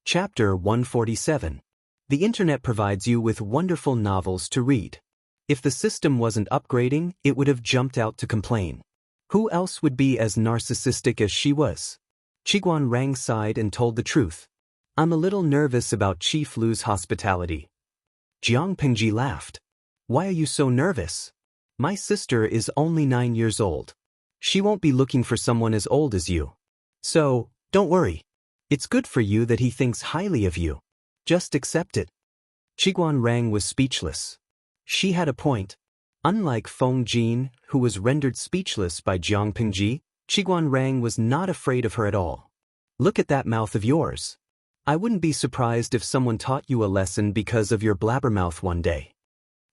Chapter 147. The internet provides you with wonderful novels to read. If the system wasn't upgrading, it would have jumped out to complain. Who else would be as narcissistic as she was? Qiguan Rang sighed and told the truth. I'm a little nervous about Chief Lu's hospitality. Jiang Pingji laughed. Why are you so nervous? My sister is only 9 years old. She won't be looking for someone as old as you. So, don't worry. It's good for you that he thinks highly of you. Just accept it. Qiguan Rang was speechless. She had a point. Unlike Feng Jin, who was rendered speechless by Jiang Pingji, Qiguan Rang was not afraid of her at all. Look at that mouth of yours. I wouldn't be surprised if someone taught you a lesson because of your blabbermouth one day.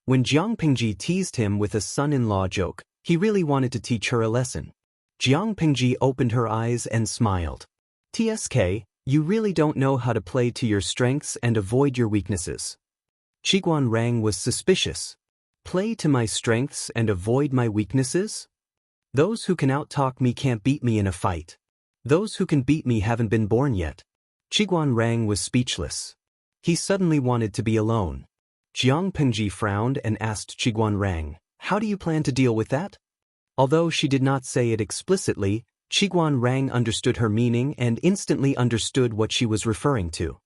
When Jiang Pingji teased him with a son-in-law joke, he really wanted to teach her a lesson. Jiang Pingji opened her eyes and smiled. TSK, you really don't know how to play to your strengths and avoid your weaknesses. Qiguan Rang was suspicious. Play to my strengths and avoid my weaknesses? Those who can outtalk me can't beat me in a fight. Those who can beat me haven't been born yet. Qiguan Rang was speechless. He suddenly wanted to be alone. Jiang Pingji frowned and asked Qiguan Rang, how do you plan to deal with that? Although she did not say it explicitly, Qiguan Rang understood her meaning and instantly understood what she was referring to.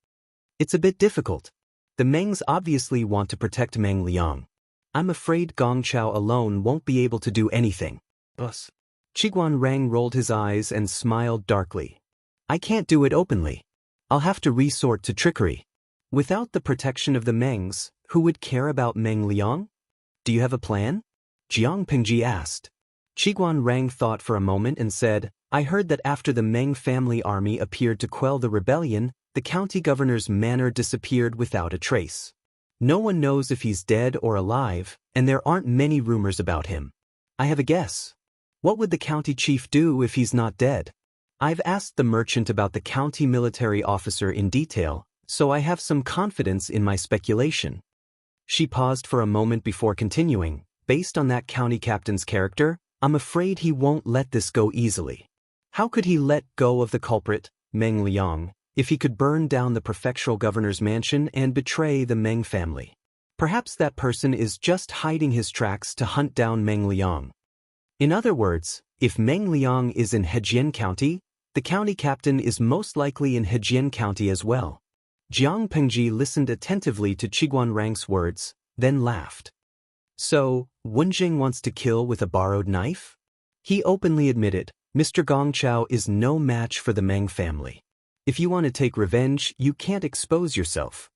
It's a bit difficult. The Mengs obviously want to protect Meng Liang. I'm afraid Gong Chao alone won't be able to do anything. Boss. Qiguan Rang rolled his eyes and smiled darkly. I can't do it openly. I'll have to resort to trickery. Without the protection of the Mengs, who would care about Meng Liang? Do you have a plan? Jiang Pingji asked. Qiguan Rang thought for a moment and said, I heard that after the Meng family army appeared to quell the rebellion, the county governor's manor disappeared without a trace. No one knows if he's dead or alive, and there aren't many rumors about him. I have a guess. What would the county chief do if he's not dead? I've asked the merchant about the county military officer in detail, so I have some confidence in my speculation. She paused for a moment before continuing. Based on that county captain's character, I'm afraid he won't let this go easily. How could he let go of the culprit, Meng Liang, if he could burn down the prefectural governor's mansion and betray the Meng family? Perhaps that person is just hiding his tracks to hunt down Meng Liang. In other words, if Meng Liang is in Hejian County, the county captain is most likely in Hejian County as well. Jiang Pingji listened attentively to Qiguan Rang's words, then laughed. So, Wenjing wants to kill with a borrowed knife? He openly admitted, Mr. Gong Chao is no match for the Meng family. If you want to take revenge, you can't expose yourself.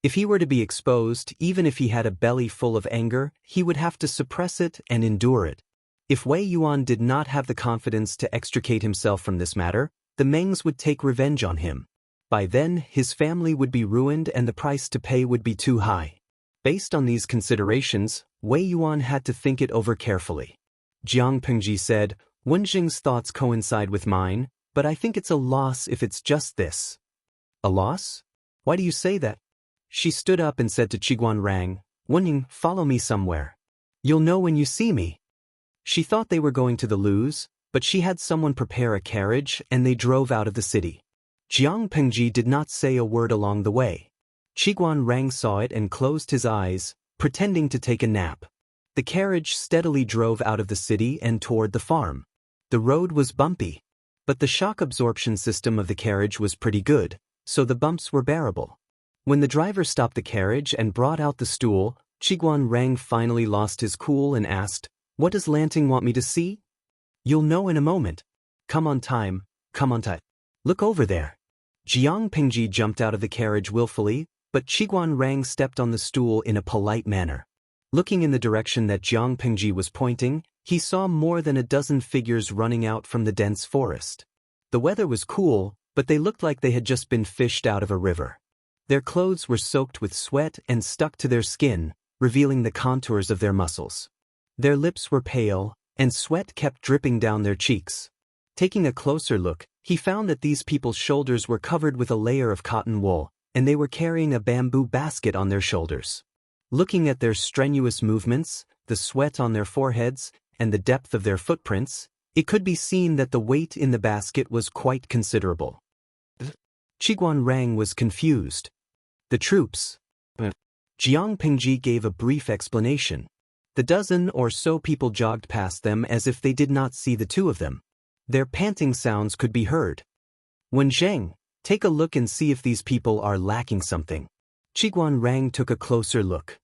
If he were to be exposed, even if he had a belly full of anger, he would have to suppress it and endure it. If Wei Yuan did not have the confidence to extricate himself from this matter, the Mengs would take revenge on him. By then, his family would be ruined and the price to pay would be too high. Based on these considerations, Wei Yuan had to think it over carefully. Jiang Pingji said, Wenjing's thoughts coincide with mine, but I think it's a loss if it's just this. A loss? Why do you say that? She stood up and said to Qiguan Rang, Wenjing, follow me somewhere. You'll know when you see me. She thought they were going to the Lu's, but she had someone prepare a carriage and they drove out of the city. Jiang Pingji did not say a word along the way. Qiguan Rang saw it and closed his eyes, pretending to take a nap. The carriage steadily drove out of the city and toward the farm. The road was bumpy, but the shock absorption system of the carriage was pretty good, so the bumps were bearable. When the driver stopped the carriage and brought out the stool, Qiguan Rang finally lost his cool and asked, What does Lanting want me to see? You'll know in a moment. Come on time, come on time. Look over there. Jiang Pingji jumped out of the carriage willfully, but Qiguan Rang stepped on the stool in a polite manner. Looking in the direction that Jiang Pingji was pointing, he saw more than a dozen figures running out from the dense forest. The weather was cool, but they looked like they had just been fished out of a river. Their clothes were soaked with sweat and stuck to their skin, revealing the contours of their muscles. Their lips were pale, and sweat kept dripping down their cheeks. Taking a closer look, he found that these people's shoulders were covered with a layer of cotton wool, and they were carrying a bamboo basket on their shoulders. Looking at their strenuous movements, the sweat on their foreheads, and the depth of their footprints, it could be seen that the weight in the basket was quite considerable. Qiguan Rang was confused. The troops. Jiang Pingji gave a brief explanation. The dozen or so people jogged past them as if they did not see the two of them. Their panting sounds could be heard. Wen Zheng, take a look and see if these people are lacking something. Qiguan Rang took a closer look.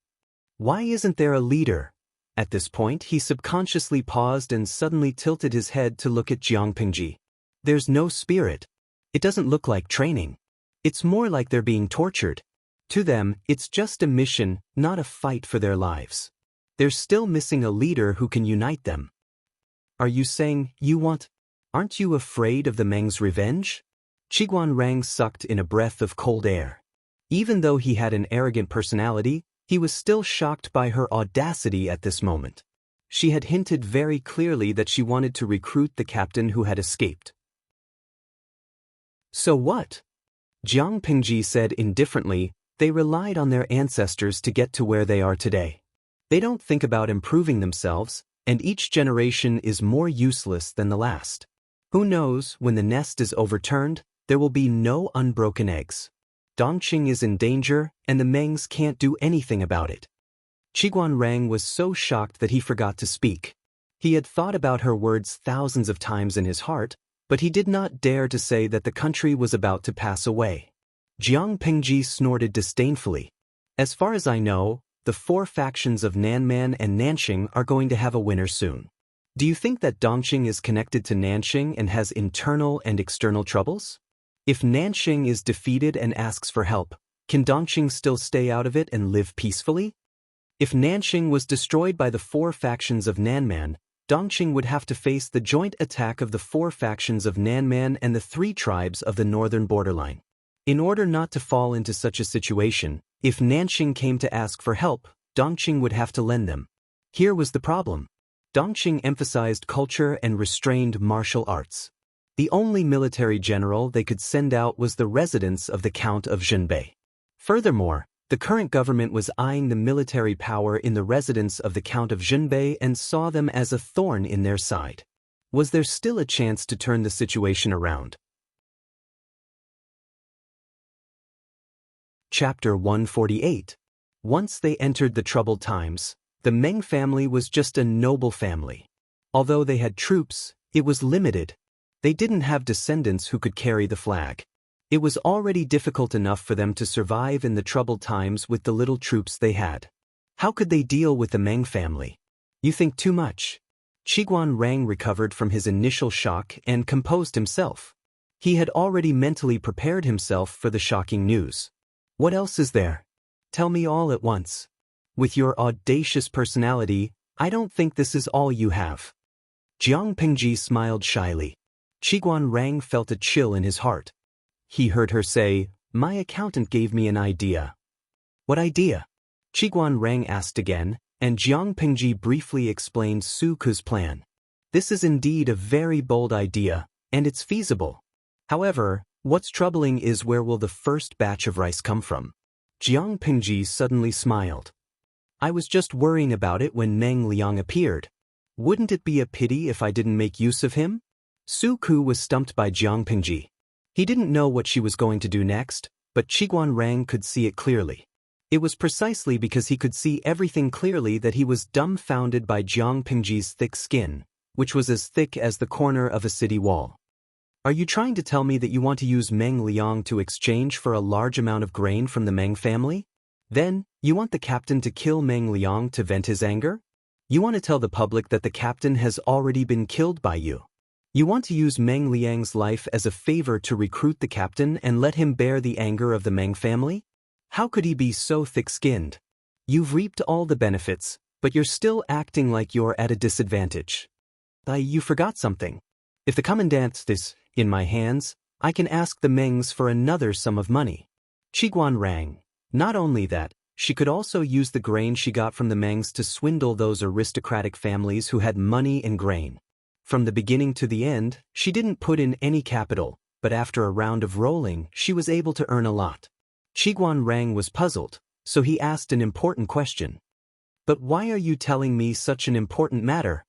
Why isn't there a leader? At this point he subconsciously paused and suddenly tilted his head to look at Jiang Pingji. There's no spirit. It doesn't look like training. It's more like they're being tortured. To them, it's just a mission, not a fight for their lives. They're still missing a leader who can unite them. Are you saying you want? Aren't you afraid of the Meng's revenge? Qiguan Rang sucked in a breath of cold air. Even though he had an arrogant personality, he was still shocked by her audacity at this moment. She had hinted very clearly that she wanted to recruit the captain who had escaped. So what? Jiang Pingji said indifferently, they relied on their ancestors to get to where they are today. They don't think about improving themselves, and each generation is more useless than the last. Who knows, when the nest is overturned, there will be no unbroken eggs. Dongqing is in danger, and the Mengs can't do anything about it. Qiguan Rang was so shocked that he forgot to speak. He had thought about her words thousands of times in his heart, but he did not dare to say that the country was about to pass away. Jiang Pingji snorted disdainfully. As far as I know, the 4 factions of Nanman and Nanxing are going to have a winner soon. Do you think that Dongqing is connected to Nanxing and has internal and external troubles? If Nanxing is defeated and asks for help, can Dongqing still stay out of it and live peacefully? If Nanxing was destroyed by the 4 factions of Nanman, Dongqing would have to face the joint attack of the 4 factions of Nanman and the 3 tribes of the northern borderline. In order not to fall into such a situation, if Nanxing came to ask for help, Dongqing would have to lend them. Here was the problem. Dongqing emphasized culture and restrained martial arts. The only military general they could send out was the residence of the Count of Zhenbei. Furthermore, the current government was eyeing the military power in the residence of the Count of Zhenbei and saw them as a thorn in their side. Was there still a chance to turn the situation around? Chapter 148. Once they entered the troubled times, the Meng family was just a noble family. Although they had troops, it was limited. They didn't have descendants who could carry the flag. It was already difficult enough for them to survive in the troubled times with the little troops they had. How could they deal with the Meng family? You think too much. Qiguan Rang recovered from his initial shock and composed himself. He had already mentally prepared himself for the shocking news. What else is there? Tell me all at once. With your audacious personality, I don't think this is all you have. Jiang Pingji smiled shyly. Qiguan Rang felt a chill in his heart. He heard her say, "My accountant gave me an idea." What idea? Qiguan Rang asked again, and Jiang Pingji briefly explained Su Ke's plan. This is indeed a very bold idea, and it's feasible. However, what's troubling is where will the first batch of rice come from? Jiang Pingji suddenly smiled. I was just worrying about it when Meng Liang appeared. Wouldn't it be a pity if I didn't make use of him? Su Ke was stumped by Jiang Pingji. He didn't know what she was going to do next, but Qiguan Rang could see it clearly. It was precisely because he could see everything clearly that he was dumbfounded by Jiang Pingji's thick skin, which was as thick as the corner of a city wall. Are you trying to tell me that you want to use Meng Liang to exchange for a large amount of grain from the Meng family? Then, you want the captain to kill Meng Liang to vent his anger? You want to tell the public that the captain has already been killed by you. You want to use Meng Liang's life as a favor to recruit the captain and let him bear the anger of the Meng family? How could he be so thick-skinned? You've reaped all the benefits, but you're still acting like you're at a disadvantage. You forgot something. If the commandant is in my hands, I can ask the Mengs for another sum of money. Qiguan Rang. Not only that, she could also use the grain she got from the Mengs to swindle those aristocratic families who had money and grain. From the beginning to the end, she didn't put in any capital, but after a round of rolling, she was able to earn a lot. Qiguan Rang was puzzled, so he asked an important question. But why are you telling me such an important matter?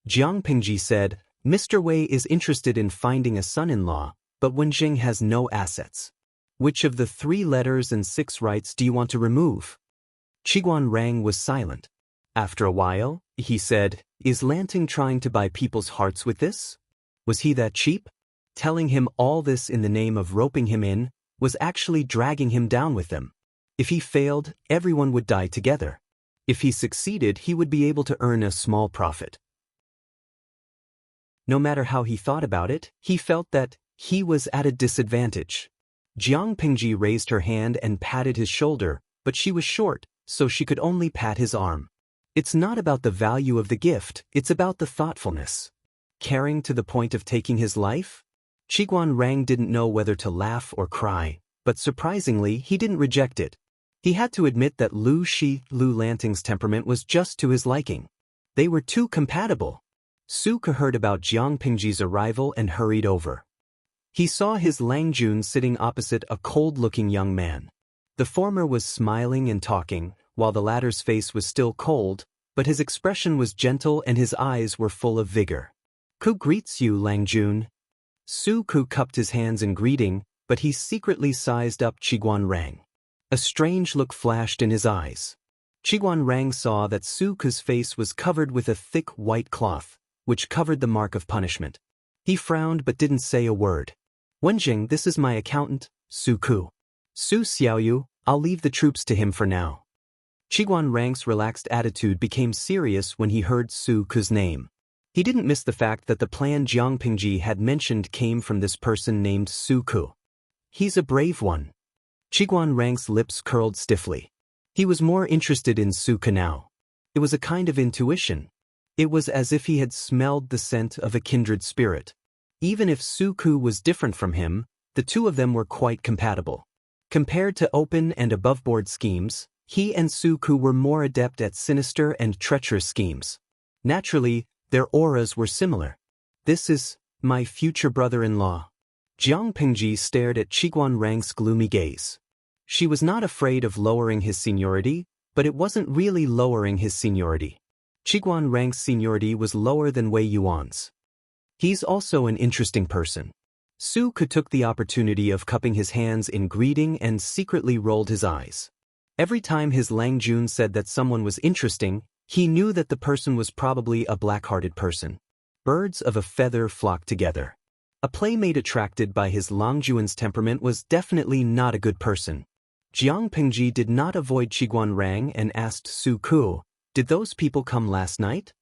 Jiang Pingji said, Mr. Wei is interested in finding a son-in-law, but Wenjing has no assets. Which of the 3 letters and 6 rights do you want to remove? Qiguan Rang was silent. After a while, he said, Is Lanting trying to buy people's hearts with this? Was he that cheap? Telling him all this in the name of roping him in was actually dragging him down with them. If he failed, everyone would die together. If he succeeded, he would be able to earn a small profit. No matter how he thought about it, he felt that he was at a disadvantage. Jiang Pingji raised her hand and patted his shoulder, but she was short, so she could only pat his arm. It's not about the value of the gift, it's about the thoughtfulness. Caring to the point of taking his life? Qiguan Rang didn't know whether to laugh or cry, but surprisingly he didn't reject it. He had to admit that Lu Lanting's temperament was just to his liking. They were too compatible. Su Ke heard about Jiang Pingji's arrival and hurried over. He saw his Lang Jun sitting opposite a cold-looking young man. The former was smiling and talking, while the latter's face was still cold, but his expression was gentle and his eyes were full of vigor. Ku greets you, Lang Jun. Su Ke cupped his hands in greeting, but he secretly sized up Qiguan Rang. A strange look flashed in his eyes. Qiguan Rang saw that Su Ke's face was covered with a thick white cloth, which covered the mark of punishment. He frowned but didn't say a word. Wenjing, this is my accountant, Su Ke. Su Xiaoyu, I'll leave the troops to him for now. Qiguan Rang's relaxed attitude became serious when he heard Su Ke's name. He didn't miss the fact that the plan Jiang Pingji had mentioned came from this person named Su Ke. He's a brave one. Qiguan Rang's lips curled stiffly. He was more interested in Su Ke now. It was a kind of intuition. It was as if he had smelled the scent of a kindred spirit. Even if Su Ke was different from him, the two of them were quite compatible. Compared to open and above-board schemes, he and Su Ke were more adept at sinister and treacherous schemes. Naturally, their auras were similar. This is my future brother-in-law. Jiang Pingji stared at Qiguan Rang's gloomy gaze. She was not afraid of lowering his seniority, but it wasn't really lowering his seniority. Qiguan Rang's seniority was lower than Wei Yuan's. He's also an interesting person. Su Ke took the opportunity of cupping his hands in greeting and secretly rolled his eyes. Every time his Lang Jun said that someone was interesting, he knew that the person was probably a black-hearted person. Birds of a feather flocked together. A playmate attracted by his Lang Jun's temperament was definitely not a good person. Jiang Pingji did not avoid Qiguan Rang and asked Su Ke, Did those people come last night?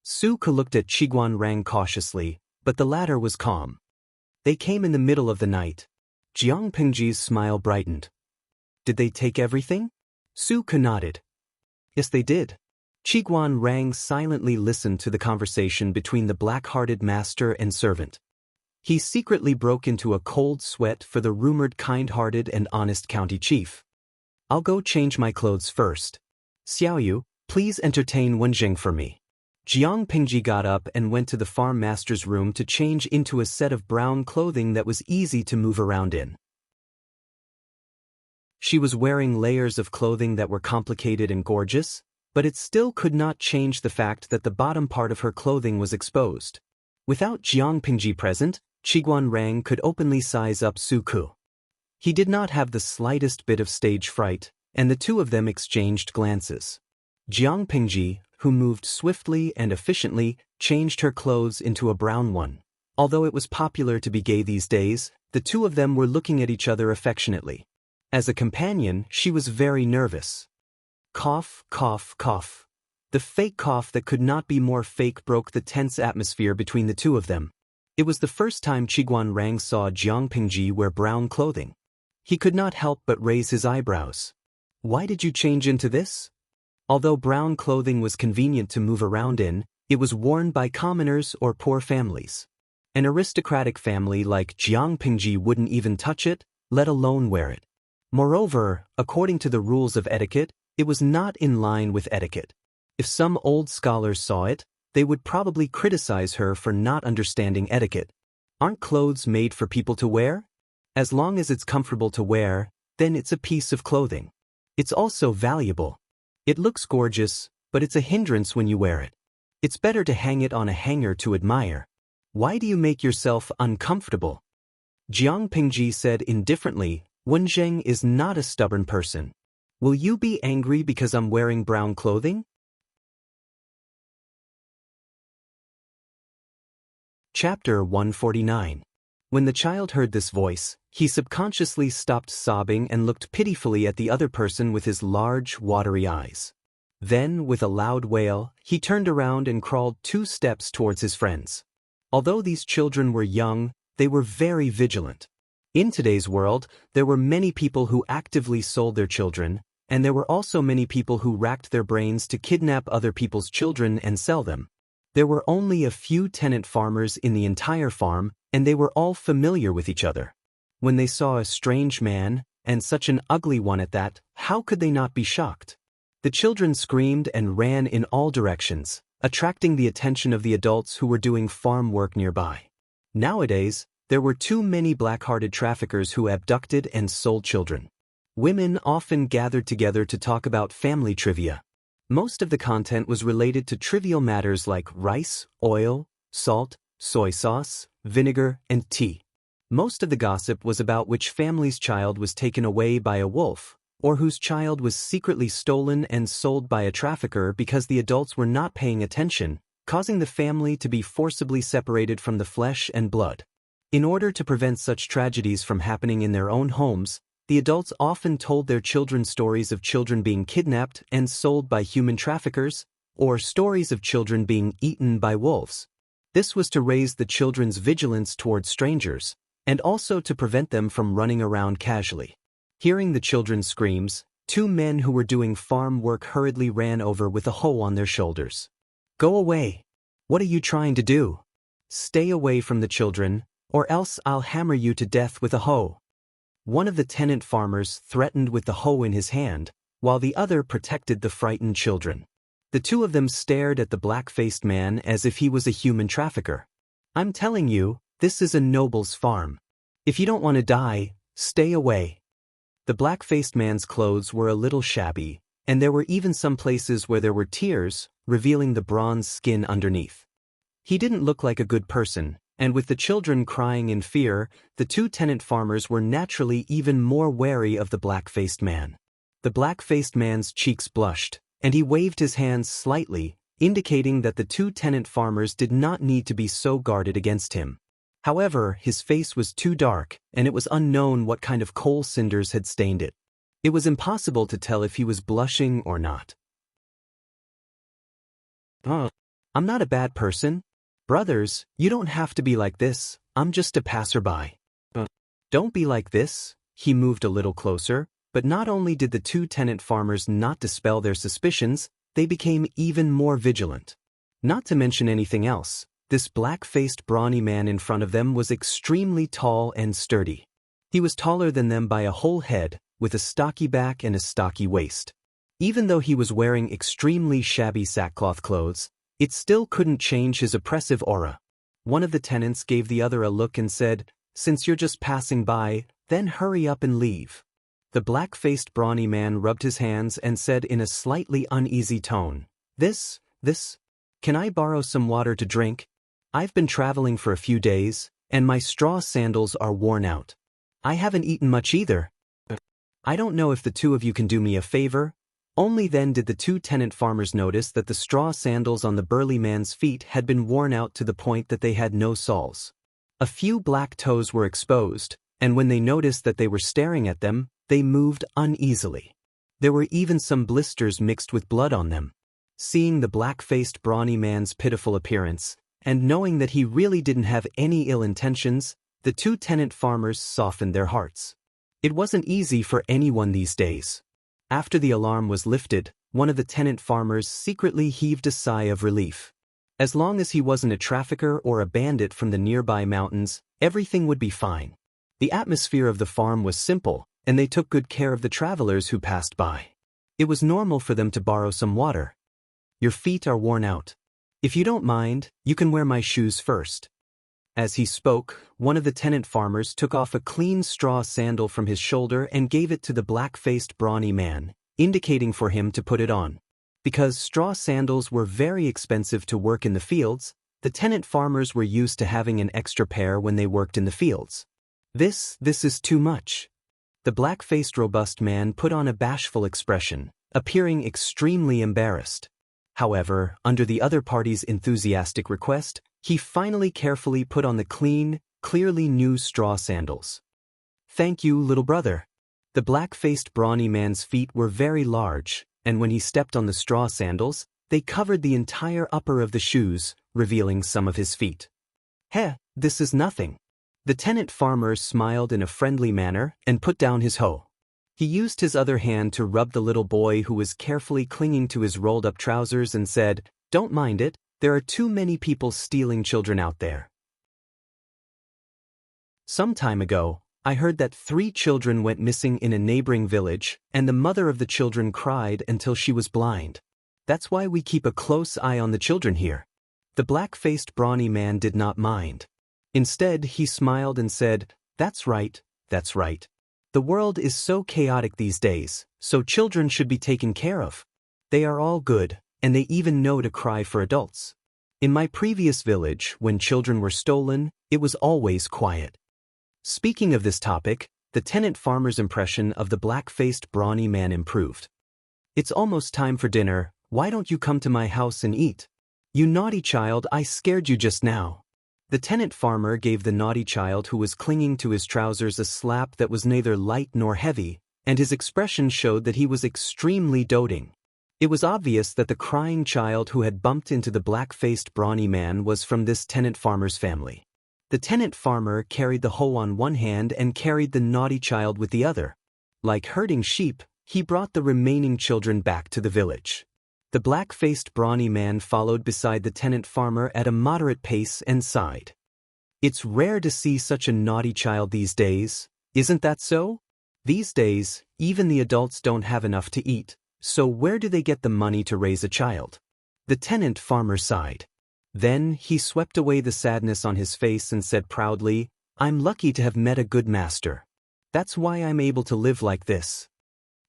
Su Ke looked at Qiguan Rang cautiously, but the latter was calm. They came in the middle of the night. Jiang Pingji's smile brightened. Did they take everything? Su Ke nodded. Yes, they did. Qiguan Rang silently listened to the conversation between the black-hearted master and servant. He secretly broke into a cold sweat for the rumored kind-hearted and honest county chief. I'll go change my clothes first. Xiaoyu, please entertain Wenjing for me. Jiang Pingji got up and went to the farm master's room to change into a set of brown clothing that was easy to move around in. She was wearing layers of clothing that were complicated and gorgeous, but it still could not change the fact that the bottom part of her clothing was exposed. Without Jiang Pingji present, Qiguan Rang could openly size up Su Ke. He did not have the slightest bit of stage fright, and the two of them exchanged glances. Jiang Pingji, who moved swiftly and efficiently, changed her clothes into a brown one. Although it was popular to be gay these days, the two of them were looking at each other affectionately. As a companion, she was very nervous. Cough, cough, cough. The fake cough that could not be more fake broke the tense atmosphere between the two of them. It was the first time Qiguan Rang saw Jiang Pingji wear brown clothing. He could not help but raise his eyebrows. Why did you change into this? Although brown clothing was convenient to move around in, it was worn by commoners or poor families. An aristocratic family like Jiang Pingji wouldn't even touch it, let alone wear it. Moreover, according to the rules of etiquette, it was not in line with etiquette. If some old scholars saw it, they would probably criticize her for not understanding etiquette. Aren't clothes made for people to wear? As long as it's comfortable to wear, then it's a piece of clothing. It's also valuable. It looks gorgeous, but it's a hindrance when you wear it. It's better to hang it on a hanger to admire. Why do you make yourself uncomfortable? Jiang Pingji said indifferently, Zheng is not a stubborn person. Will you be angry because I'm wearing brown clothing? Chapter 149. When the child heard this voice, he subconsciously stopped sobbing and looked pitifully at the other person with his large, watery eyes. Then, with a loud wail, he turned around and crawled 2 steps towards his friends. Although these children were young, they were very vigilant. In today's world, there were many people who actively sold their children, and there were also many people who racked their brains to kidnap other people's children and sell them. There were only a few tenant farmers in the entire farm, and they were all familiar with each other. When they saw a strange man, and such an ugly one at that, how could they not be shocked? The children screamed and ran in all directions, attracting the attention of the adults who were doing farm work nearby. Nowadays, there were too many black-hearted traffickers who abducted and sold children. Women often gathered together to talk about family trivia. Most of the content was related to trivial matters like rice, oil, salt, soy sauce, vinegar, and tea. Most of the gossip was about which family's child was taken away by a wolf, or whose child was secretly stolen and sold by a trafficker because the adults were not paying attention, causing the family to be forcibly separated from the flesh and blood. In order to prevent such tragedies from happening in their own homes, the adults often told their children stories of children being kidnapped and sold by human traffickers, or stories of children being eaten by wolves. This was to raise the children's vigilance towards strangers, and also to prevent them from running around casually. Hearing the children's screams, 2 men who were doing farm work hurriedly ran over with a hoe on their shoulders. "Go away! What are you trying to do? Stay away from the children, or else I'll hammer you to death with a hoe." One of the tenant farmers threatened with the hoe in his hand, while the other protected the frightened children. The 2 of them stared at the black-faced man as if he was a human trafficker. "I'm telling you, this is a noble's farm. If you don't want to die, stay away." The black-faced man's clothes were a little shabby, and there were even some places where there were tears, revealing the bronze skin underneath. He didn't look like a good person, and with the children crying in fear, the 2 tenant farmers were naturally even more wary of the black-faced man. The black-faced man's cheeks blushed, and he waved his hands slightly, indicating that the 2 tenant farmers did not need to be so guarded against him. However, his face was too dark, and it was unknown what kind of coal cinders had stained it. It was impossible to tell if he was blushing or not. "I'm not a bad person. Brothers, you don't have to be like this, I'm just a passerby." "Don't be like this." He moved a little closer, but not only did the 2 tenant farmers not dispel their suspicions, they became even more vigilant. Not to mention anything else, this black-faced brawny man in front of them was extremely tall and sturdy. He was taller than them by a whole head, with a stocky back and a stocky waist. Even though he was wearing extremely shabby sackcloth clothes, it still couldn't change his oppressive aura. One of the tenants gave the other a look and said, "Since you're just passing by, then hurry up and leave." The black-faced brawny man rubbed his hands and said in a slightly uneasy tone, This, can I borrow some water to drink? I've been traveling for a few days, and my straw sandals are worn out. I haven't eaten much either. I don't know if the 2 of you can do me a favor." Only then did the 2 tenant farmers notice that the straw sandals on the burly man's feet had been worn out to the point that they had no soles. A few black toes were exposed, and when they noticed that they were staring at them, they moved uneasily. There were even some blisters mixed with blood on them. Seeing the black-faced brawny man's pitiful appearance, and knowing that he really didn't have any ill intentions, the 2 tenant farmers softened their hearts. It wasn't easy for anyone these days. After the alarm was lifted, one of the tenant farmers secretly heaved a sigh of relief. As long as he wasn't a trafficker or a bandit from the nearby mountains, everything would be fine. The atmosphere of the farm was simple, and they took good care of the travelers who passed by. It was normal for them to borrow some water. "Your feet are worn out. If you don't mind, you can wear my shoes first." As he spoke, one of the tenant farmers took off a clean straw sandal from his shoulder and gave it to the black-faced brawny man, indicating for him to put it on. Because straw sandals were very expensive to work in the fields, the tenant farmers were used to having an extra pair when they worked in the fields. This is too much." The black-faced robust man put on a bashful expression, appearing extremely embarrassed. However, under the other party's enthusiastic request, he finally carefully put on the clean, clearly new straw sandals. "Thank you, little brother." The black-faced brawny man's feet were very large, and when he stepped on the straw sandals, they covered the entire upper of the shoes, revealing some of his feet. "Heh, this is nothing." The tenant farmer smiled in a friendly manner and put down his hoe. He used his other hand to rub the little boy who was carefully clinging to his rolled-up trousers and said, "Don't mind it, there are too many people stealing children out there." Some time ago, I heard that 3 children went missing in a neighboring village, and the mother of the children cried until she was blind. That's why we keep a close eye on the children here. The black-faced brawny man did not mind. Instead, he smiled and said, that's right. The world is so chaotic these days, so children should be taken care of. They are all good, and they even know to cry for adults. In my previous village, when children were stolen, it was always quiet." Speaking of this topic, the tenant farmer's impression of the black-faced brawny man improved. "It's almost time for dinner, why don't you come to my house and eat? You naughty child, I scared you just now." The tenant farmer gave the naughty child who was clinging to his trousers a slap that was neither light nor heavy, and his expression showed that he was extremely doting. It was obvious that the crying child who had bumped into the black-faced brawny man was from this tenant farmer's family. The tenant farmer carried the hoe on one hand and carried the naughty child with the other. Like herding sheep, he brought the remaining children back to the village. The black-faced brawny man followed beside the tenant farmer at a moderate pace and sighed. "It's rare to see such a naughty child these days, isn't that so? These days, even the adults don't have enough to eat, so where do they get the money to raise a child?" The tenant farmer sighed. Then he swept away the sadness on his face and said proudly, "I'm lucky to have met a good master. That's why I'm able to live like this."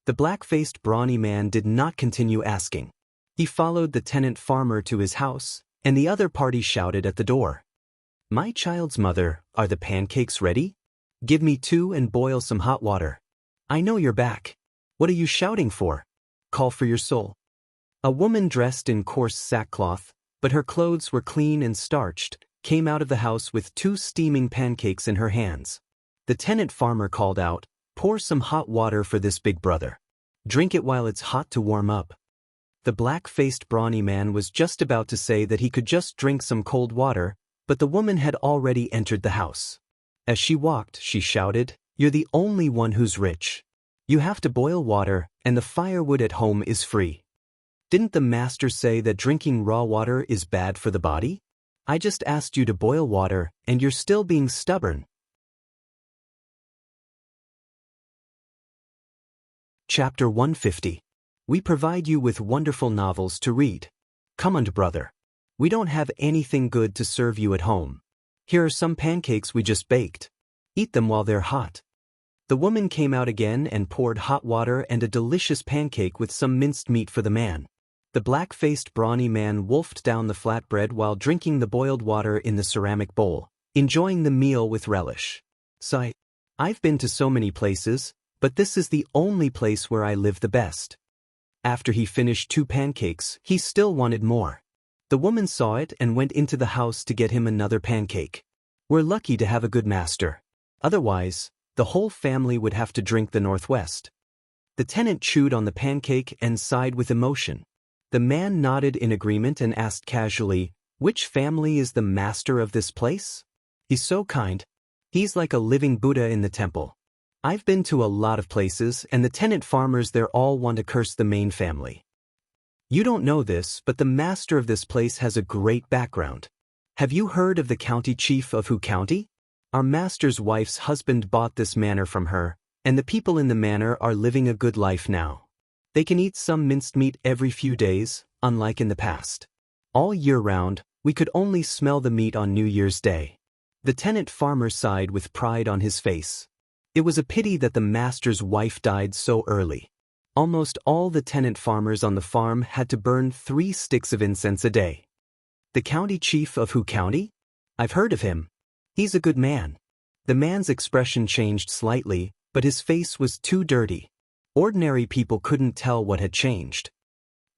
The black-faced brawny man did not continue asking. He followed the tenant farmer to his house, and the other party shouted at the door, "My child's mother, are the pancakes ready? Give me 2 and boil some hot water. I know you're back. What are you shouting for? Call for your soul." A woman dressed in coarse sackcloth, but her clothes were clean and starched, came out of the house with 2 steaming pancakes in her hands. The tenant farmer called out, "Pour some hot water for this big brother. Drink it while it's hot to warm up." The black-faced brawny man was just about to say that he could just drink some cold water, but the woman had already entered the house. As she walked, she shouted, "You're the only one who's rich. You have to boil water, and the firewood at home is free. Didn't the master say that drinking raw water is bad for the body? I just asked you to boil water, and you're still being stubborn." Chapter 150. We provide you with wonderful novels to read. Come on, brother. We don't have anything good to serve you at home. Here are some pancakes we just baked. Eat them while they're hot. The woman came out again and poured hot water and a delicious pancake with some minced meat for the man. The black-faced brawny man wolfed down the flatbread while drinking the boiled water in the ceramic bowl, enjoying the meal with relish. Sigh. "I've been to so many places, but this is the only place where I live the best." After he finished 2 pancakes, he still wanted more. The woman saw it and went into the house to get him another pancake. "We're lucky to have a good master. Otherwise, the whole family would have to drink the Northwest." The tenant chewed on the pancake and sighed with emotion. The man nodded in agreement and asked casually, "Which family is the master of this place? He's so kind. He's like a living Buddha in the temple." I've been to a lot of places, and the tenant farmers there all want to curse the main family. You don't know this, but the master of this place has a great background. Have you heard of the county chief of Hu County? Our master's wife's husband bought this manor from her, and the people in the manor are living a good life now. They can eat some minced meat every few days, unlike in the past. All year round, we could only smell the meat on New Year's Day. The tenant farmer sighed with pride on his face. It was a pity that the master's wife died so early. Almost all the tenant farmers on the farm had to burn 3 sticks of incense a day. The county chief of Hu County? I've heard of him. He's a good man. The man's expression changed slightly, but his face was too dirty. Ordinary people couldn't tell what had changed.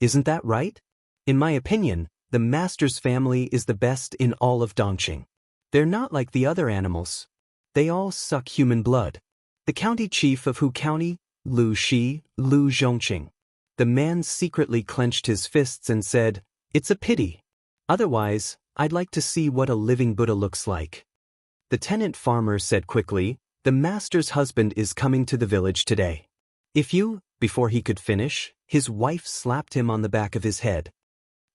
Isn't that right? In my opinion, the master's family is the best in all of Dongqing. They're not like the other animals. They all suck human blood. The county chief of Hu County, Lu Zhongqing. The man secretly clenched his fists and said, "It's a pity. Otherwise, I'd like to see what a living Buddha looks like." The tenant farmer said quickly, "The master's husband is coming to the village today. If you..." Before he could finish, his wife slapped him on the back of his head.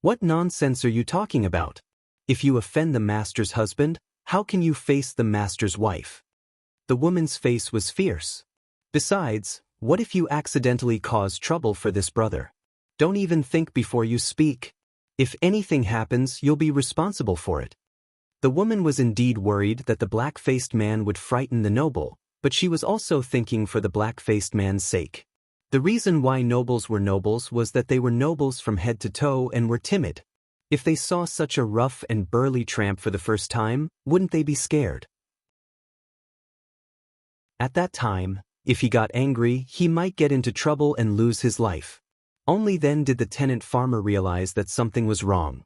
"What nonsense are you talking about? If you offend the master's husband, how can you face the master's wife?" The woman's face was fierce. "Besides, what if you accidentally cause trouble for this brother? Don't even think before you speak. If anything happens, you'll be responsible for it." The woman was indeed worried that the black-faced man would frighten the noble, but she was also thinking for the black-faced man's sake. The reason why nobles were nobles was that they were nobles from head to toe and were timid. If they saw such a rough and burly tramp for the first time, wouldn't they be scared? At that time, if he got angry, he might get into trouble and lose his life. Only then did the tenant farmer realize that something was wrong.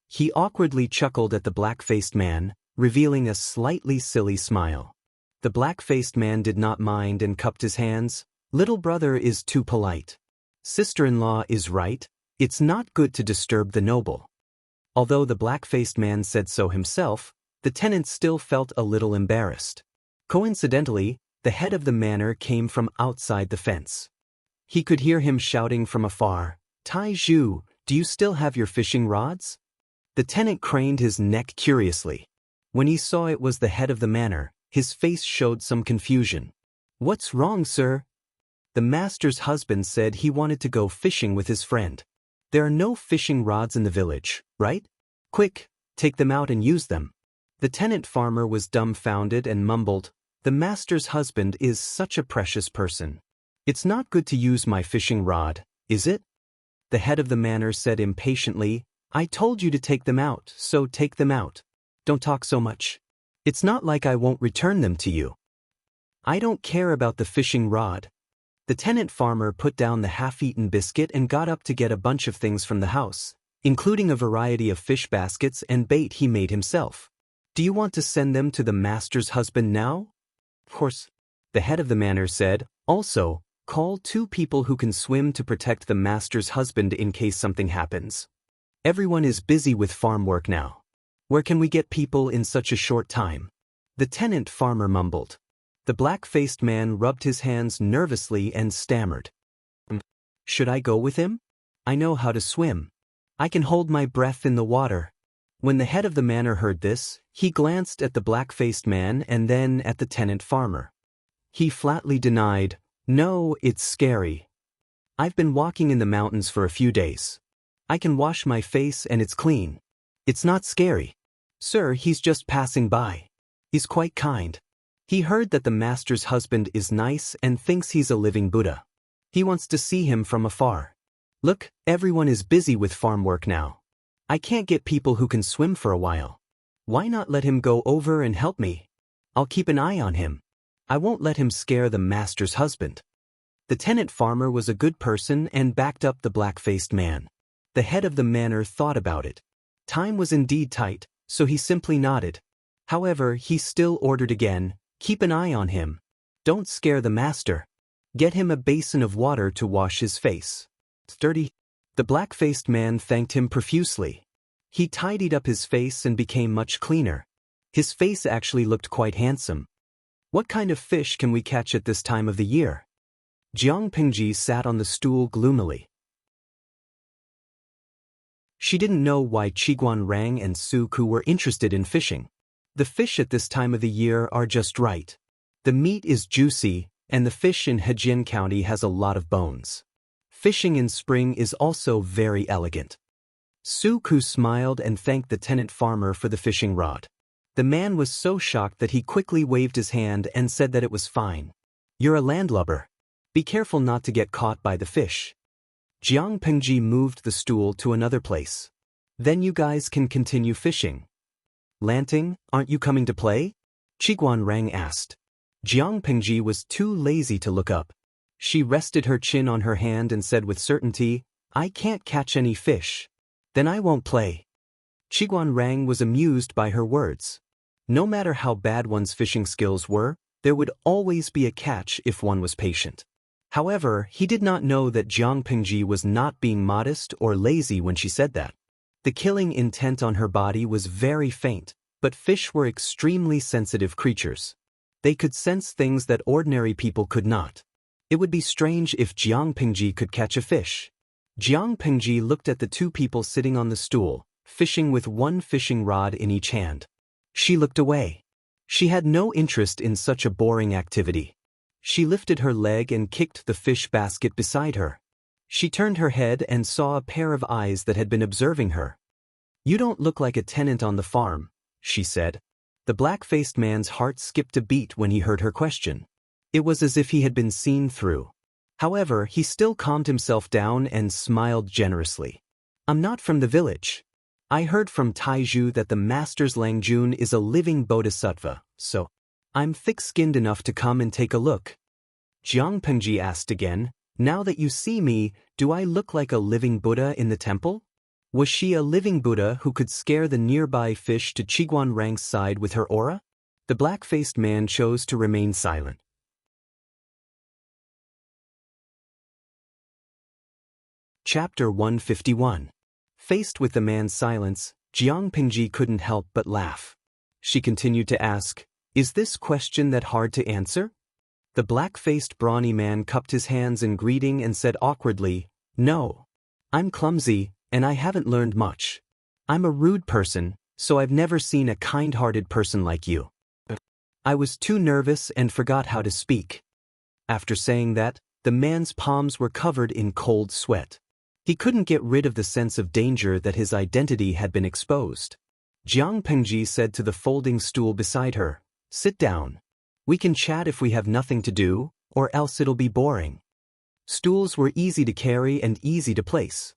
He awkwardly chuckled at the black-faced man, revealing a slightly silly smile. The black-faced man did not mind and cupped his hands. "Little brother is too polite. Sister-in-law is right. It's not good to disturb the noble." Although the black-faced man said so himself, the tenant still felt a little embarrassed. Coincidentally, the head of the manor came from outside the fence. He could hear him shouting from afar, "Tai Zhu, do you still have your fishing rods?" The tenant craned his neck curiously. When he saw it was the head of the manor, his face showed some confusion. "What's wrong, sir?" The master's husband said he wanted to go fishing with his friend. "There are no fishing rods in the village, right? Quick, take them out and use them." The tenant farmer was dumbfounded and mumbled, "The master's husband is such a precious person. It's not good to use my fishing rod, is it?" The head of the manor said impatiently, "I told you to take them out, so take them out. Don't talk so much. It's not like I won't return them to you." "I don't care about the fishing rod." The tenant farmer put down the half-eaten biscuit and got up to get a bunch of things from the house, including a variety of fish baskets and bait he made himself. "Do you want to send them to the master's husband now?" "Of course," the head of the manor said. "Also, call 2 people who can swim to protect the master's husband in case something happens. Everyone is busy with farm work now. Where can we get people in such a short time?" The tenant farmer mumbled. The black-faced man rubbed his hands nervously and stammered. "Should I go with him? I know how to swim. I can hold my breath in the water." When the head of the manor heard this, he glanced at the black-faced man and then at the tenant farmer. He flatly denied, "No, it's scary. I've been walking in the mountains for a few days. I can wash my face and it's clean. It's not scary. Sir, he's just passing by. He's quite kind. He heard that the master's husband is nice and thinks he's a living Buddha. He wants to see him from afar. Look, everyone is busy with farm work now. I can't get people who can swim for a while. Why not let him go over and help me? I'll keep an eye on him. I won't let him scare the master's husband." The tenant farmer was a good person and backed up the black-faced man. The head of the manor thought about it. Time was indeed tight, so he simply nodded. However, he still ordered again, "Keep an eye on him. Don't scare the master. Get him a basin of water to wash his face. It's dirty." The black-faced man thanked him profusely. He tidied up his face and became much cleaner. His face actually looked quite handsome. "What kind of fish can we catch at this time of the year?" Jiang Pingji sat on the stool gloomily. She didn't know why Qiguan Rang and Su Ku were interested in fishing. The fish at this time of the year are just right. The meat is juicy, and the fish in Hejian County has a lot of bones. Fishing in spring is also very elegant. Su Ku smiled and thanked the tenant farmer for the fishing rod. The man was so shocked that he quickly waved his hand and said that it was fine. "You're a landlubber. Be careful not to get caught by the fish." Jiang Pengji moved the stool to another place. "Then you guys can continue fishing." "Lanting, aren't you coming to play?" Qiguan Rang asked. Jiang Pengji was too lazy to look up. She rested her chin on her hand and said with certainty, "I can't catch any fish. Then I won't play." Qiguan Rang was amused by her words. No matter how bad one's fishing skills were, there would always be a catch if one was patient. However, he did not know that Jiang Pengji was not being modest or lazy when she said that. The killing intent on her body was very faint, but fish were extremely sensitive creatures. They could sense things that ordinary people could not. It would be strange if Jiang Pengji could catch a fish. Jiang Pengji looked at the two people sitting on the stool, fishing with one fishing rod in each hand. She looked away. She had no interest in such a boring activity. She lifted her leg and kicked the fish basket beside her. She turned her head and saw a pair of eyes that had been observing her. "You don't look like a tenant on the farm," she said. The black-faced man's heart skipped a beat when he heard her question. It was as if he had been seen through. However, he still calmed himself down and smiled generously. "I'm not from the village. I heard from Taizhu that the Master's Langjun is a living bodhisattva, so I'm thick-skinned enough to come and take a look." Jiang Pengji asked again, "Now that you see me, do I look like a living Buddha in the temple?" Was she a living Buddha who could scare the nearby fish to Qiguan Rang's side with her aura? The black-faced man chose to remain silent. Chapter 151. Faced with the man's silence, Jiang Pengji couldn't help but laugh. She continued to ask, "Is this question that hard to answer?" The black-faced brawny man cupped his hands in greeting and said awkwardly, "No. I'm clumsy, and I haven't learned much. I'm a rude person, so I've never seen a kind-hearted person like you. I was too nervous and forgot how to speak." After saying that, the man's palms were covered in cold sweat. He couldn't get rid of the sense of danger that his identity had been exposed. Jiang Pengji said to the folding stool beside her, "Sit down. We can chat if we have nothing to do, or else it'll be boring." Stools were easy to carry and easy to place.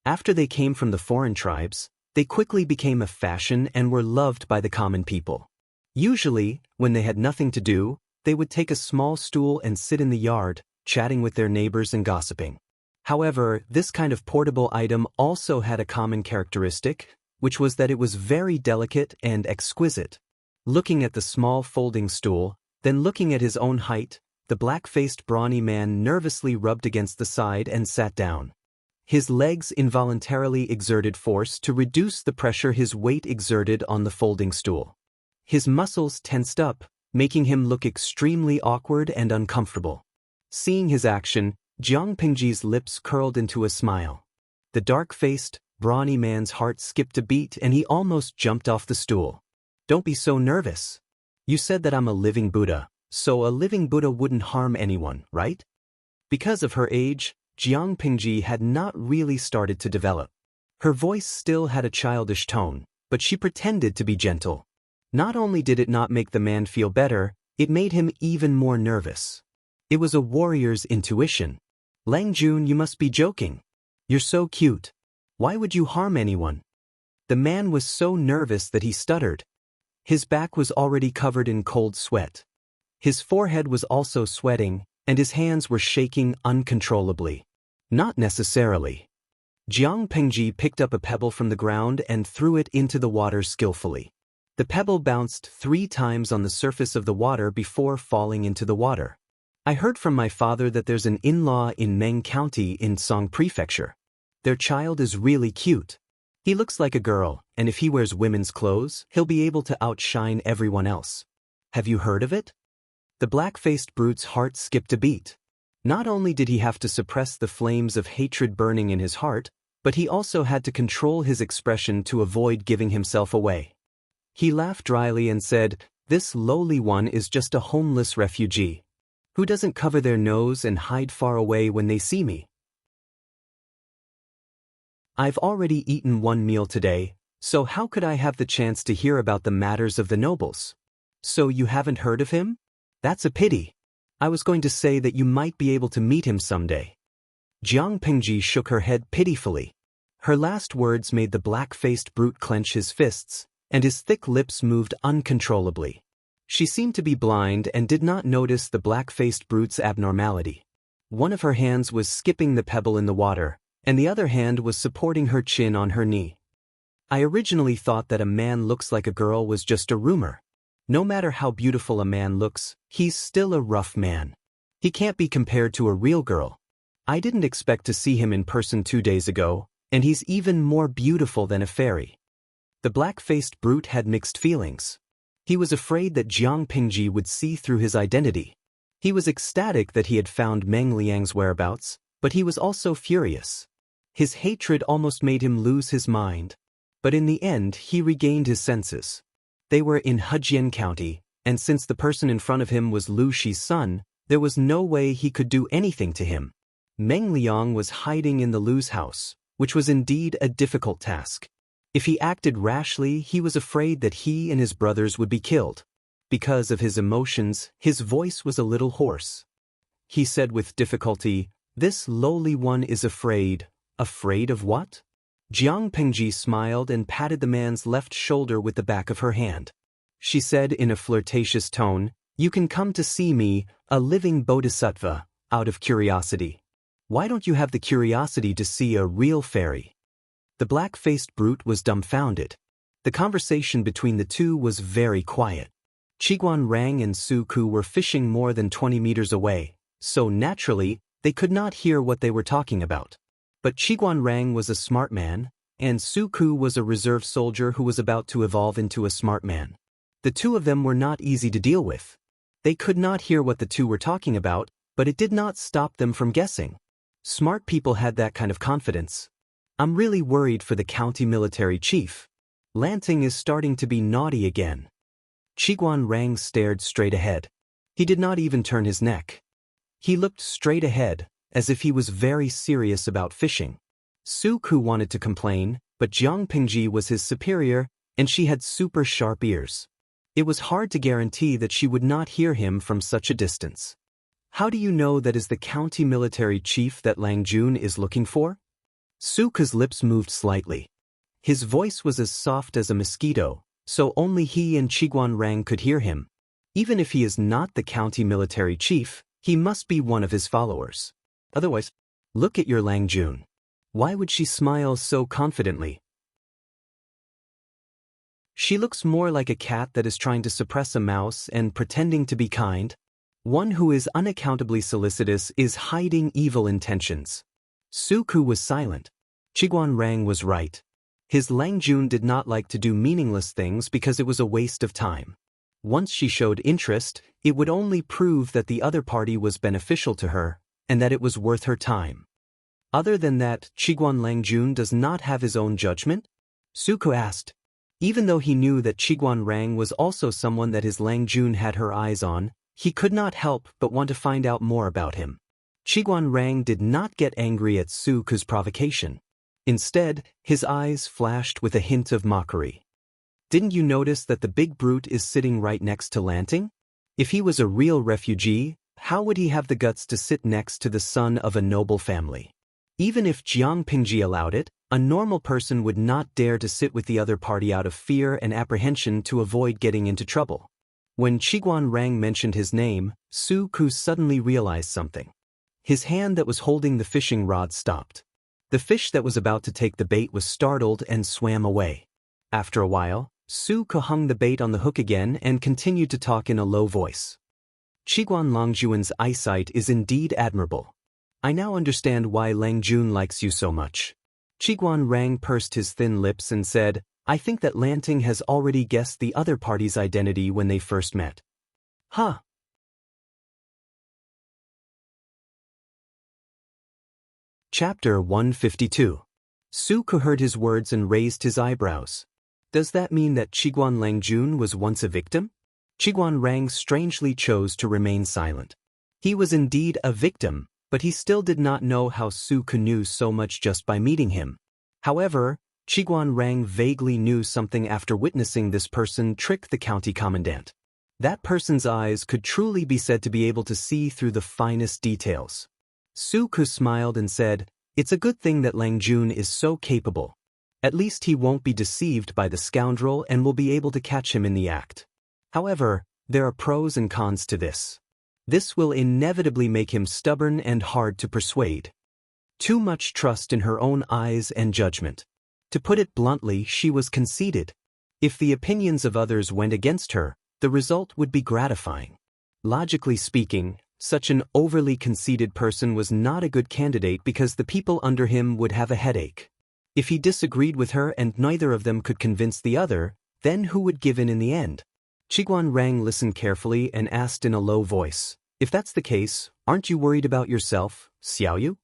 After they came from the foreign tribes, they quickly became a fashion and were loved by the common people. Usually, when they had nothing to do, they would take a small stool and sit in the yard, chatting with their neighbors and gossiping. However, this kind of portable item also had a common characteristic, which was that it was very delicate and exquisite. Looking at the small folding stool, then looking at his own height, the black-faced brawny man nervously rubbed against the side and sat down. His legs involuntarily exerted force to reduce the pressure his weight exerted on the folding stool. His muscles tensed up, making him look extremely awkward and uncomfortable. Seeing his action, Jiang Pengji's lips curled into a smile. The dark-faced, brawny man's heart skipped a beat and he almost jumped off the stool. "Don't be so nervous. You said that I'm a living Buddha, so a living Buddha wouldn't harm anyone, right?" Because of her age, Jiang Pengji had not really started to develop. Her voice still had a childish tone, but she pretended to be gentle. Not only did it not make the man feel better, it made him even more nervous. It was a warrior's intuition. "Langjun, you must be joking. You're so cute. Why would you harm anyone?" The man was so nervous that he stuttered. His back was already covered in cold sweat. His forehead was also sweating, and his hands were shaking uncontrollably. "Not necessarily." Jiang Pengji picked up a pebble from the ground and threw it into the water skillfully. The pebble bounced 3 times on the surface of the water before falling into the water. "I heard from my father that there's an in-law in Meng County in Song Prefecture. Their child is really cute. He looks like a girl, and if he wears women's clothes, he'll be able to outshine everyone else. Have you heard of it?" The black-faced brute's heart skipped a beat. Not only did he have to suppress the flames of hatred burning in his heart, but he also had to control his expression to avoid giving himself away. He laughed dryly and said, "This lowly one is just a homeless refugee, who doesn't cover their nose and hide far away when they see me. I've already eaten 1 meal today, so how could I have the chance to hear about the matters of the nobles?" "So you haven't heard of him? That's a pity. I was going to say that you might be able to meet him someday." Jiang Pengji shook her head pitifully. Her last words made the black-faced brute clench his fists, and his thick lips moved uncontrollably. She seemed to be blind and did not notice the black-faced brute's abnormality. One of her hands was skipping the pebble in the water, and the other hand was supporting her chin on her knee. I originally thought that a man looks like a girl was just a rumor. No matter how beautiful a man looks, he's still a rough man. He can't be compared to a real girl. I didn't expect to see him in person 2 days ago, and he's even more beautiful than a fairy. The black-faced brute had mixed feelings. He was afraid that Jiang Pingji would see through his identity. He was ecstatic that he had found Meng Liang's whereabouts, but he was also furious. His hatred almost made him lose his mind. But in the end he regained his senses. They were in Hejian County, and since the person in front of him was Lu Shi's son, there was no way he could do anything to him. Meng Liang was hiding in the Lu's house, which was indeed a difficult task. If he acted rashly, he was afraid that he and his brothers would be killed. Because of his emotions, his voice was a little hoarse. He said with difficulty, "This lowly one is afraid. Afraid of what?" Jiang Pingji smiled and patted the man's left shoulder with the back of her hand. She said in a flirtatious tone, "You can come to see me, a living bodhisattva, out of curiosity. Why don't you have the curiosity to see a real fairy?" The black-faced brute was dumbfounded. The conversation between the two was very quiet. Qiguan Rang and Su Ku were fishing more than 20 meters away, so naturally, they could not hear what they were talking about. But Qiguan Rang was a smart man, and Su Ku was a reserve soldier who was about to evolve into a smart man. The two of them were not easy to deal with. They could not hear what the two were talking about, but it did not stop them from guessing. Smart people had that kind of confidence. I'm really worried for the county military chief. Lanting is starting to be naughty again. Qiguan Rang stared straight ahead. He did not even turn his neck. He looked straight ahead, as if he was very serious about fishing. Su Ku wanted to complain, but Jiang Pingji was his superior, and she had super sharp ears. It was hard to guarantee that she would not hear him from such a distance. "How do you know that is the county military chief that Lang Jun is looking for?" Su Ku's lips moved slightly. His voice was as soft as a mosquito, so only he and Qiguan Rang could hear him. Even if he is not the county military chief, he must be one of his followers. Otherwise, look at your Lang Jun. Why would she smile so confidently? She looks more like a cat that is trying to suppress a mouse and pretending to be kind. One who is unaccountably solicitous is hiding evil intentions. Su Ku was silent. Qiguan Rang was right. His Lang Jun did not like to do meaningless things because it was a waste of time. Once she showed interest, it would only prove that the other party was beneficial to her, and that it was worth her time. Other than that, Qiguan Lang Jun does not have his own judgment? Su Ku asked. Even though he knew that Qiguan Rang was also someone that his Lang Jun had her eyes on, he could not help but want to find out more about him. Qiguan Rang did not get angry at Su Ku's provocation. Instead, his eyes flashed with a hint of mockery. "Didn't you notice that the big brute is sitting right next to Lanting? If he was a real refugee, how would he have the guts to sit next to the son of a noble family? Even if Jiang Pingji allowed it, a normal person would not dare to sit with the other party out of fear and apprehension to avoid getting into trouble." When Qiguan Rang mentioned his name, Su Ku suddenly realized something. His hand that was holding the fishing rod stopped. The fish that was about to take the bait was startled and swam away. After a while, Su Ku hung the bait on the hook again and continued to talk in a low voice. "Qiguan Langjuan's eyesight is indeed admirable. I now understand why Lang Jun likes you so much." Qiguan Rang pursed his thin lips and said, "I think that Lanting has already guessed the other party's identity when they first met." "Huh." Chapter 152. Su Ku heard his words and raised his eyebrows. Does that mean that Qiguan Lang Jun was once a victim? Qiguan Rang strangely chose to remain silent. He was indeed a victim, but he still did not know how Su Ku knew so much just by meeting him. However, Qiguan Rang vaguely knew something after witnessing this person trick the county commandant. That person's eyes could truly be said to be able to see through the finest details. Su Ku smiled and said, "It's a good thing that Lang Jun is so capable. At least he won't be deceived by the scoundrel and will be able to catch him in the act. However, There are pros and cons to this. This will inevitably make him stubborn and hard to persuade. Too much trust in her own eyes and judgment. To put it bluntly, she was conceited. If the opinions of others went against her, the result would be gratifying. Logically speaking, such an overly conceited person was not a good candidate because the people under him would have a headache. If he disagreed with her and neither of them could convince the other, then who would give in the end? Qiguan Rang listened carefully and asked in a low voice, "If that's the case, aren't you worried about yourself, Xiaoyu?"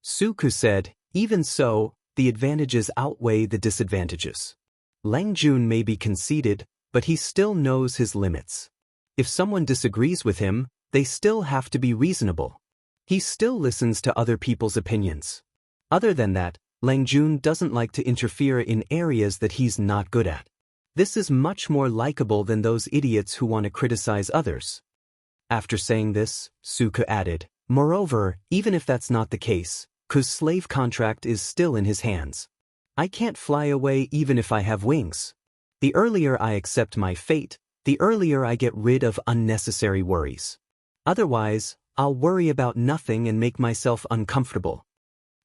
Su Ku said, "Even so, the advantages outweigh the disadvantages. Lang Jun may be conceited, but he still knows his limits. If someone disagrees with him, they still have to be reasonable. He still listens to other people's opinions. Other than that, Lang Jun doesn't like to interfere in areas that he's not good at. This is much more likable than those idiots who want to criticize others." After saying this, Su Ke added, "Moreover, even if that's not the case, Ku's slave contract is still in his hands. I can't fly away even if I have wings. The earlier I accept my fate, the earlier I get rid of unnecessary worries. Otherwise, I'll worry about nothing and make myself uncomfortable."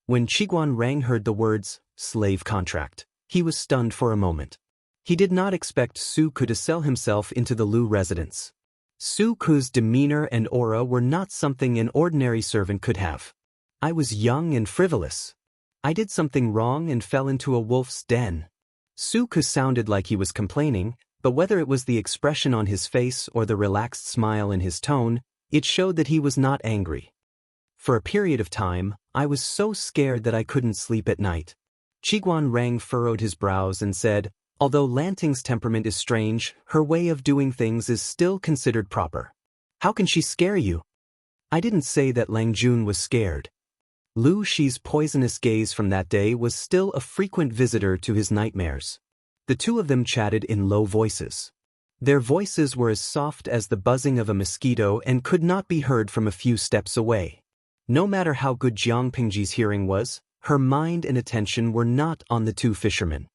When Qiguan Rang heard the words, slave contract, he was stunned for a moment. He did not expect Su Ku to sell himself into the Lu residence. Su Ku's demeanor and aura were not something an ordinary servant could have. "I was young and frivolous. I did something wrong and fell into a wolf's den." Su Ku sounded like he was complaining, but whether it was the expression on his face or the relaxed smile in his tone, it showed that he was not angry. "For a period of time, I was so scared that I couldn't sleep at night." Qiguan Rang furrowed his brows and said, "Although Lanting's temperament is strange, her way of doing things is still considered proper. How can she scare you?" "I didn't say that Lang Jun was scared." Lu Shi's poisonous gaze from that day was still a frequent visitor to his nightmares. The two of them chatted in low voices. Their voices were as soft as the buzzing of a mosquito and could not be heard from a few steps away. No matter how good Jiang Pingji's hearing was, her mind and attention were not on the two fishermen.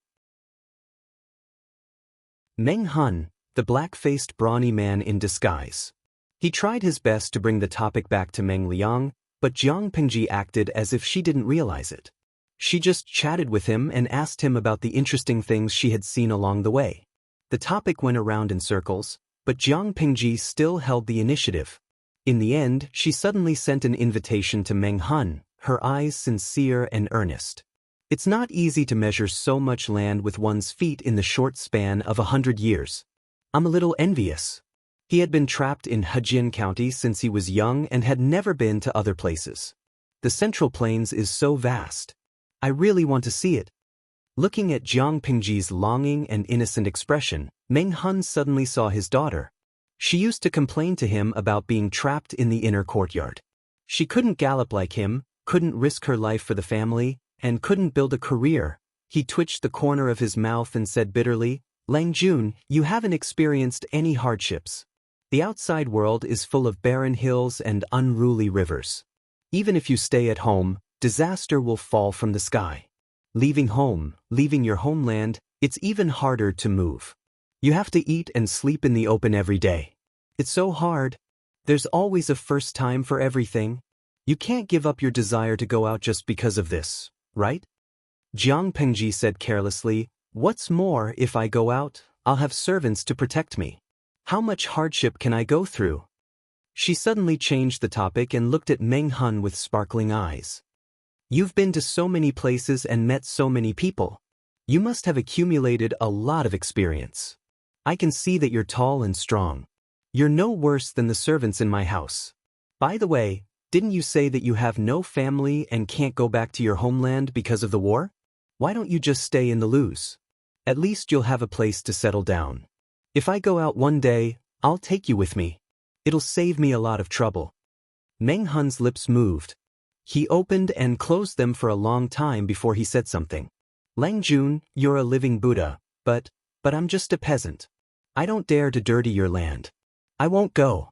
Meng Hun, the black-faced brawny man in disguise. He tried his best to bring the topic back to Meng Liang, but Jiang Pingji acted as if she didn't realize it. She just chatted with him and asked him about the interesting things she had seen along the way. The topic went around in circles, but Jiang Pingji still held the initiative. In the end, she suddenly sent an invitation to Meng Hun, her eyes sincere and earnest. "It's not easy to measure so much land with one's feet in the short span of 100 years. I'm a little envious." He had been trapped in Hejian County since he was young and had never been to other places. "The Central Plains is so vast. I really want to see it." Looking at Jiang Pingji's longing and innocent expression, Meng Hun suddenly saw his daughter. She used to complain to him about being trapped in the inner courtyard. She couldn't gallop like him, couldn't risk her life for the family, and couldn't build a career. He twitched the corner of his mouth and said bitterly, "Lang Jun, you haven't experienced any hardships. The outside world is full of barren hills and unruly rivers. Even if you stay at home, disaster will fall from the sky. Leaving home, leaving your homeland, it's even harder to move. You have to eat and sleep in the open every day. It's so hard. There's always a first time for everything. You can't give up your desire to go out just because of this, right?" Jiang Pengji said carelessly, "What's more, if I go out, I'll have servants to protect me. How much hardship can I go through?" She suddenly changed the topic and looked at Meng Hun with sparkling eyes. "You've been to so many places and met so many people. You must have accumulated a lot of experience. I can see that you're tall and strong. You're no worse than the servants in my house. By the way, didn't you say that you have no family and can't go back to your homeland because of the war? Why don't you just stay in the Lus? At least you'll have a place to settle down. If I go out one day, I'll take you with me. It'll save me a lot of trouble." Meng Hun's lips moved. He opened and closed them for a long time before he said something. "Lang Jun, you're a living Buddha, but I'm just a peasant. I don't dare to dirty your land. I won't go."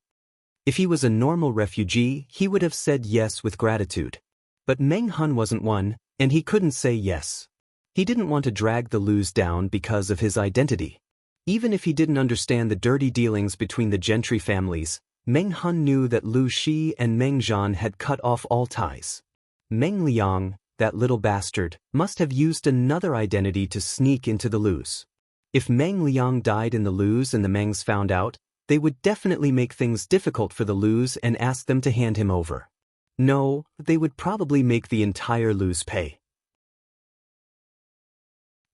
If he was a normal refugee, he would have said yes with gratitude. But Meng Hun wasn't one, and he couldn't say yes. He didn't want to drag the Lus down because of his identity. Even if he didn't understand the dirty dealings between the gentry families, Meng Hun knew that Lu Shi and Meng Zhan had cut off all ties. Meng Liang, that little bastard, must have used another identity to sneak into the Lus. If Meng Liang died in the Lus and the Mengs found out, they would definitely make things difficult for the Lus and ask them to hand him over. No, they would probably make the entire Lus pay.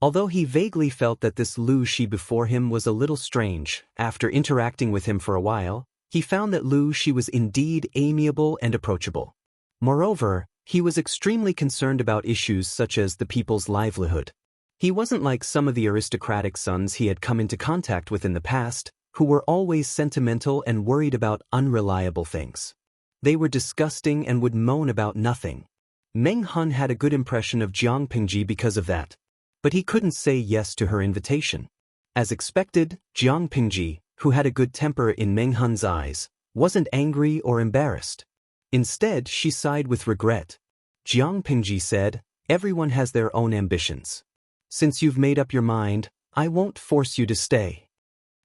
Although he vaguely felt that this Lu Shi before him was a little strange, after interacting with him for a while, he found that Lu Shi was indeed amiable and approachable. Moreover, he was extremely concerned about issues such as the people's livelihood. He wasn't like some of the aristocratic sons he had come into contact with in the past, who were always sentimental and worried about unreliable things. They were disgusting and would moan about nothing. Meng Hun had a good impression of Jiang Pingji because of that. But he couldn't say yes to her invitation. As expected, Jiang Pingji, who had a good temper in Meng Hun's eyes, wasn't angry or embarrassed. Instead, she sighed with regret. Jiang Pingji said, "Everyone has their own ambitions. Since you've made up your mind, I won't force you to stay."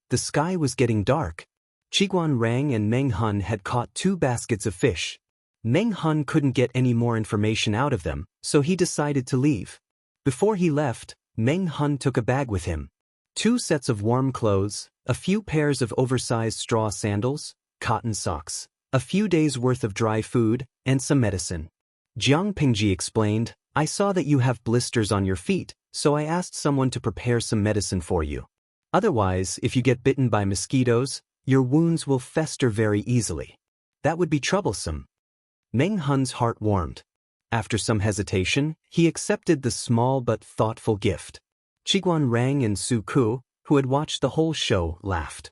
The sky was getting dark. Qiguan Rang and Meng Hun had caught 2 baskets of fish. Meng Hun couldn't get any more information out of them, so he decided to leave. Before he left, Meng Hun took a bag with him. 2 sets of warm clothes, a few pairs of oversized straw sandals, cotton socks, a few days' worth of dry food, and some medicine. Jiang Pingji explained, "I saw that you have blisters on your feet, so I asked someone to prepare some medicine for you. Otherwise, if you get bitten by mosquitoes, your wounds will fester very easily. That would be troublesome." Meng Hun's heart warmed. After some hesitation, he accepted the small but thoughtful gift. Qiguan Rang and Su Ku, who had watched the whole show, laughed.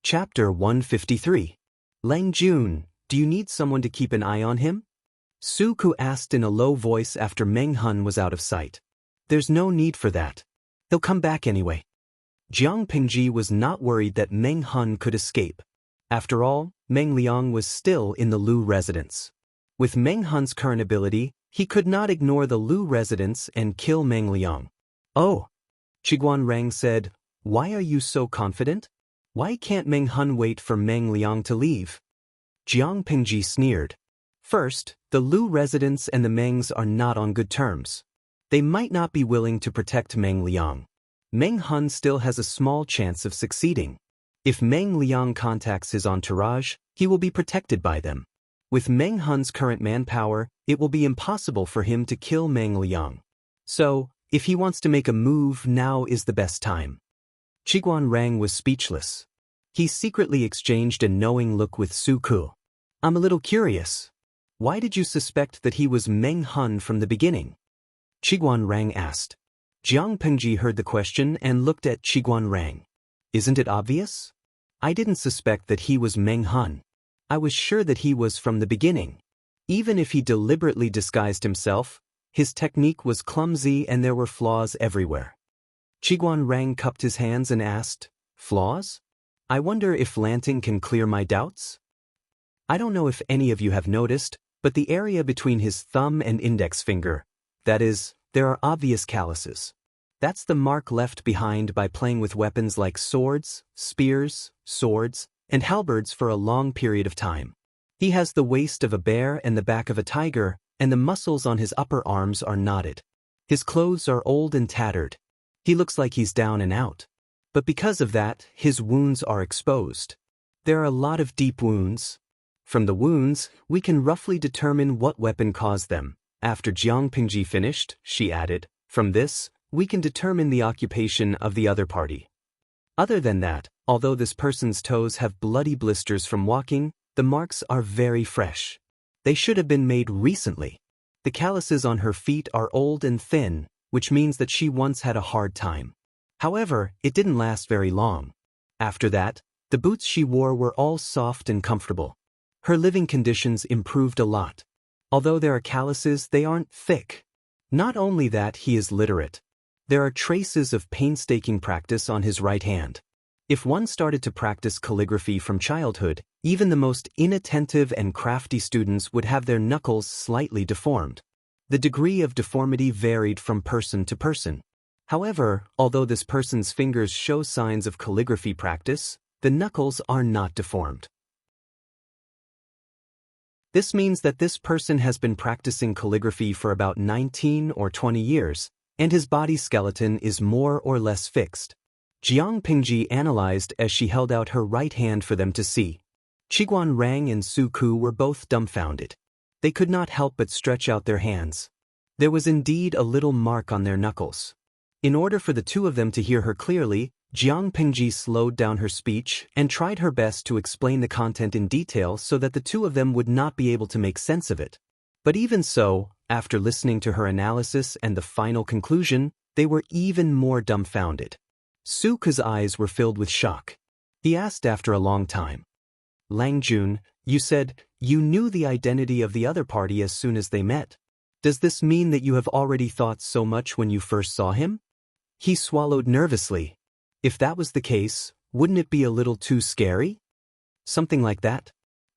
Chapter 153. Lang Jun, do you need someone to keep an eye on him? Su Ku asked in a low voice after Meng Hun was out of sight. There's no need for that. He'll come back anyway. Jiang Pingji was not worried that Meng Hun could escape. After all, Meng Liang was still in the Lu residence. With Meng Hun's current ability, he could not ignore the Lu residence and kill Meng Liang. Oh, Qiguan Rang said, "Why are you so confident? Why can't Meng Hun wait for Meng Liang to leave?" Jiang Pingji sneered. First, the Lu residents and the Mengs are not on good terms. They might not be willing to protect Meng Liang. Meng Hun still has a small chance of succeeding. If Meng Liang contacts his entourage, he will be protected by them. With Meng Hun's current manpower, it will be impossible for him to kill Meng Liang. So, if he wants to make a move, now is the best time. Qiguan Rang was speechless. He secretly exchanged a knowing look with Su Ku. "I'm a little curious. Why did you suspect that he was Meng Hun from the beginning?" Qiguan Rang asked. Jiang Pingji heard the question and looked at Qiguan Rang. "Isn't it obvious? I didn't suspect that he was Meng Hun. I was sure that he was from the beginning. Even if he deliberately disguised himself, his technique was clumsy and there were flaws everywhere." Qiguan Rang cupped his hands and asked, "Flaws? I wonder if Lanting can clear my doubts? I don't know if any of you have noticed, but the area between his thumb and index finger, that is, there are obvious calluses. That's the mark left behind by playing with weapons like swords, spears, swords, and halberds for a long period of time. He has the waist of a bear and the back of a tiger, and the muscles on his upper arms are knotted. His clothes are old and tattered. He looks like he's down and out. But because of that, his wounds are exposed. There are a lot of deep wounds. From the wounds, we can roughly determine what weapon caused them." After Jiang Pingji finished, she added, "From this, we can determine the occupation of the other party. Other than that, although this person's toes have bloody blisters from walking, the marks are very fresh. They should have been made recently. The calluses on her feet are old and thin, which means that she once had a hard time. However, it didn't last very long. After that, the boots she wore were all soft and comfortable. Her living conditions improved a lot. Although there are calluses, they aren't thick. Not only that, he is literate. There are traces of painstaking practice on his right hand. If one started to practice calligraphy from childhood, even the most inattentive and crafty students would have their knuckles slightly deformed. The degree of deformity varied from person to person. However, although this person's fingers show signs of calligraphy practice, the knuckles are not deformed. This means that this person has been practicing calligraphy for about 19 or 20 years, and his body skeleton is more or less fixed. Jiang Pingji analyzed as she held out her right hand for them to see. Qiguan Rang and Su Ku were both dumbfounded. They could not help but stretch out their hands. There was indeed a little mark on their knuckles. In order for the two of them to hear her clearly, Jiang Pingji slowed down her speech and tried her best to explain the content in detail so that the two of them would not be able to make sense of it. But even so, after listening to her analysis and the final conclusion, they were even more dumbfounded. Su Ku's eyes were filled with shock. He asked after a long time, "Lang Jun, you said you knew the identity of the other party as soon as they met. Does this mean that you have already thought so much when you first saw him?" He swallowed nervously. If that was the case, wouldn't it be a little too scary? Something like that?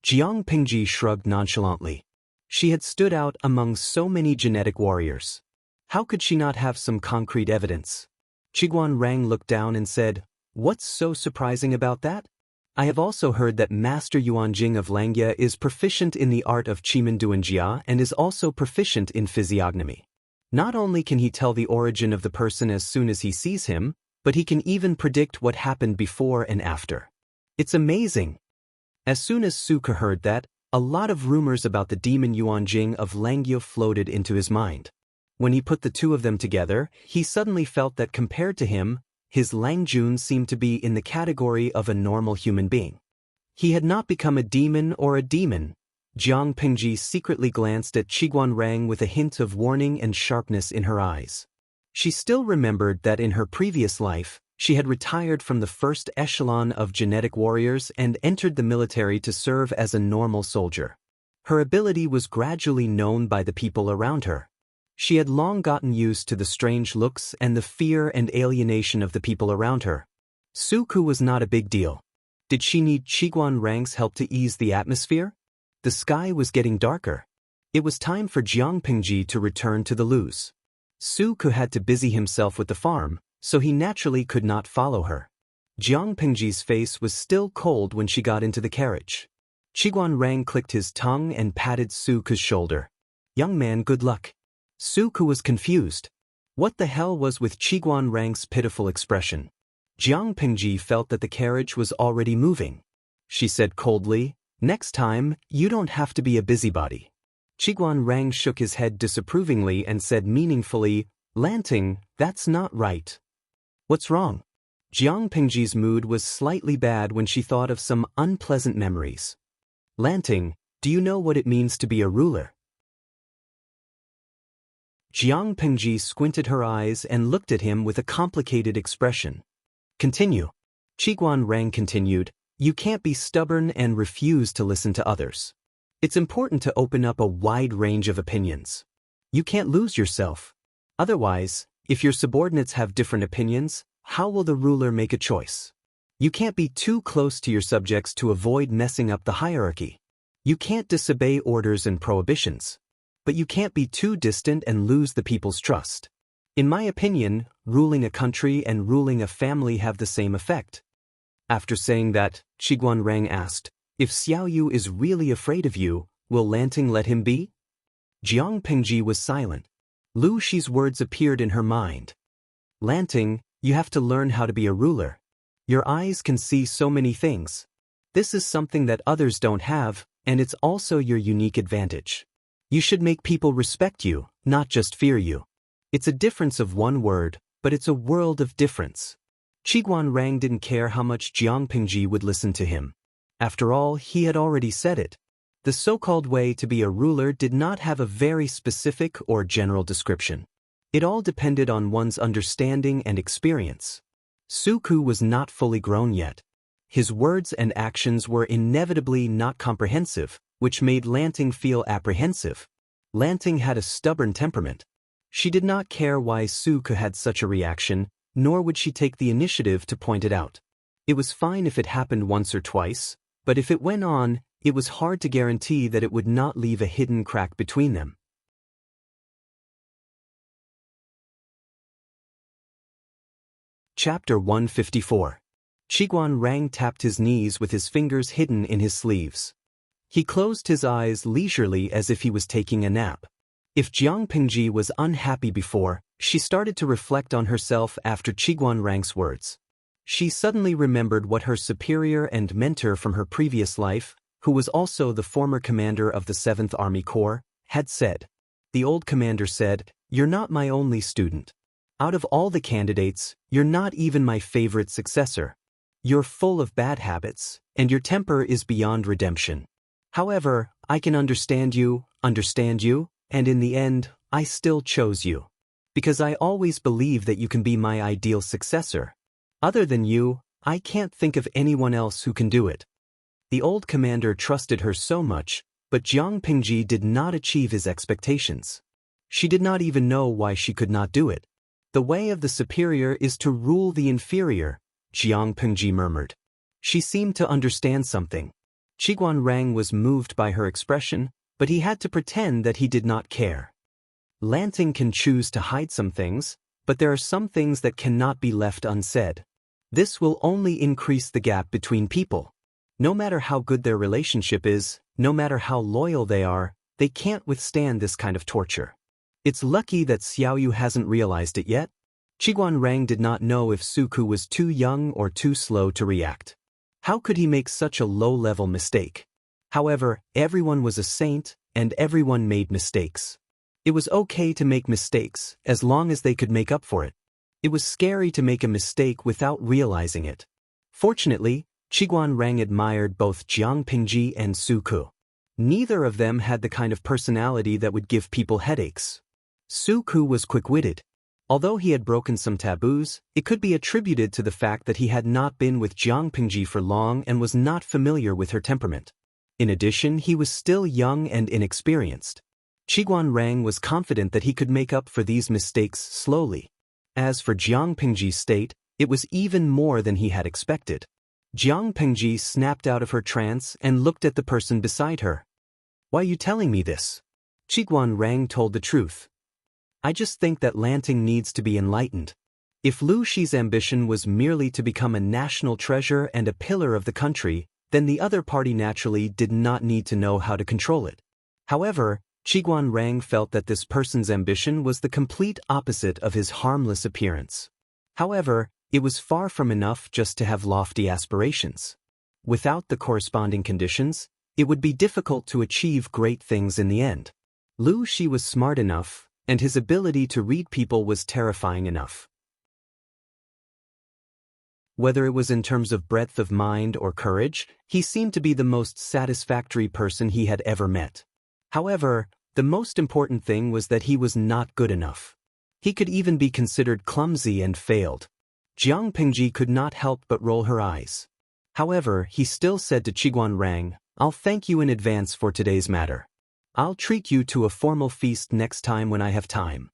Jiang Pingji shrugged nonchalantly. She had stood out among so many genetic warriors. How could she not have some concrete evidence? Qiguan Rang looked down and said, "What's so surprising about that? I have also heard that Master Yuanjing of Langjia is proficient in the art of Qimenduanjia and is also proficient in physiognomy. Not only can he tell the origin of the person as soon as he sees him, but he can even predict what happened before and after. It's amazing." As soon as Su Ku heard that, a lot of rumors about the demon Yuanjing of Langjia floated into his mind. When he put the two of them together, he suddenly felt that compared to him, his Lang Jun seemed to be in the category of a normal human being. He had not become a demon or a demon. Jiang Pingji secretly glanced at Qiguan Rang with a hint of warning and sharpness in her eyes. She still remembered that in her previous life, she had retired from the first echelon of genetic warriors and entered the military to serve as a normal soldier. Her ability was gradually known by the people around her. She had long gotten used to the strange looks and the fear and alienation of the people around her. Su Ku was not a big deal. Did she need Qiguan Rang's help to ease the atmosphere? The sky was getting darker. It was time for Jiang Pingji to return to the loos. Su Ku had to busy himself with the farm, so he naturally could not follow her. Jiang Pingji's face was still cold when she got into the carriage. Qiguan Rang clicked his tongue and patted Su Ku's shoulder. "Young man, good luck." Su Ku was confused. What the hell was with Qiguan Rang's pitiful expression? Jiang Pingji felt that the carriage was already moving. She said coldly, "Next time, you don't have to be a busybody." Qiguan Rang shook his head disapprovingly and said meaningfully, "Lanting, that's not right." "What's wrong?" Jiang Pingji's mood was slightly bad when she thought of some unpleasant memories. "Lanting, do you know what it means to be a ruler?" Jiang Pingji squinted her eyes and looked at him with a complicated expression. "Continue." Qiguan Rang continued, "You can't be stubborn and refuse to listen to others. It's important to open up a wide range of opinions. You can't lose yourself. Otherwise, if your subordinates have different opinions, how will the ruler make a choice? You can't be too close to your subjects to avoid messing up the hierarchy. You can't disobey orders and prohibitions. But you can't be too distant and lose the people's trust. In my opinion, ruling a country and ruling a family have the same effect." After saying that, Qiguan Rang asked, "If Xiaoyu is really afraid of you, will Lanting let him be?" Jiang Pingji was silent. Lu Shi's words appeared in her mind. "Lanting, you have to learn how to be a ruler. Your eyes can see so many things. This is something that others don't have, and it's also your unique advantage. You should make people respect you, not just fear you. It's a difference of one word, but it's a world of difference." Qiguan Rang didn't care how much Jiang Pingji would listen to him. After all, he had already said it. The so-called way to be a ruler did not have a very specific or general description. It all depended on one's understanding and experience. Su Ku was not fully grown yet. His words and actions were inevitably not comprehensive, which made Lanting feel apprehensive. Lanting had a stubborn temperament. She did not care why Su Ku had such a reaction, nor would she take the initiative to point it out. It was fine if it happened once or twice, but if it went on, it was hard to guarantee that it would not leave a hidden crack between them. Chapter 154. Qiguan Rang tapped his knees with his fingers hidden in his sleeves. He closed his eyes leisurely as if he was taking a nap. If Jiang Pingji was unhappy before, she started to reflect on herself after Qiguan Rang's words. She suddenly remembered what her superior and mentor from her previous life, who was also the former commander of the 7th Army Corps, had said. The old commander said, "You're not my only student. Out of all the candidates, you're not even my favorite successor. You're full of bad habits, and your temper is beyond redemption. However, I can understand you, and in the end, I still chose you. Because I always believe that you can be my ideal successor. Other than you, I can't think of anyone else who can do it." The old commander trusted her so much, but Jiang Pingji did not achieve his expectations. She did not even know why she could not do it. The way of the superior is to rule the inferior, Jiang Pingji murmured. She seemed to understand something. Qiguan Rang was moved by her expression, but he had to pretend that he did not care. Lanting can choose to hide some things, but there are some things that cannot be left unsaid. This will only increase the gap between people. No matter how good their relationship is, no matter how loyal they can't withstand this kind of torture. It's lucky that Xiaoyu hasn't realized it yet. Qiguan Rang did not know if Suku was too young or too slow to react. How could he make such a low-level mistake? However, everyone was a saint, and everyone made mistakes. It was okay to make mistakes, as long as they could make up for it. It was scary to make a mistake without realizing it. Fortunately, Qiguan Rang admired both Jiang Pingji and Suku. Neither of them had the kind of personality that would give people headaches. Suku was quick-witted. Although he had broken some taboos, it could be attributed to the fact that he had not been with Jiang Pingji for long and was not familiar with her temperament. In addition, he was still young and inexperienced. Qiguan Rang was confident that he could make up for these mistakes slowly. As for Jiang Pingji's state, it was even more than he had expected. Jiang Pingji snapped out of her trance and looked at the person beside her. "Why are you telling me this?" Qiguan Rang told the truth. "I just think that Lanting needs to be enlightened. If Lu Shi's ambition was merely to become a national treasure and a pillar of the country, then the other party naturally did not need to know how to control it. However, Qiguan Rang felt that this person's ambition was the complete opposite of his harmless appearance. However, it was far from enough just to have lofty aspirations. Without the corresponding conditions, it would be difficult to achieve great things in the end. Lu Shi was smart enough, and his ability to read people was terrifying enough. Whether it was in terms of breadth of mind or courage, he seemed to be the most satisfactory person he had ever met. However, the most important thing was that he was not good enough. He could even be considered clumsy and failed. Jiang Pingji could not help but roll her eyes. However, he still said to Qiguan Rang, "I'll thank you in advance for today's matter. I'll treat you to a formal feast next time when I have time."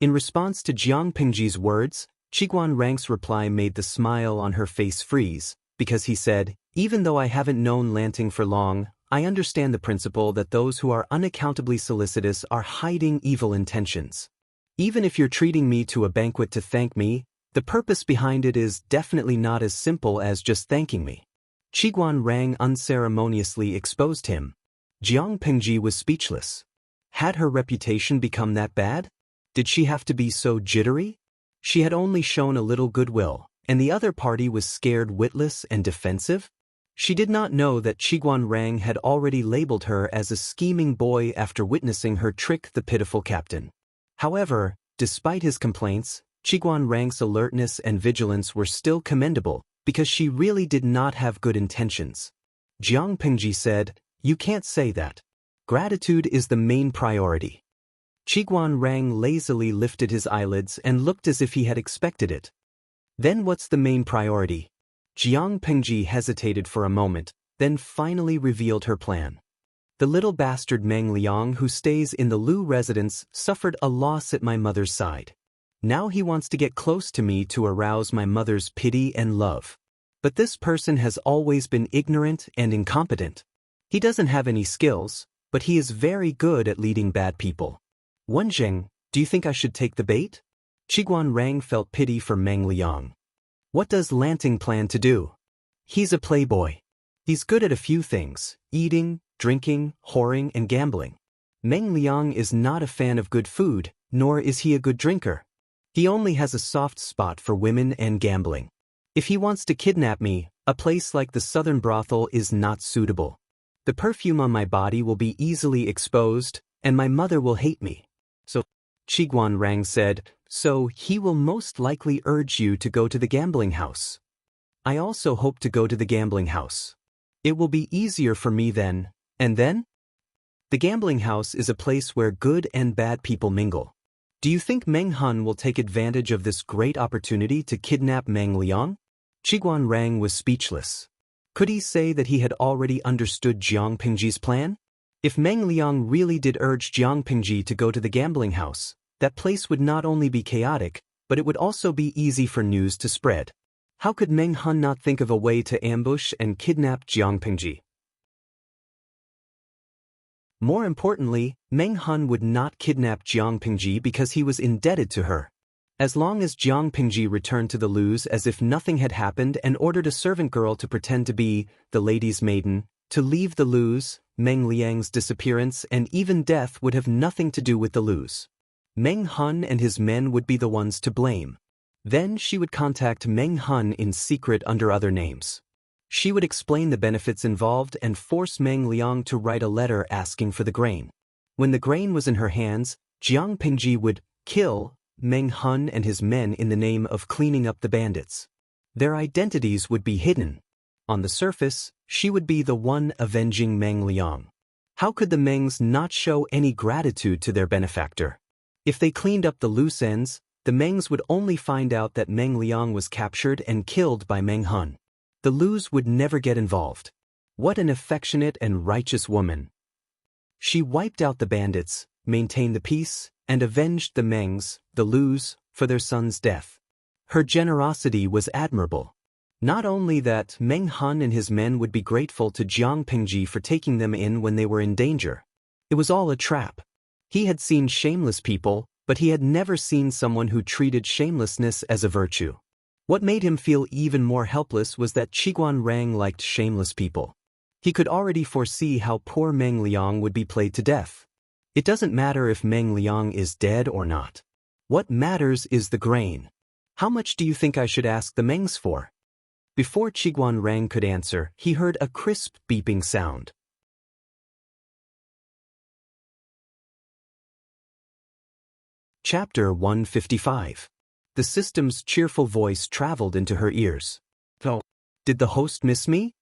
In response to Jiang Pingji's words, Qiguan Rang's reply made the smile on her face freeze, because he said, "Even though I haven't known Lanting for long, I understand the principle that those who are unaccountably solicitous are hiding evil intentions. Even if you're treating me to a banquet to thank me, the purpose behind it is definitely not as simple as just thanking me." Qiguan Rang unceremoniously exposed him. Jiang Pingji was speechless. Had her reputation become that bad? Did she have to be so jittery? She had only shown a little goodwill, and the other party was scared witless and defensive? She did not know that Qiguan Rang had already labeled her as a scheming boy after witnessing her trick the pitiful captain. However, despite his complaints, Qiguan Rang's alertness and vigilance were still commendable, because she really did not have good intentions. Jiang Pingji said, "You can't say that. Gratitude is the main priority." Qiguan Rang lazily lifted his eyelids and looked as if he had expected it. "Then what's the main priority?" Jiang Pingji hesitated for a moment, then finally revealed her plan. "The little bastard Meng Liang who stays in the Lu residence suffered a loss at my mother's side. Now he wants to get close to me to arouse my mother's pity and love. But this person has always been ignorant and incompetent. He doesn't have any skills, but he is very good at leading bad people. Wenjing, do you think I should take the bait?" Qiguan Rang felt pity for Meng Liang. What does Lanting plan to do? He's a playboy. He's good at a few things: eating, drinking, whoring, and gambling. Meng Liang is not a fan of good food, nor is he a good drinker. He only has a soft spot for women and gambling. If he wants to kidnap me, a place like the southern brothel is not suitable. The perfume on my body will be easily exposed, and my mother will hate me. So, Qiguan Rang said, so he will most likely urge you to go to the gambling house. I also hope to go to the gambling house. It will be easier for me then, and then? The gambling house is a place where good and bad people mingle. Do you think Meng Hun will take advantage of this great opportunity to kidnap Meng Liang? Qiguan Rang was speechless. Could he say that he had already understood Jiang Pingji's plan? If Meng Liang really did urge Jiang Pingji to go to the gambling house, that place would not only be chaotic, but it would also be easy for news to spread. How could Meng Hun not think of a way to ambush and kidnap Jiang Pingji? More importantly, Meng Hun would not kidnap Jiang Pingji because he was indebted to her. As long as Jiang Pingji returned to the Lus as if nothing had happened and ordered a servant girl to pretend to be the lady's maiden, to leave the Lus, Meng Liang's disappearance and even death would have nothing to do with the Lus. Meng Hun and his men would be the ones to blame. Then she would contact Meng Hun in secret under other names. She would explain the benefits involved and force Meng Liang to write a letter asking for the grain. When the grain was in her hands, Jiang Pingji would kill Meng Hun and his men in the name of cleaning up the bandits. Their identities would be hidden. On the surface, she would be the one avenging Meng Liang. How could the Mengs not show any gratitude to their benefactor? If they cleaned up the loose ends, the Mengs would only find out that Meng Liang was captured and killed by Meng Hun. The Lus would never get involved. What an affectionate and righteous woman. She wiped out the bandits, maintained the peace, and avenged the Mengs, the Lus, for their son's death. Her generosity was admirable. Not only that, Meng Hun and his men would be grateful to Jiang Pingji for taking them in when they were in danger. It was all a trap. He had seen shameless people, but he had never seen someone who treated shamelessness as a virtue. What made him feel even more helpless was that Qiguan Rang liked shameless people. He could already foresee how poor Meng Liang would be played to death. It doesn't matter if Meng Liang is dead or not. What matters is the grain. How much do you think I should ask the Mengs for? Before Qiguan Rang could answer, he heard a crisp beeping sound. Chapter 155. The system's cheerful voice traveled into her ears. Oh, did the host miss me?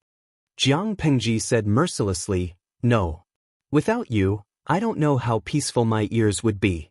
Jiang Pingji said mercilessly, no. Without you, I don't know how peaceful my ears would be.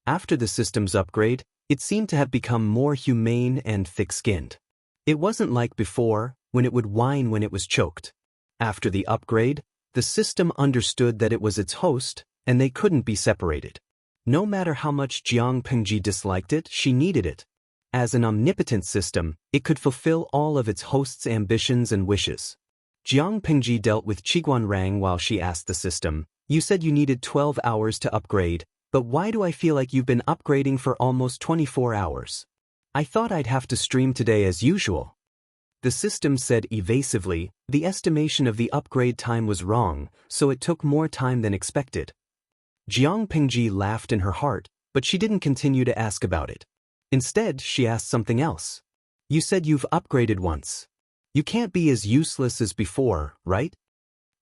After the system's upgrade, it seemed to have become more humane and thick-skinned. It wasn't like before, when it would whine when it was choked. After the upgrade, the system understood that it was its host, and they couldn't be separated. No matter how much Jiang Pingji disliked it, she needed it. As an omnipotent system, it could fulfill all of its host's ambitions and wishes. Jiang Pingji dealt with Qiguan Rang while she asked the system, you said you needed 12 hours to upgrade, but why do I feel like you've been upgrading for almost 24 hours? I thought I'd have to stream today as usual. The system said evasively, the estimation of the upgrade time was wrong, so it took more time than expected. Jiang Pingji laughed in her heart, but she didn't continue to ask about it. Instead, she asked something else. You said you've upgraded once. You can't be as useless as before, right?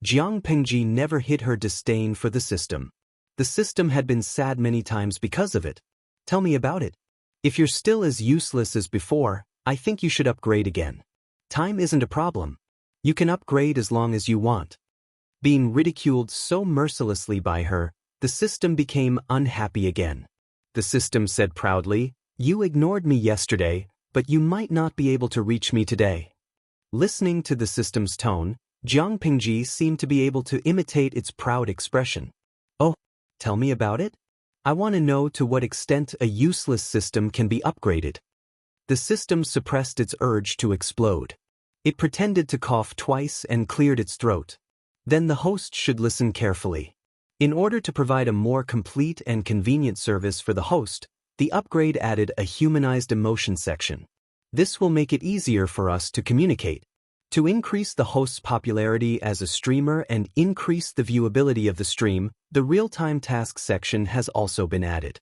Jiang Pingji never hid her disdain for the system. The system had been sad many times because of it. Tell me about it. If you're still as useless as before, I think you should upgrade again. Time isn't a problem. You can upgrade as long as you want. Being ridiculed so mercilessly by her, the system became unhappy again. The system said proudly, you ignored me yesterday, but you might not be able to reach me today. Listening to the system's tone, Jiang Pingji seemed to be able to imitate its proud expression. Oh, tell me about it? I want to know to what extent a useless system can be upgraded. The system suppressed its urge to explode. It pretended to cough twice and cleared its throat. Then the host should listen carefully. In order to provide a more complete and convenient service for the host, the upgrade added a humanized emotion section. This will make it easier for us to communicate. To increase the host's popularity as a streamer and increase the viewability of the stream, the real-time task section has also been added.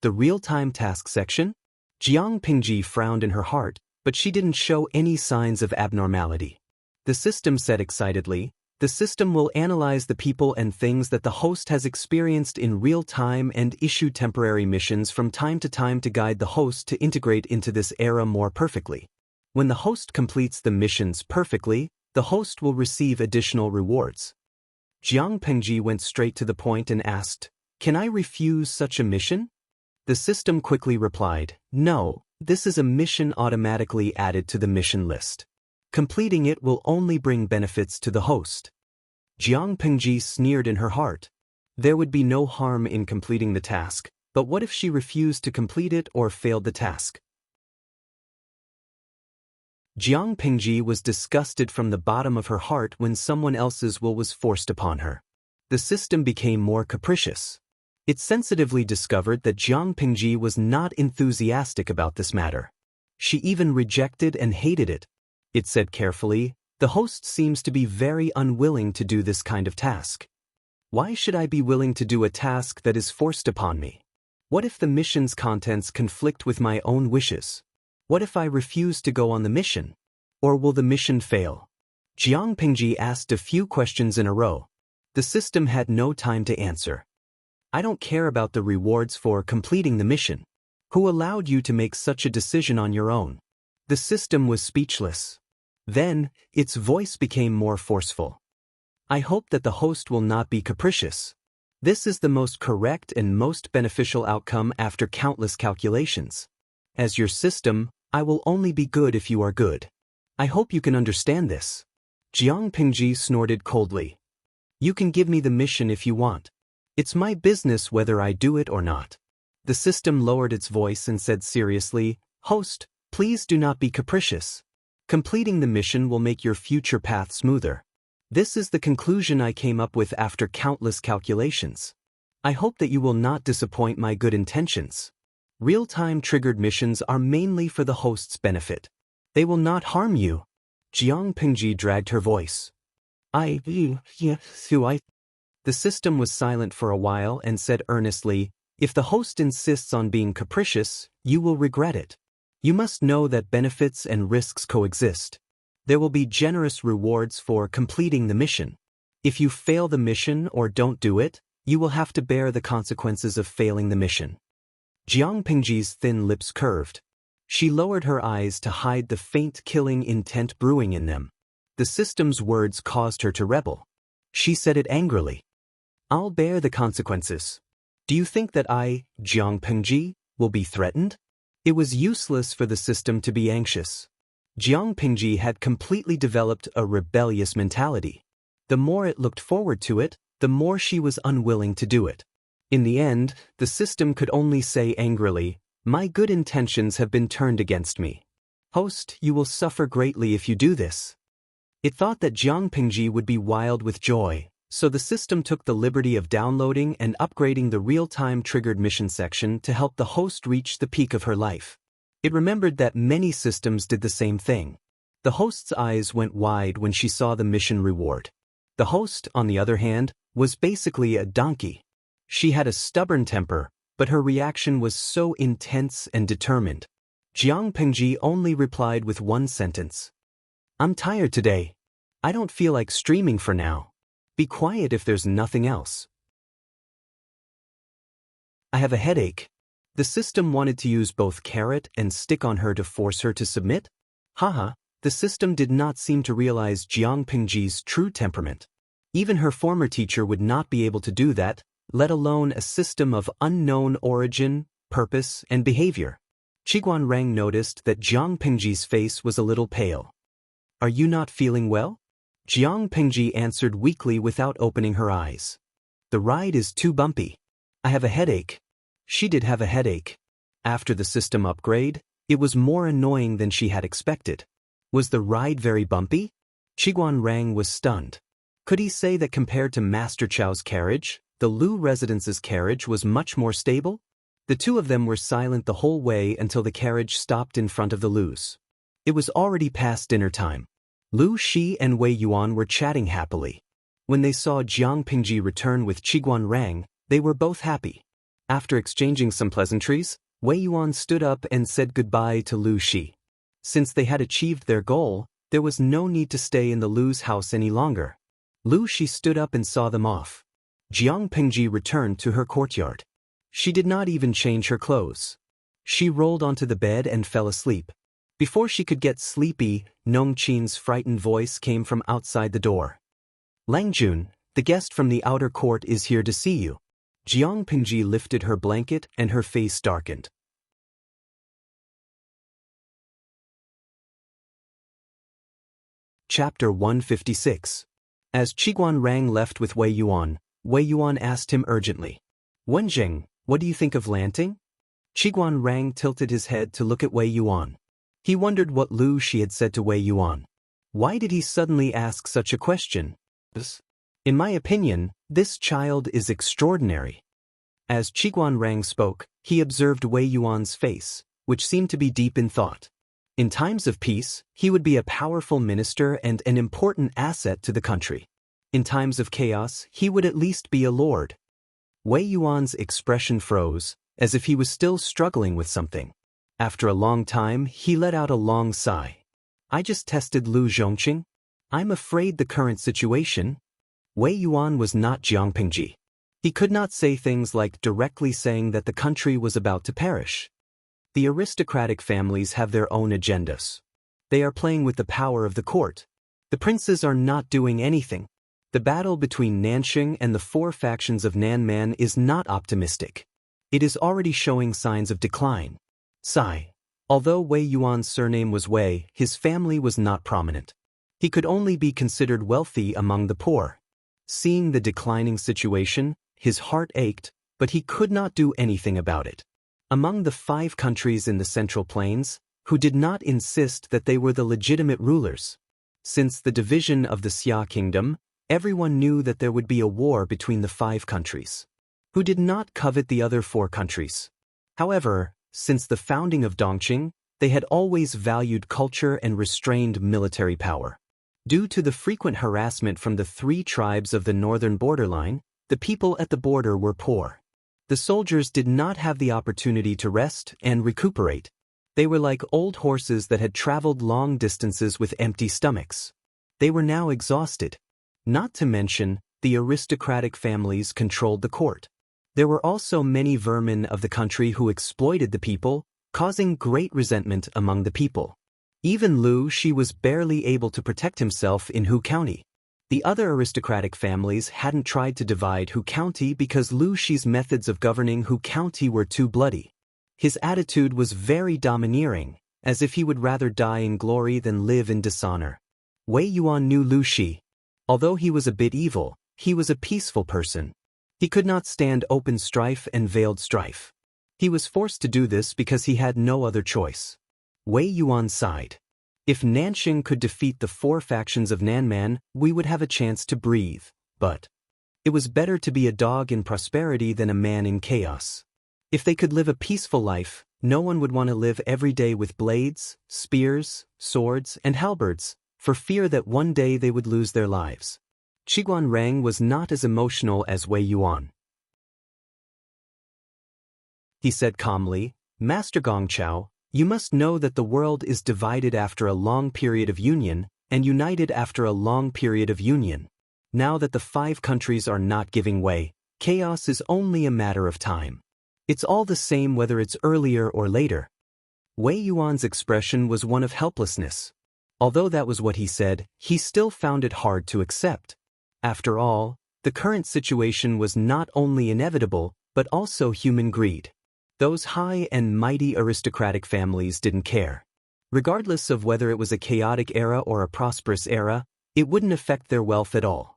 The real-time task section? Jiang Pingji frowned in her heart, but she didn't show any signs of abnormality. The system said excitedly, "The system will analyze the people and things that the host has experienced in real time and issue temporary missions from time to guide the host to integrate into this era more perfectly. When the host completes the missions perfectly, the host will receive additional rewards." Jiang Pengji went straight to the point and asked, "Can I refuse such a mission?" The system quickly replied, "No, this is a mission automatically added to the mission list. Completing it will only bring benefits to the host." Jiang Pengji sneered in her heart. There would be no harm in completing the task, but what if she refused to complete it or failed the task? Jiang Pingji was disgusted from the bottom of her heart when someone else's will was forced upon her. The system became more capricious. It sensitively discovered that Jiang Pingji was not enthusiastic about this matter. She even rejected and hated it. It said carefully, "The host seems to be very unwilling to do this kind of task. Why should I be willing to do a task that is forced upon me? What if the mission's contents conflict with my own wishes? What if I refuse to go on the mission? Or will the mission fail?" Jiang Pingji asked a few questions in a row. The system had no time to answer. "I don't care about the rewards for completing the mission. Who allowed you to make such a decision on your own?" The system was speechless. Then, its voice became more forceful. "I hope that the host will not be capricious. This is the most correct and most beneficial outcome after countless calculations. As your system, I will only be good if you are good. I hope you can understand this." Jiang Pingji snorted coldly. "You can give me the mission if you want. It's my business whether I do it or not." The system lowered its voice and said seriously, "Host, please do not be capricious. Completing the mission will make your future path smoother. This is the conclusion I came up with after countless calculations. I hope that you will not disappoint my good intentions. Real-time triggered missions are mainly for the host's benefit. They will not harm you." Jiang Pingji dragged her voice. The system was silent for a while and said earnestly, "If the host insists on being capricious, you will regret it. You must know that benefits and risks coexist. There will be generous rewards for completing the mission. If you fail the mission or don't do it, you will have to bear the consequences of failing the mission." Jiang Pingji's thin lips curved. She lowered her eyes to hide the faint killing intent brewing in them. The system's words caused her to rebel. She said it angrily. "I'll bear the consequences. Do you think that I, Jiang Pingji, will be threatened?" It was useless for the system to be anxious. Jiang Pingji had completely developed a rebellious mentality. The more it looked forward to it, the more she was unwilling to do it. In the end, the system could only say angrily, "My good intentions have been turned against me. Host, you will suffer greatly if you do this." It thought that Jiang Pingji would be wild with joy, so the system took the liberty of downloading and upgrading the real-time triggered mission section to help the host reach the peak of her life. It remembered that many systems did the same thing. The host's eyes went wide when she saw the mission reward. The host, on the other hand, was basically a donkey. She had a stubborn temper, but her reaction was so intense and determined. Jiang Pingji only replied with one sentence. "I'm tired today. I don't feel like streaming for now. Be quiet if there's nothing else." "I have a headache." The system wanted to use both carrot and stick on her to force her to submit? Haha, the system did not seem to realize Jiang Pingji's true temperament. Even her former teacher would not be able to do that, let alone a system of unknown origin, purpose, and behavior. Qiguan Rang noticed that Jiang Pingji's face was a little pale. "Are you not feeling well?" Jiang Pingji answered weakly without opening her eyes. "The ride is too bumpy. I have a headache." She did have a headache. After the system upgrade, it was more annoying than she had expected. Was the ride very bumpy? Qiguan Rang was stunned. Could he say that compared to Master Chow's carriage, the Lu residence's carriage was much more stable? The two of them were silent the whole way until the carriage stopped in front of the Lu's. It was already past dinner time. Lu Shi and Wei Yuan were chatting happily. When they saw Jiang Pingji return with Qiguan Rang, they were both happy. After exchanging some pleasantries, Wei Yuan stood up and said goodbye to Lu Shi. Since they had achieved their goal, there was no need to stay in the Lu's house any longer. Lu Shi stood up and saw them off. Jiang Pingji returned to her courtyard. She did not even change her clothes. She rolled onto the bed and fell asleep. Before she could get sleepy, Nong Qin's frightened voice came from outside the door. Lang Jun, the guest from the outer court is here to see you. Jiang Pingji lifted her blanket and her face darkened. Chapter 156. As Qiguan Rang left with Wei Yuan asked him urgently, "Wenjing, what do you think of Lanting?" Qiguan Rang tilted his head to look at Wei Yuan. He wondered what Lu Shi had said to Wei Yuan. Why did he suddenly ask such a question? In my opinion, this child is extraordinary. As Qiguan Rang spoke, he observed Wei Yuan's face, which seemed to be deep in thought. In times of peace, he would be a powerful minister and an important asset to the country. In times of chaos, he would at least be a lord. Wei Yuan's expression froze, as if he was still struggling with something. After a long time, he let out a long sigh. I just tested Lu Zhongqing. I'm afraid the current situation. Wei Yuan was not Jiang Pingji. He could not say things like directly saying that the country was about to perish. The aristocratic families have their own agendas. They are playing with the power of the court. The princes are not doing anything. The battle between Nanxing and the four factions of Nanman is not optimistic. It is already showing signs of decline. Sigh. Although Wei Yuan's surname was Wei, his family was not prominent. He could only be considered wealthy among the poor. Seeing the declining situation, his heart ached, but he could not do anything about it. Among the 5 countries in the Central Plains, who did not insist that they were the legitimate rulers. Since the division of the Xia kingdom, everyone knew that there would be a war between the 5 countries, who did not covet the other 4 countries. However, since the founding of Dongqing, they had always valued culture and restrained military power. Due to the frequent harassment from the 3 tribes of the northern borderline, the people at the border were poor. The soldiers did not have the opportunity to rest and recuperate. They were like old horses that had traveled long distances with empty stomachs. They were now exhausted. Not to mention, the aristocratic families controlled the court. There were also many vermin of the country who exploited the people, causing great resentment among the people. Even Lu Shi was barely able to protect himself in Hu County. The other aristocratic families hadn't tried to divide Hu County because Lu Shi's methods of governing Hu County were too bloody. His attitude was very domineering, as if he would rather die in glory than live in dishonor. Wei Yuan knew Lu Shi. Although he was a bit evil, he was a peaceful person. He could not stand open strife and veiled strife. He was forced to do this because he had no other choice. Wei Yuan sighed. If Nanxing could defeat the 4 factions of Nanman, we would have a chance to breathe, but it was better to be a dog in prosperity than a man in chaos. If they could live a peaceful life, no one would want to live every day with blades, spears, swords, and halberds, for fear that one day they would lose their lives. Qiguan Rang was not as emotional as Wei Yuan. He said calmly, Master Gongqiao, you must know that the world is divided after a long period of union, and united after a long period of union. Now that the 5 countries are not giving way, chaos is only a matter of time. It's all the same whether it's earlier or later. Wei Yuan's expression was one of helplessness. Although that was what he said, he still found it hard to accept. After all, the current situation was not only inevitable, but also human greed. Those high and mighty aristocratic families didn't care. Regardless of whether it was a chaotic era or a prosperous era, it wouldn't affect their wealth at all.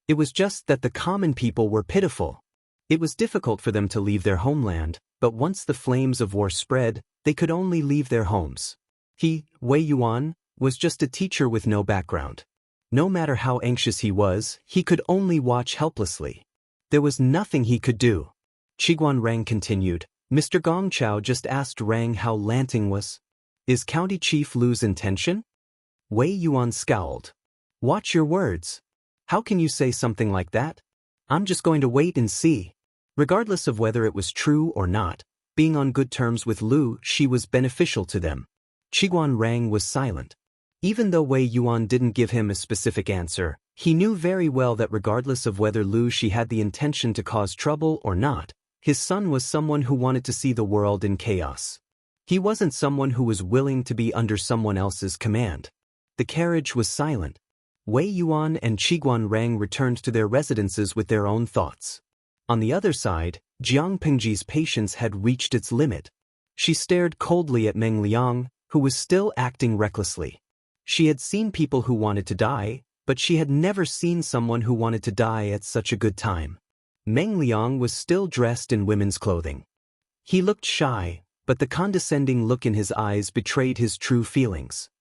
It was just that the common people were pitiful. It was difficult for them to leave their homeland, but once the flames of war spread, they could only leave their homes. He, Wei Yuan, was just a teacher with no background. No matter how anxious he was, he could only watch helplessly. There was nothing he could do. Qiguan Rang continued, Mr. Gong Chao just asked Rang how lanting was. Is County Chief Lu's intention? Wei Yuan scowled. Watch your words. How can you say something like that? I'm just going to wait and see. Regardless of whether it was true or not, being on good terms with Lu, she was beneficial to them. Qiguan Rang was silent. Even though Wei Yuan didn't give him a specific answer, he knew very well that regardless of whether Lu Shi had the intention to cause trouble or not, his son was someone who wanted to see the world in chaos. He wasn't someone who was willing to be under someone else's command. The carriage was silent. Wei Yuan and Qiguan Rang returned to their residences with their own thoughts. On the other side, Jiang Pingji's patience had reached its limit. She stared coldly at Meng Liang, who was still acting recklessly. She had seen people who wanted to die, but she had never seen someone who wanted to die at such a good time. Meng Liang was still dressed in women's clothing. He looked shy, but the condescending look in his eyes betrayed his true feelings.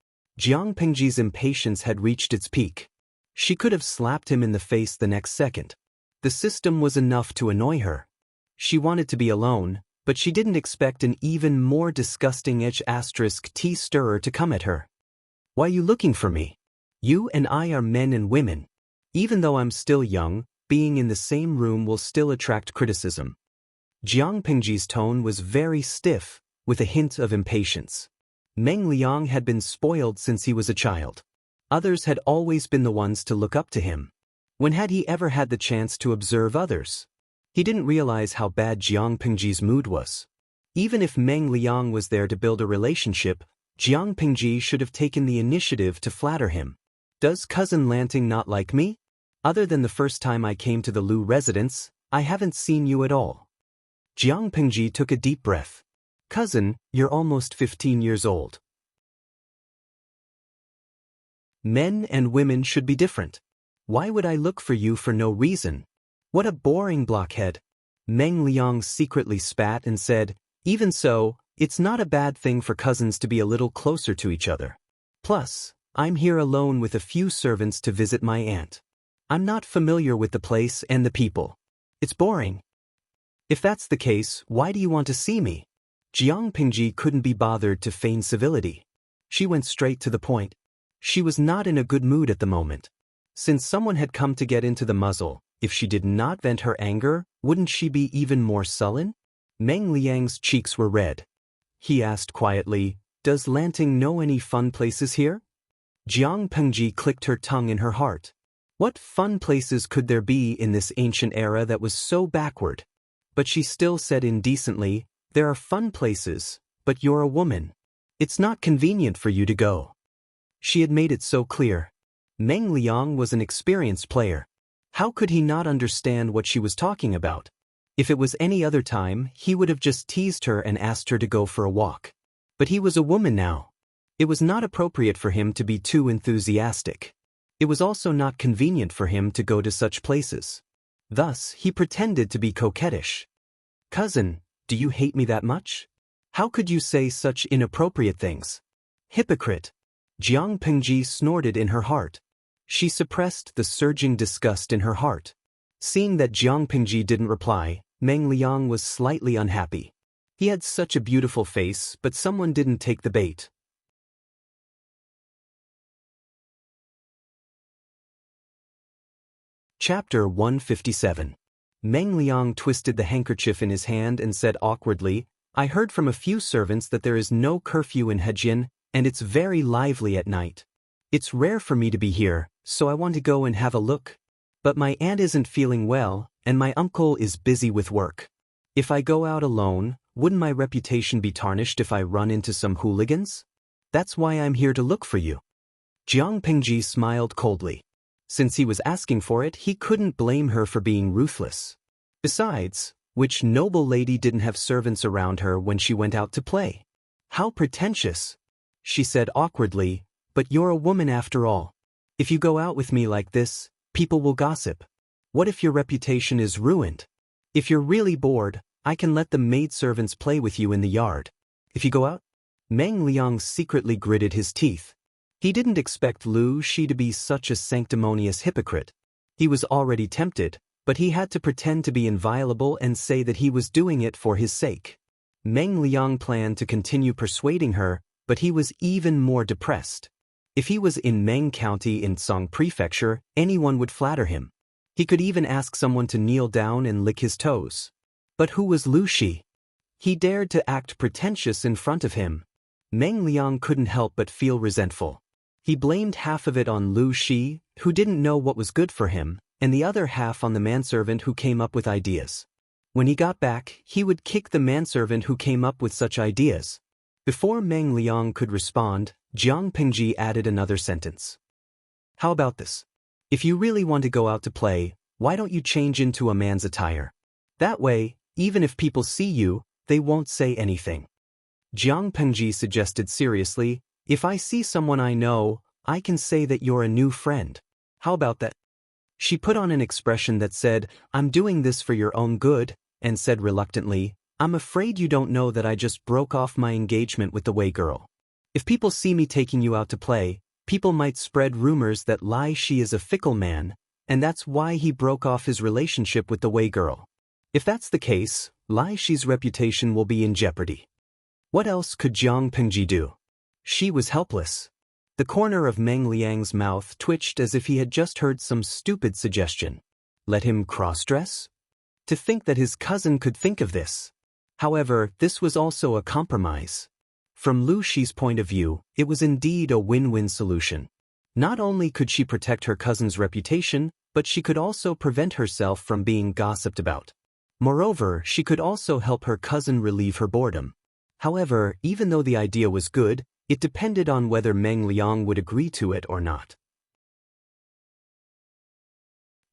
Jiang Pingji's impatience had reached its peak. She could have slapped him in the face the next second. The system was enough to annoy her. She wanted to be alone, but she didn't expect an even more disgusting *T stirrer to come at her. Why are you looking for me? You and I are men and women. Even though I'm still young, being in the same room will still attract criticism. Jiang Pingji's tone was very stiff, with a hint of impatience. Meng Liang had been spoiled since he was a child. Others had always been the ones to look up to him. When had he ever had the chance to observe others? He didn't realize how bad Jiang Pingji's mood was. Even if Meng Liang was there to build a relationship, Jiang Pingji should have taken the initiative to flatter him. Does Cousin Lanting not like me? Other than the first time I came to the Lu residence, I haven't seen you at all. Jiang Pingji took a deep breath. Cousin, you're almost 15 years old. Men and women should be different. Why would I look for you for no reason? What a boring blockhead. Meng Liang secretly spat and said, even so, it's not a bad thing for cousins to be a little closer to each other. Plus, I'm here alone with a few servants to visit my aunt. I'm not familiar with the place and the people. It's boring. If that's the case, why do you want to see me? Jiang Pingji couldn't be bothered to feign civility. She went straight to the point. She was not in a good mood at the moment. Since someone had come to get into the muzzle, if she did not vent her anger, wouldn't she be even more sullen? Meng Liang's cheeks were red. He asked quietly, does Lanting know any fun places here? Jiang Pingji clicked her tongue in her heart. What fun places could there be in this ancient era that was so backward? But she still said indecently, there are fun places, but you're a woman. It's not convenient for you to go. She had made it so clear. Meng Liang was an experienced player. How could he not understand what she was talking about? If it was any other time, he would have just teased her and asked her to go for a walk. But he was a woman now. It was not appropriate for him to be too enthusiastic. It was also not convenient for him to go to such places. Thus, he pretended to be coquettish. Cousin, do you hate me that much? How could you say such inappropriate things? Hypocrite. Jiang Pingji snorted in her heart. She suppressed the surging disgust in her heart. Seeing that Jiang Pingji didn't reply, Meng Liang was slightly unhappy. He had such a beautiful face, but someone didn't take the bait. Chapter 157. Meng Liang twisted the handkerchief in his hand and said awkwardly, I heard from a few servants that there is no curfew in Hejin, and it's very lively at night. It's rare for me to be here, so I want to go and have a look. But my aunt isn't feeling well, and my uncle is busy with work. If I go out alone, wouldn't my reputation be tarnished if I run into some hooligans? That's why I'm here to look for you. Jiang Pingji smiled coldly. Since he was asking for it, he couldn't blame her for being ruthless. Besides, which noble lady didn't have servants around her when she went out to play? How pretentious. She said awkwardly, but you're a woman after all. If you go out with me like this, people will gossip. What if your reputation is ruined? If you're really bored, I can let the maidservants play with you in the yard. If you go out? Meng Liang secretly gritted his teeth. He didn't expect Lu Shi to be such a sanctimonious hypocrite. He was already tempted, but he had to pretend to be inviolable and say that he was doing it for his sake. Meng Liang planned to continue persuading her, but he was even more depressed. If he was in Meng County in Song Prefecture, anyone would flatter him. He could even ask someone to kneel down and lick his toes. But who was Lu Shi? He dared to act pretentious in front of him. Meng Liang couldn't help but feel resentful. He blamed half of it on Lu Shi, who didn't know what was good for him, and the other half on the manservant who came up with ideas. When he got back, he would kick the manservant who came up with such ideas. Before Meng Liang could respond, Jiang Pingji added another sentence. How about this? If you really want to go out to play, why don't you change into a man's attire? That way, even if people see you, they won't say anything. Jiang Pingji suggested seriously, if I see someone I know, I can say that you're a new friend. How about that? She put on an expression that said, I'm doing this for your own good, and said reluctantly, I'm afraid you don't know that I just broke off my engagement with the Wei girl. If people see me taking you out to play, people might spread rumors that Lai Shi is a fickle man, and that's why he broke off his relationship with the Wei girl. If that's the case, Lai Shi's reputation will be in jeopardy. What else could Jiang Pingji do? She was helpless. The corner of Meng Liang's mouth twitched as if he had just heard some stupid suggestion. Let him cross-dress? To think that his cousin could think of this. However, this was also a compromise. From Lu Shi's point of view, it was indeed a win-win solution. Not only could she protect her cousin's reputation, but she could also prevent herself from being gossiped about. Moreover, she could also help her cousin relieve her boredom. However, even though the idea was good, it depended on whether Meng Liang would agree to it or not.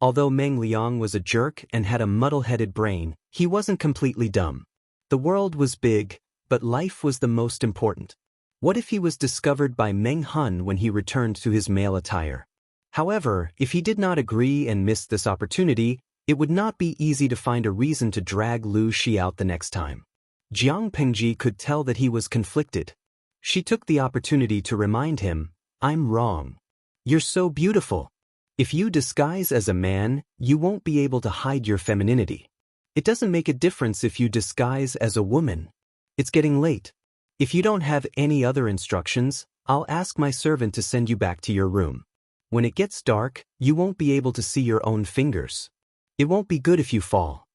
Although Meng Liang was a jerk and had a muddle-headed brain, he wasn't completely dumb. The world was big, but life was the most important. What if he was discovered by Meng Hun when he returned to his male attire? However, if he did not agree and missed this opportunity, it would not be easy to find a reason to drag Lu Shi out the next time. Jiang Pingji could tell that he was conflicted. She took the opportunity to remind him, I'm wrong. You're so beautiful. If you disguise as a man, you won't be able to hide your femininity. It doesn't make a difference if you disguise as a woman. It's getting late. If you don't have any other instructions, I'll ask my servant to send you back to your room. When it gets dark, you won't be able to see your own fingers. It won't be good if you fall.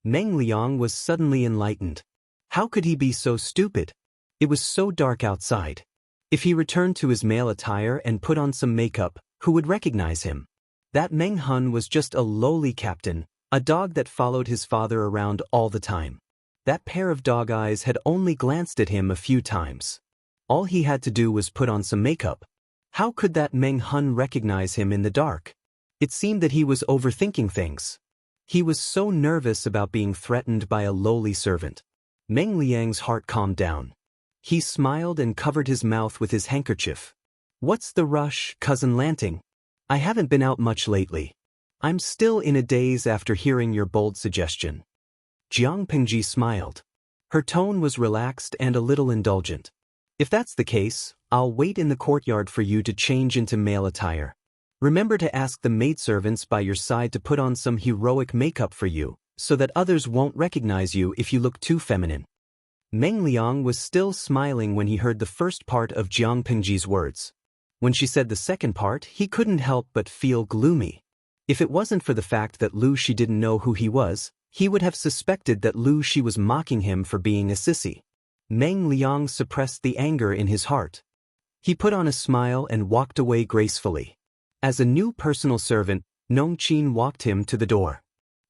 Meng Liang was suddenly enlightened. How could he be so stupid? It was so dark outside. If he returned to his male attire and put on some makeup, who would recognize him? That Meng Hun was just a lowly captain, a dog that followed his father around all the time. That pair of dog eyes had only glanced at him a few times. All he had to do was put on some makeup. How could that Meng Hun recognize him in the dark? It seemed that he was overthinking things. He was so nervous about being threatened by a lowly servant. Meng Liang's heart calmed down. He smiled and covered his mouth with his handkerchief. What's the rush, Cousin Lanting? I haven't been out much lately. I'm still in a daze after hearing your bold suggestion. Jiang Pingji smiled. Her tone was relaxed and a little indulgent. If that's the case, I'll wait in the courtyard for you to change into male attire. Remember to ask the maidservants by your side to put on some heroic makeup for you, so that others won't recognize you if you look too feminine. Meng Liang was still smiling when he heard the first part of Jiang Pingji's words. When she said the second part, he couldn't help but feel gloomy. If it wasn't for the fact that Lu Shi didn't know who he was, he would have suspected that Lu Shi was mocking him for being a sissy. Meng Liang suppressed the anger in his heart. He put on a smile and walked away gracefully. As a new personal servant, Nong Qin walked him to the door.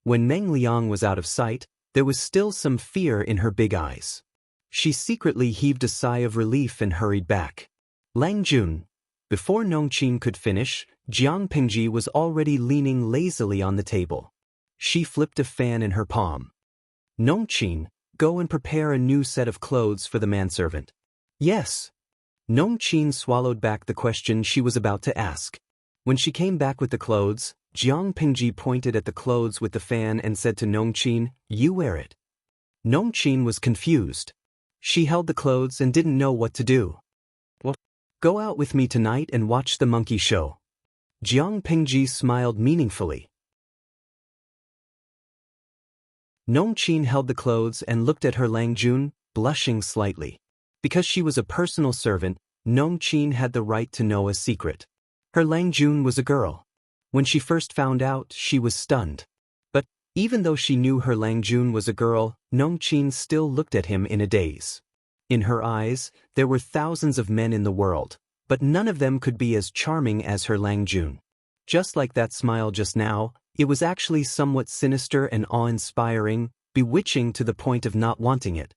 When Meng Liang was out of sight, there was still some fear in her big eyes. She secretly heaved a sigh of relief and hurried back. Lang Jun. Before Nong Qin could finish, Jiang Pingji was already leaning lazily on the table. She flipped a fan in her palm. Nong Qin, go and prepare a new set of clothes for the manservant. Yes. Nong Qin swallowed back the question she was about to ask. When she came back with the clothes, Jiang Pingji pointed at the clothes with the fan and said to Nong Qin, you wear it. Nong Qin was confused. She held the clothes and didn't know what to do. Well, go out with me tonight and watch the monkey show. Jiang Pingji smiled meaningfully. Nongqin held the clothes and looked at her Langjun, blushing slightly. Because she was a personal servant, Nongqin had the right to know a secret. Her Langjun was a girl. When she first found out, she was stunned. But, even though she knew her Langjun was a girl, Nongqin still looked at him in a daze. In her eyes, there were thousands of men in the world, but none of them could be as charming as her Langjun. Just like that smile just now, it was actually somewhat sinister and awe-inspiring, bewitching to the point of not wanting it.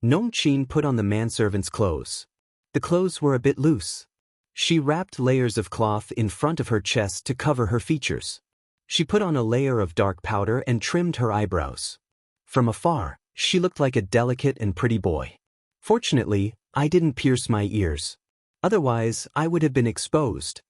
Nongqin put on the manservant's clothes. The clothes were a bit loose. She wrapped layers of cloth in front of her chest to cover her features. She put on a layer of dark powder and trimmed her eyebrows. From afar, she looked like a delicate and pretty boy. Fortunately, I didn't pierce my ears. Otherwise, I would have been exposed.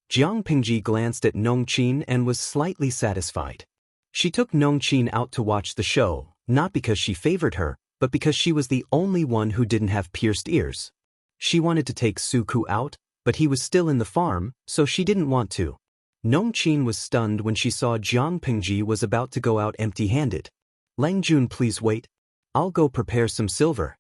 Jiang Pingji glanced at Nongqin and was slightly satisfied. She took Nongqin out to watch the show, not because she favored her, but because she was the only one who didn't have pierced ears. She wanted to take Suku out, but he was still in the farm, so she didn't want to. Nongqin was stunned when she saw Jiang Pingji was about to go out empty-handed. Langjun, please wait. I'll go prepare some silver.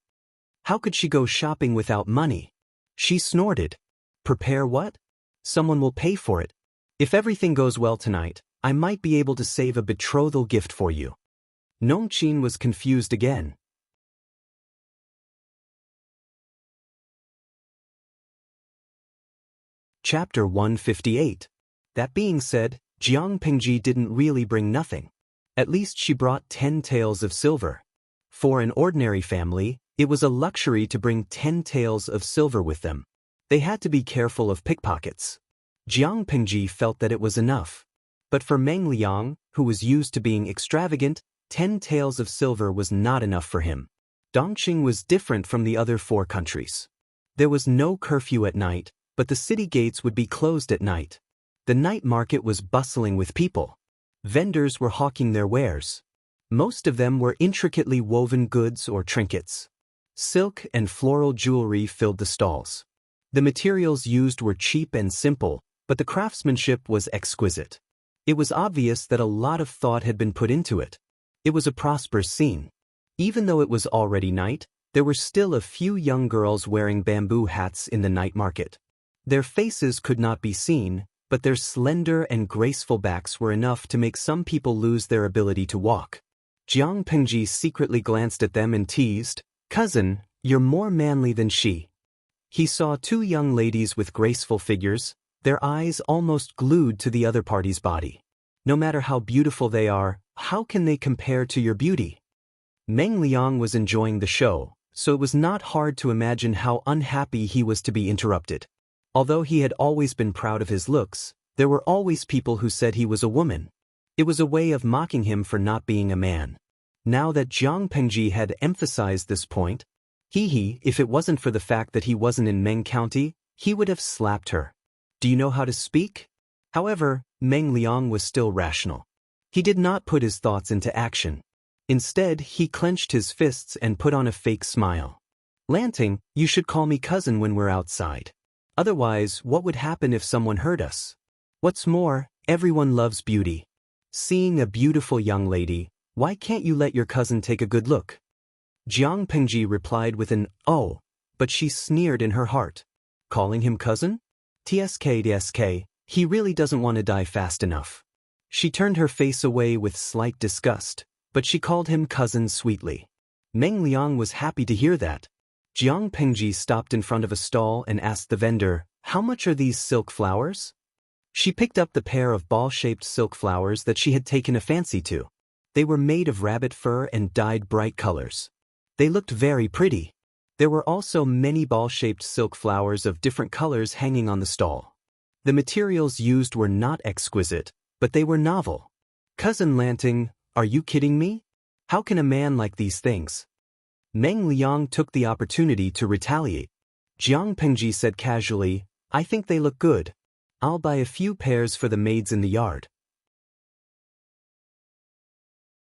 How could she go shopping without money? She snorted. Prepare what? Someone will pay for it. If everything goes well tonight, I might be able to save a betrothal gift for you. Nongqin was confused again. Chapter 158. That being said, Jiang Pingji didn't really bring nothing. At least she brought 10 taels of silver. For an ordinary family, it was a luxury to bring 10 taels of silver with them. They had to be careful of pickpockets. Jiang Pingji felt that it was enough. But for Meng Liang, who was used to being extravagant, 10 taels of silver was not enough for him. Dongqing was different from the other 4 countries. There was no curfew at night, but the city gates would be closed at night. The night market was bustling with people. Vendors were hawking their wares. Most of them were intricately woven goods or trinkets. Silk and floral jewelry filled the stalls. The materials used were cheap and simple, but the craftsmanship was exquisite. It was obvious that a lot of thought had been put into it. It was a prosperous scene. Even though it was already night, there were still a few young girls wearing bamboo hats in the night market. Their faces could not be seen, but their slender and graceful backs were enough to make some people lose their ability to walk. Jiang Pingji secretly glanced at them and teased, "Cousin, you're more manly than she." He saw 2 young ladies with graceful figures, their eyes almost glued to the other party's body. No matter how beautiful they are, how can they compare to your beauty? Meng Liang was enjoying the show, so it was not hard to imagine how unhappy he was to be interrupted. Although he had always been proud of his looks, there were always people who said he was a woman. It was a way of mocking him for not being a man. Now that Jiang Pingji had emphasized this point, if it wasn't for the fact that he wasn't in Meng County, he would have slapped her. Do you know how to speak? However, Meng Liang was still rational. He did not put his thoughts into action. Instead, he clenched his fists and put on a fake smile. Lanting, you should call me cousin when we're outside. Otherwise, what would happen if someone hurt us? What's more, everyone loves beauty. Seeing a beautiful young lady, why can't you let your cousin take a good look? Jiang Pingji replied with an "oh," but she sneered in her heart. Calling him cousin? TSK, he really doesn't want to die fast enough. She turned her face away with slight disgust, but she called him cousin sweetly. Meng Liang was happy to hear that. Jiang Pingji stopped in front of a stall and asked the vendor, "How much are these silk flowers?" She picked up the pair of ball-shaped silk flowers that she had taken a fancy to. They were made of rabbit fur and dyed bright colors. They looked very pretty. There were also many ball-shaped silk flowers of different colors hanging on the stall. The materials used were not exquisite, but they were novel. Cousin Lanting, are you kidding me? How can a man like these things? Meng Liang took the opportunity to retaliate. Jiang Pingji said casually, I think they look good. I'll buy a few pairs for the maids in the yard.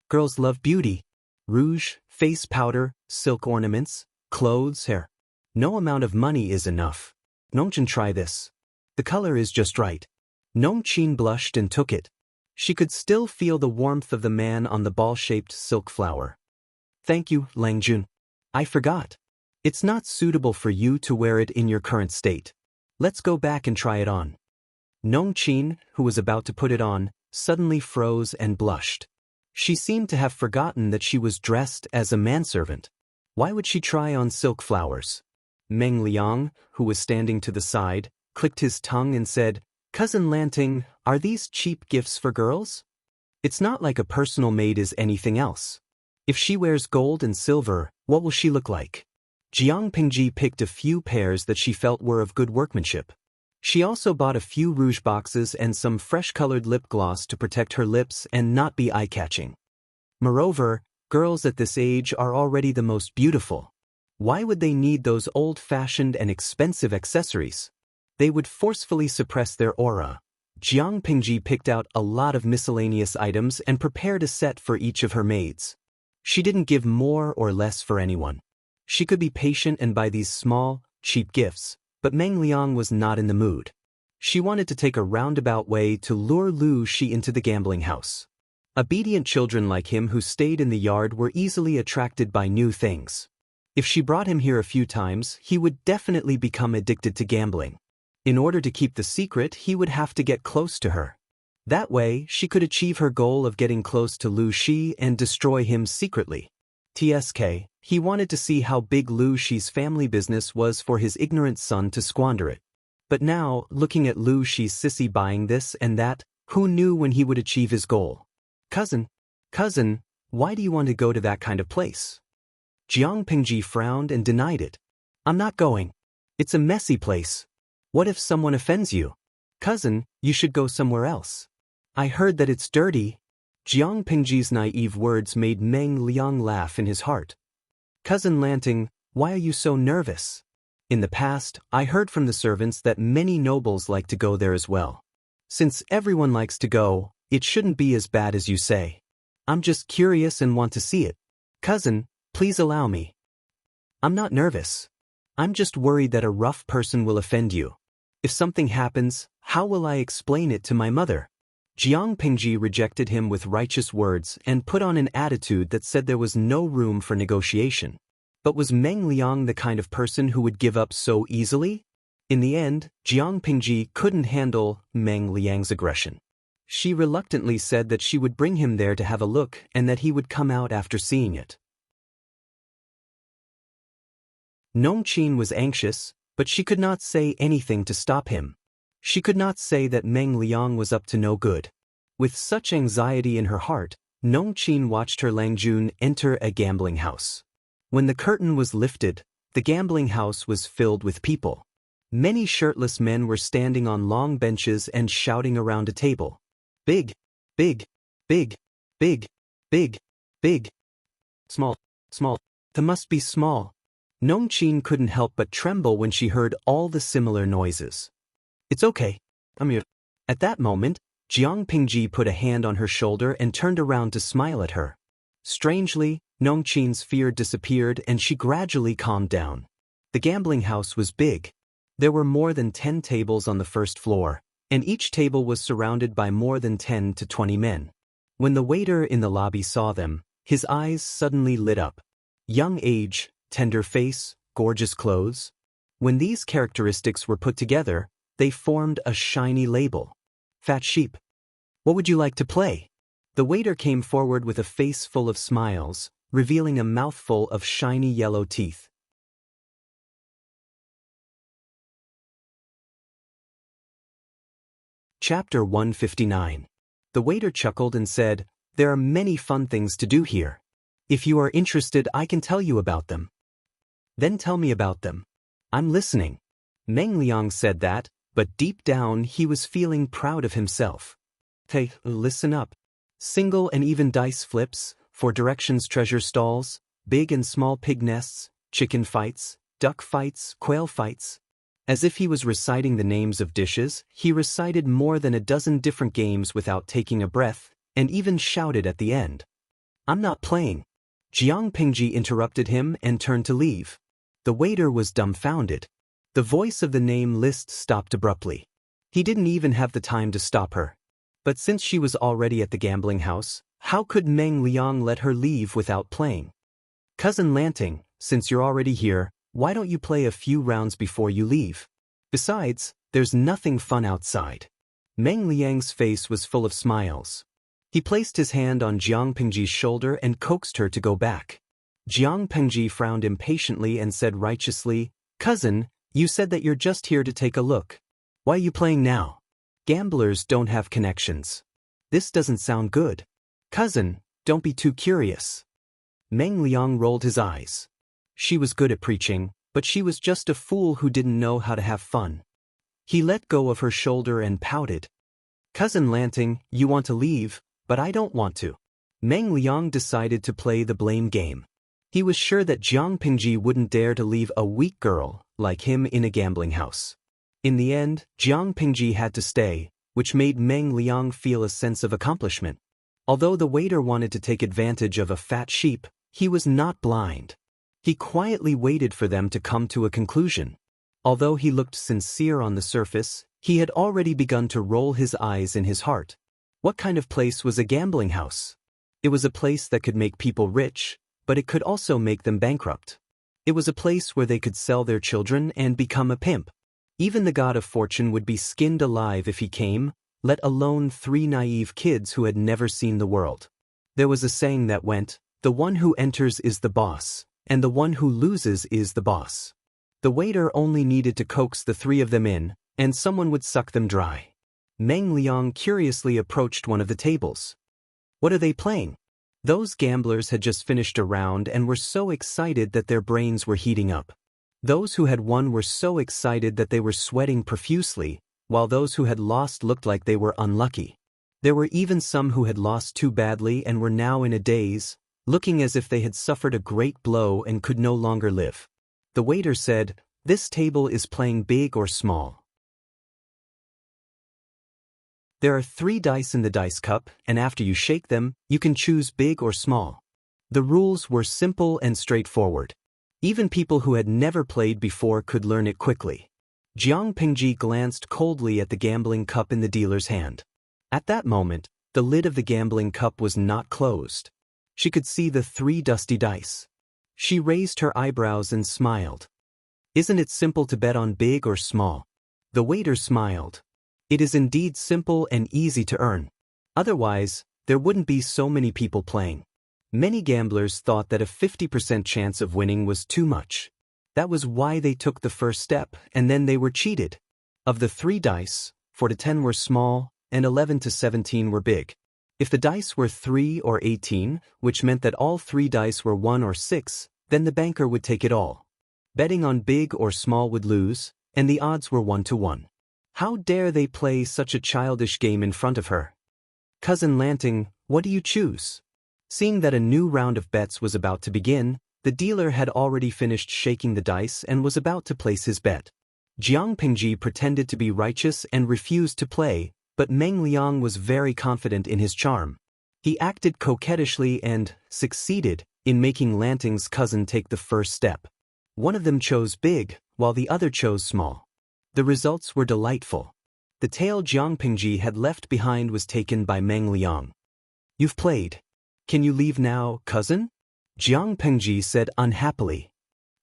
Girls love beauty. Rouge, face powder, silk ornaments, clothes, hair. No amount of money is enough. Nongqin, try this. The color is just right. Nongqin blushed and took it. She could still feel the warmth of the man on the ball-shaped silk flower. Thank you, Langjun. I forgot. It's not suitable for you to wear it in your current state. Let's go back and try it on. Nongqin, who was about to put it on, suddenly froze and blushed. She seemed to have forgotten that she was dressed as a manservant. Why would she try on silk flowers? Meng Liang, who was standing to the side, clicked his tongue and said, Cousin Lanting, are these cheap gifts for girls? It's not like a personal maid is anything else. If she wears gold and silver, what will she look like? Jiang Pingji picked a few pairs that she felt were of good workmanship. She also bought a few rouge boxes and some fresh-colored lip gloss to protect her lips and not be eye-catching. Moreover, girls at this age are already the most beautiful. Why would they need those old-fashioned and expensive accessories? They would forcefully suppress their aura. Jiang Pingji picked out a lot of miscellaneous items and prepared a set for each of her maids. She didn't give more or less for anyone. She could be patient and buy these small, cheap gifts, but Meng Liang was not in the mood. She wanted to take a roundabout way to lure Lu Shi into the gambling house. Obedient children like him who stayed in the yard were easily attracted by new things. If she brought him here a few times, he would definitely become addicted to gambling. In order to keep the secret, he would have to get close to her. That way, she could achieve her goal of getting close to Lu Shi and destroy him secretly. TSK, he wanted to see how big Lu Shi's family business was for his ignorant son to squander it. But now, looking at Lu Shi's sissy buying this and that, who knew when he would achieve his goal? Cousin, why do you want to go to that kind of place? Jiang Pingji frowned and denied it. I'm not going. It's a messy place. What if someone offends you? Cousin, you should go somewhere else. I heard that it's dirty. Jiang Pingji's naive words made Meng Liang laugh in his heart. Cousin Lanting, why are you so nervous? In the past, I heard from the servants that many nobles like to go there as well. Since everyone likes to go, it shouldn't be as bad as you say. I'm just curious and want to see it. Cousin, please allow me. I'm not nervous. I'm just worried that a rough person will offend you. If something happens, how will I explain it to my mother? Jiang Pingji rejected him with righteous words and put on an attitude that said there was no room for negotiation. But was Meng Liang the kind of person who would give up so easily? In the end, Jiang Pingji couldn't handle Meng Liang's aggression. She reluctantly said that she would bring him there to have a look and that he would come out after seeing it. Nongqin was anxious, but she could not say anything to stop him. She could not say that Meng Liang was up to no good. With such anxiety in her heart, Nongqin watched her Langjun enter a gambling house. When the curtain was lifted, the gambling house was filled with people. Many shirtless men were standing on long benches and shouting around a table. Big, big, big, big, big, big. Small, small. They must be small. Nongqin couldn't help but tremble when she heard all the similar noises. It's okay. I'm here. At that moment, Jiang Pingji put a hand on her shoulder and turned around to smile at her. Strangely, Nongqin's fear disappeared and she gradually calmed down. The gambling house was big. There were more than 10 tables on the first floor, and each table was surrounded by more than 10 to 20 men. When the waiter in the lobby saw them, his eyes suddenly lit up. Young age, tender face, gorgeous clothes. When these characteristics were put together, they formed a shiny label. Fat sheep. What would you like to play? The waiter came forward with a face full of smiles, revealing a mouthful of shiny yellow teeth. Chapter 159. The waiter chuckled and said, "There are many fun things to do here. If you are interested, I can tell you about them." Then tell me about them. I'm listening. Meng Liang said that, but deep down he was feeling proud of himself. Hey, listen up. Single and even dice flips, 4 directions treasure stalls, big and small pig nests, chicken fights, duck fights, quail fights. As if he was reciting the names of dishes, he recited more than a dozen different games without taking a breath, and even shouted at the end. I'm not playing. Jiang Pingji interrupted him and turned to leave. The waiter was dumbfounded. The voice of the name list stopped abruptly. He didn't even have the time to stop her. But since she was already at the gambling house, how could Meng Liang let her leave without playing? Cousin Lanting, since you're already here, why don't you play a few rounds before you leave? Besides, there's nothing fun outside. Meng Liang's face was full of smiles. He placed his hand on Jiang Pingji's shoulder and coaxed her to go back. Jiang Pingji frowned impatiently and said righteously, "Cousin, you said that you're just here to take a look. Why are you playing now? Gamblers don't have connections. This doesn't sound good. Cousin, don't be too curious." Meng Liang rolled his eyes. She was good at preaching, but she was just a fool who didn't know how to have fun. He let go of her shoulder and pouted. "Cousin Lanting, you want to leave, but I don't want to." Meng Liang decided to play the blame game. He was sure that Jiang Pingji wouldn't dare to leave a weak girl like him in a gambling house. In the end, Jiang Pingji had to stay, which made Meng Liang feel a sense of accomplishment. Although the waiter wanted to take advantage of a fat sheep, he was not blind. He quietly waited for them to come to a conclusion. Although he looked sincere on the surface, he had already begun to roll his eyes in his heart. What kind of place was a gambling house? It was a place that could make people rich, but it could also make them bankrupt. It was a place where they could sell their children and become a pimp. Even the god of fortune would be skinned alive if he came, let alone 3 naive kids who had never seen the world. There was a saying that went, "The one who enters is the boss, and the one who loses is the boss." The waiter only needed to coax the 3 of them in, and someone would suck them dry. Meng Liang curiously approached one of the tables. "What are they playing?" Those gamblers had just finished a round and were so excited that their brains were heating up. Those who had won were so excited that they were sweating profusely, while those who had lost looked like they were unlucky. There were even some who had lost too badly and were now in a daze, looking as if they had suffered a great blow and could no longer live. The waiter said, "This table is playing big or small. There are 3 dice in the dice cup, and after you shake them, you can choose big or small." The rules were simple and straightforward. Even people who had never played before could learn it quickly. Jiang Pingji glanced coldly at the gambling cup in the dealer's hand. At that moment, the lid of the gambling cup was not closed. She could see the 3 dusty dice. She raised her eyebrows and smiled. "Isn't it simple to bet on big or small?" The waiter smiled. "It is indeed simple and easy to earn. Otherwise, there wouldn't be so many people playing." Many gamblers thought that a 50% chance of winning was too much. That was why they took the first step, and then they were cheated. Of the 3 dice, 4 to 10 were small, and 11 to 17 were big. If the dice were 3 or 18, which meant that all 3 dice were 1 or 6, then the banker would take it all. Betting on big or small would lose, and the odds were 1 to 1. How dare they play such a childish game in front of her? "Cousin Lanting, what do you choose?" Seeing that a new round of bets was about to begin, the dealer had already finished shaking the dice and was about to place his bet. Jiang Pingji pretended to be righteous and refused to play, but Meng Liang was very confident in his charm. He acted coquettishly and succeeded in making Lanting's cousin take the first step. One of them chose big, while the other chose small. The results were delightful. The tail Jiang Pingji had left behind was taken by Meng Liang. "You've played. Can you leave now, cousin?" Jiang Pingji said unhappily.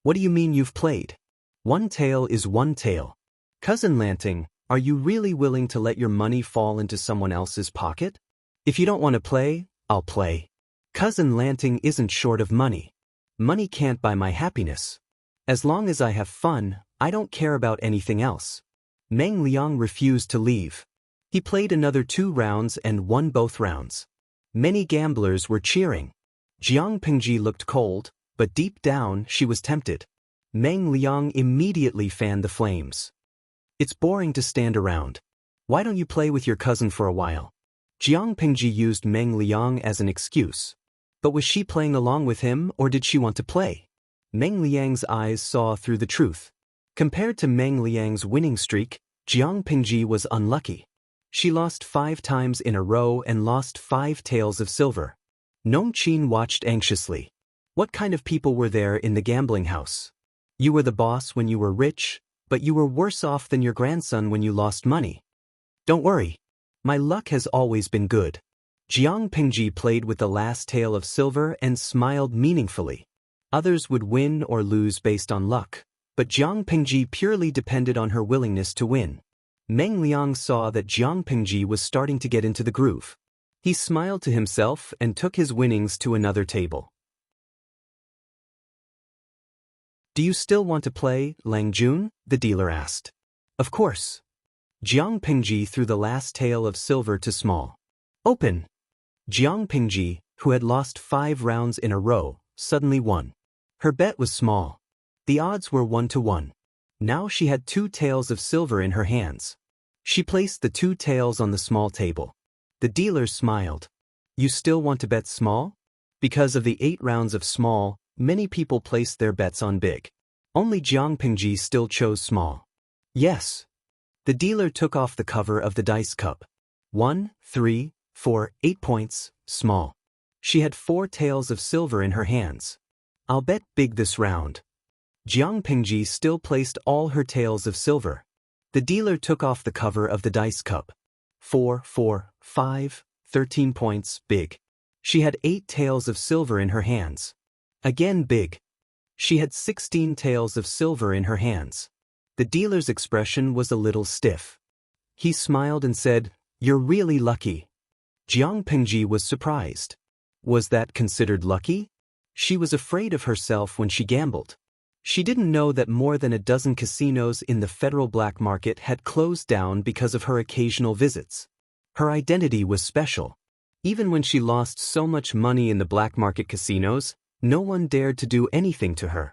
"What do you mean you've played? One tail is one tail. Cousin Lanting, are you really willing to let your money fall into someone else's pocket? If you don't want to play, I'll play. Cousin Lanting isn't short of money. Money can't buy my happiness. As long as I have fun, I don't care about anything else." Meng Liang refused to leave. He played another 2 rounds and won both rounds. Many gamblers were cheering. Jiang Pingji looked cold, but deep down she was tempted. Meng Liang immediately fanned the flames. "It's boring to stand around. Why don't you play with your cousin for a while?" Jiang Pingji used Meng Liang as an excuse. But was she playing along with him, or did she want to play? Meng Liang's eyes saw through the truth. Compared to Meng Liang's winning streak, Jiang Pingji was unlucky. She lost 5 times in a row and lost 5 taels of silver. Nong Qin watched anxiously. What kind of people were there in the gambling house? You were the boss when you were rich, but you were worse off than your grandson when you lost money. "Don't worry. My luck has always been good. Jiang Pingji played with the last tael of silver and smiled meaningfully. Others would win or lose based on luck, but Jiang Pingji purely depended on her willingness to win. Meng Liang saw that Jiang Pingji was starting to get into the groove. He smiled to himself and took his winnings to another table. Do you still want to play, Lang Jun? The dealer asked. Of course. Jiang Pingji threw the last tael of silver to small. Open. Jiang Pingji, who had lost 5 rounds in a row, suddenly won. Her bet was small. The odds were 1-to-1. Now she had 2 taels of silver in her hands. She placed the 2 taels on the small table. The dealer smiled. You still want to bet small? Because of the 8 rounds of small, many people placed their bets on big. Only Jiang Pingji still chose small. Yes. The dealer took off the cover of the dice cup. 1, 3, 4, 8 points, small. She had 4 taels of silver in her hands. I'll bet big this round. Jiang Pingji still placed all her taels of silver. The dealer took off the cover of the dice cup. 4, 4, 5, 13 points, big. She had 8 taels of silver in her hands. Again big. She had 16 taels of silver in her hands. The dealer's expression was a little stiff. He smiled and said, You're really lucky. Jiang Pingji was surprised. Was that considered lucky? She was afraid of herself when she gambled. She didn't know that more than a dozen casinos in the federal black market had closed down because of her occasional visits. Her identity was special. Even when she lost so much money in the black market casinos, no one dared to do anything to her.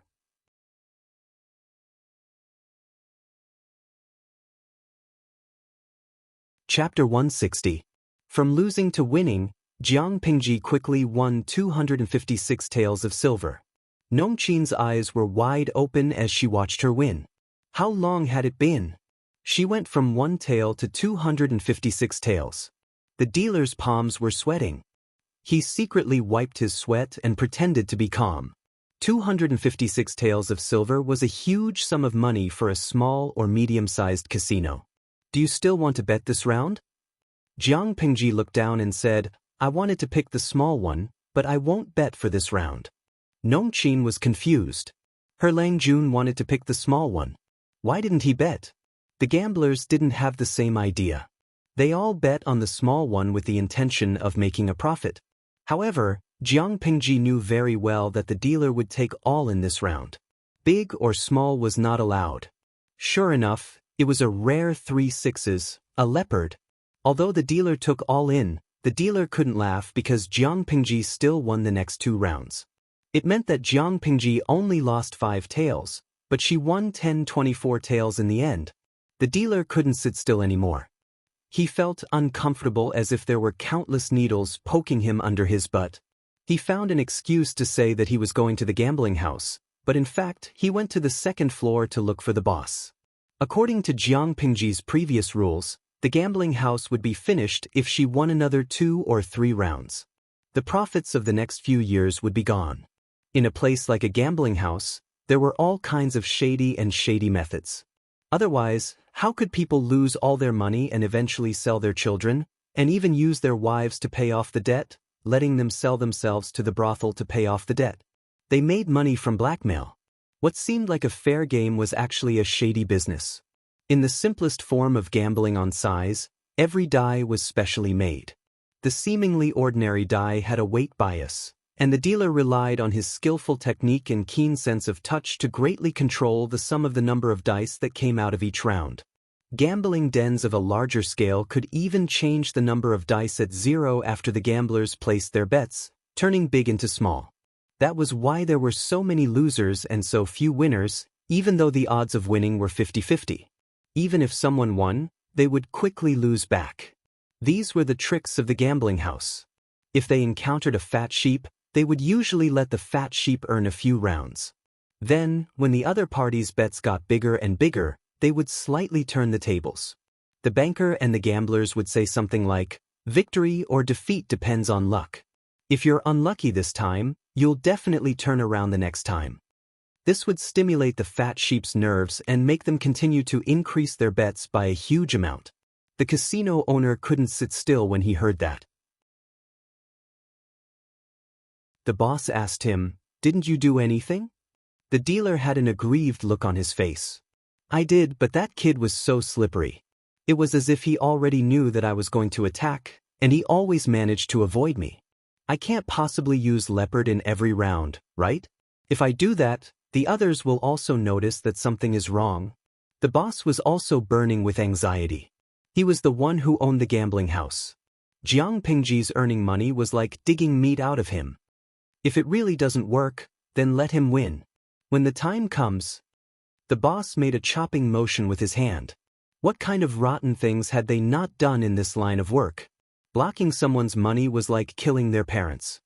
Chapter 160. From losing to winning, Jiang Pingji quickly won 256 taels of silver. Nongqin's eyes were wide open as she watched her win. How long had it been? She went from 1 tael to 256 taels. The dealer's palms were sweating. He secretly wiped his sweat and pretended to be calm. 256 taels of silver was a huge sum of money for a small or medium-sized casino. Do you still want to bet this round? Jiang Pingji looked down and said, I wanted to pick the small one, but I won't bet for this round. Nongqin was confused. Her Lang Jun wanted to pick the small one. Why didn't he bet? The gamblers didn't have the same idea. They all bet on the small one with the intention of making a profit. However, Jiang Pingji knew very well that the dealer would take all in this round. Big or small was not allowed. Sure enough, it was a rare 3 sixes, a leopard. Although the dealer took all in, the dealer couldn't laugh because Jiang Pingji still won the next 2 rounds. It meant that Jiang Pingji only lost 5 taels, but she won 10-24 taels in the end. The dealer couldn't sit still anymore. He felt uncomfortable as if there were countless needles poking him under his butt. He found an excuse to say that he was going to the gambling house, but in fact he went to the 2nd floor to look for the boss. According to Jiang Pingji's previous rules, the gambling house would be finished if she won another 2 or 3 rounds. The profits of the next few years would be gone. In a place like a gambling house, there were all kinds of shady methods. Otherwise, how could people lose all their money and eventually sell their children, and even use their wives to pay off the debt, letting them sell themselves to the brothel to pay off the debt? They made money from blackmail. What seemed like a fair game was actually a shady business. In the simplest form of gambling on size, every die was specially made. The seemingly ordinary die had a weight bias, and the dealer relied on his skillful technique and keen sense of touch to greatly control the sum of the number of dice that came out of each round. Gambling dens of a larger scale could even change the number of dice at 0 after the gamblers placed their bets, turning big into small. That was why there were so many losers and so few winners, even though the odds of winning were 50-50. Even if someone won, they would quickly lose back. These were the tricks of the gambling house. If they encountered a fat sheep, they would usually let the fat sheep earn a few rounds. Then, when the other party's bets got bigger and bigger, they would slightly turn the tables. The banker and the gamblers would say something like, "Victory or defeat depends on luck. If you're unlucky this time, you'll definitely turn around the next time." This would stimulate the fat sheep's nerves and make them continue to increase their bets by a huge amount. The casino owner couldn't sit still when he heard that. The boss asked him, "Didn't you do anything?" The dealer had an aggrieved look on his face. "I did, but that kid was so slippery. It was as if he already knew that I was going to attack, and he always managed to avoid me. I can't possibly use leopard in every round, right? If I do that, the others will also notice that something is wrong." The boss was also burning with anxiety. He was the one who owned the gambling house. Jiang Pingji's earning money was like digging meat out of him. If it really doesn't work, then let him win. When the time comes. The boss made a chopping motion with his hand. What kind of rotten things had they not done in this line of work? Blocking someone's money was like killing their parents.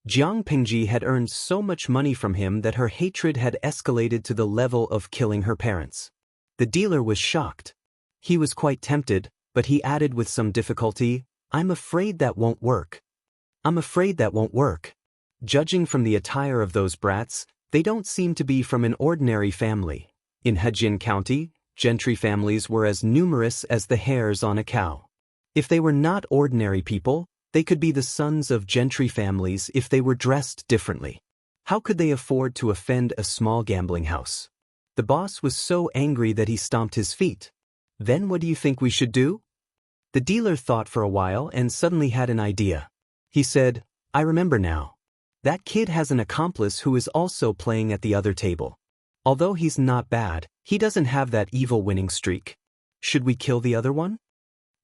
Jiang Pingji had earned so much money from him that her hatred had escalated to the level of killing her parents. The dealer was shocked. He was quite tempted, but he added with some difficulty, "I'm afraid that won't work. I'm afraid that won't work." Judging from the attire of those brats, they don't seem to be from an ordinary family. In Hejin County, gentry families were as numerous as the hairs on a cow. If they were not ordinary people, they could be the sons of gentry families if they were dressed differently. How could they afford to offend a small gambling house? The boss was so angry that he stomped his feet. "Then what do you think we should do?" The dealer thought for a while and suddenly had an idea. He said, "I remember now. That kid has an accomplice who is also playing at the other table. Although he's not bad, he doesn't have that evil winning streak. Should we kill the other one?"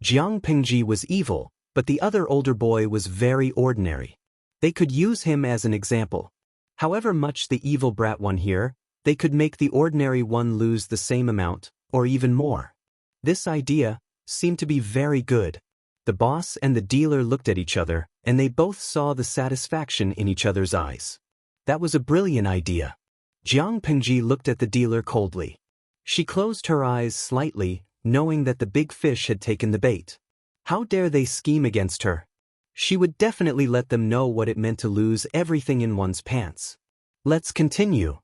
Jiang Pingji was evil, but the other older boy was very ordinary. They could use him as an example. However much the evil brat won here, they could make the ordinary one lose the same amount, or even more. This idea seemed to be very good. The boss and the dealer looked at each other, and they both saw the satisfaction in each other's eyes. That was a brilliant idea. Jiang Pingji looked at the dealer coldly. She closed her eyes slightly, knowing that the big fish had taken the bait. How dare they scheme against her? She would definitely let them know what it meant to lose everything in one's pants. "Let's continue,"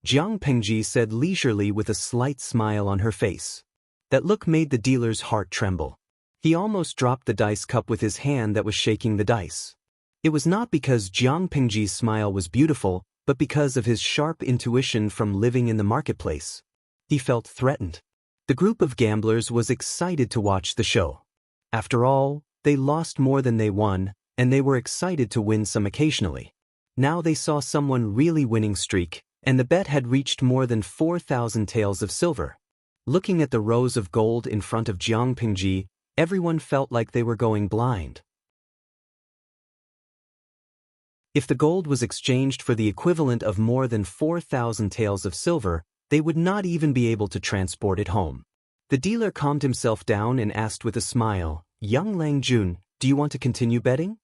Jiang Pingji said leisurely with a slight smile on her face. That look made the dealer's heart tremble. He almost dropped the dice cup with his hand that was shaking the dice. It was not because Jiang Pingji's smile was beautiful, but because of his sharp intuition from living in the marketplace. He felt threatened. The group of gamblers was excited to watch the show. After all, they lost more than they won, and they were excited to win some occasionally. Now they saw someone really winning streak, and the bet had reached more than 4,000 taels of silver. Looking at the rows of gold in front of Jiang Pingji, everyone felt like they were going blind. If the gold was exchanged for the equivalent of more than 4,000 taels of silver, they would not even be able to transport it home. The dealer calmed himself down and asked with a smile, "Young Lang Jun, do you want to continue betting?"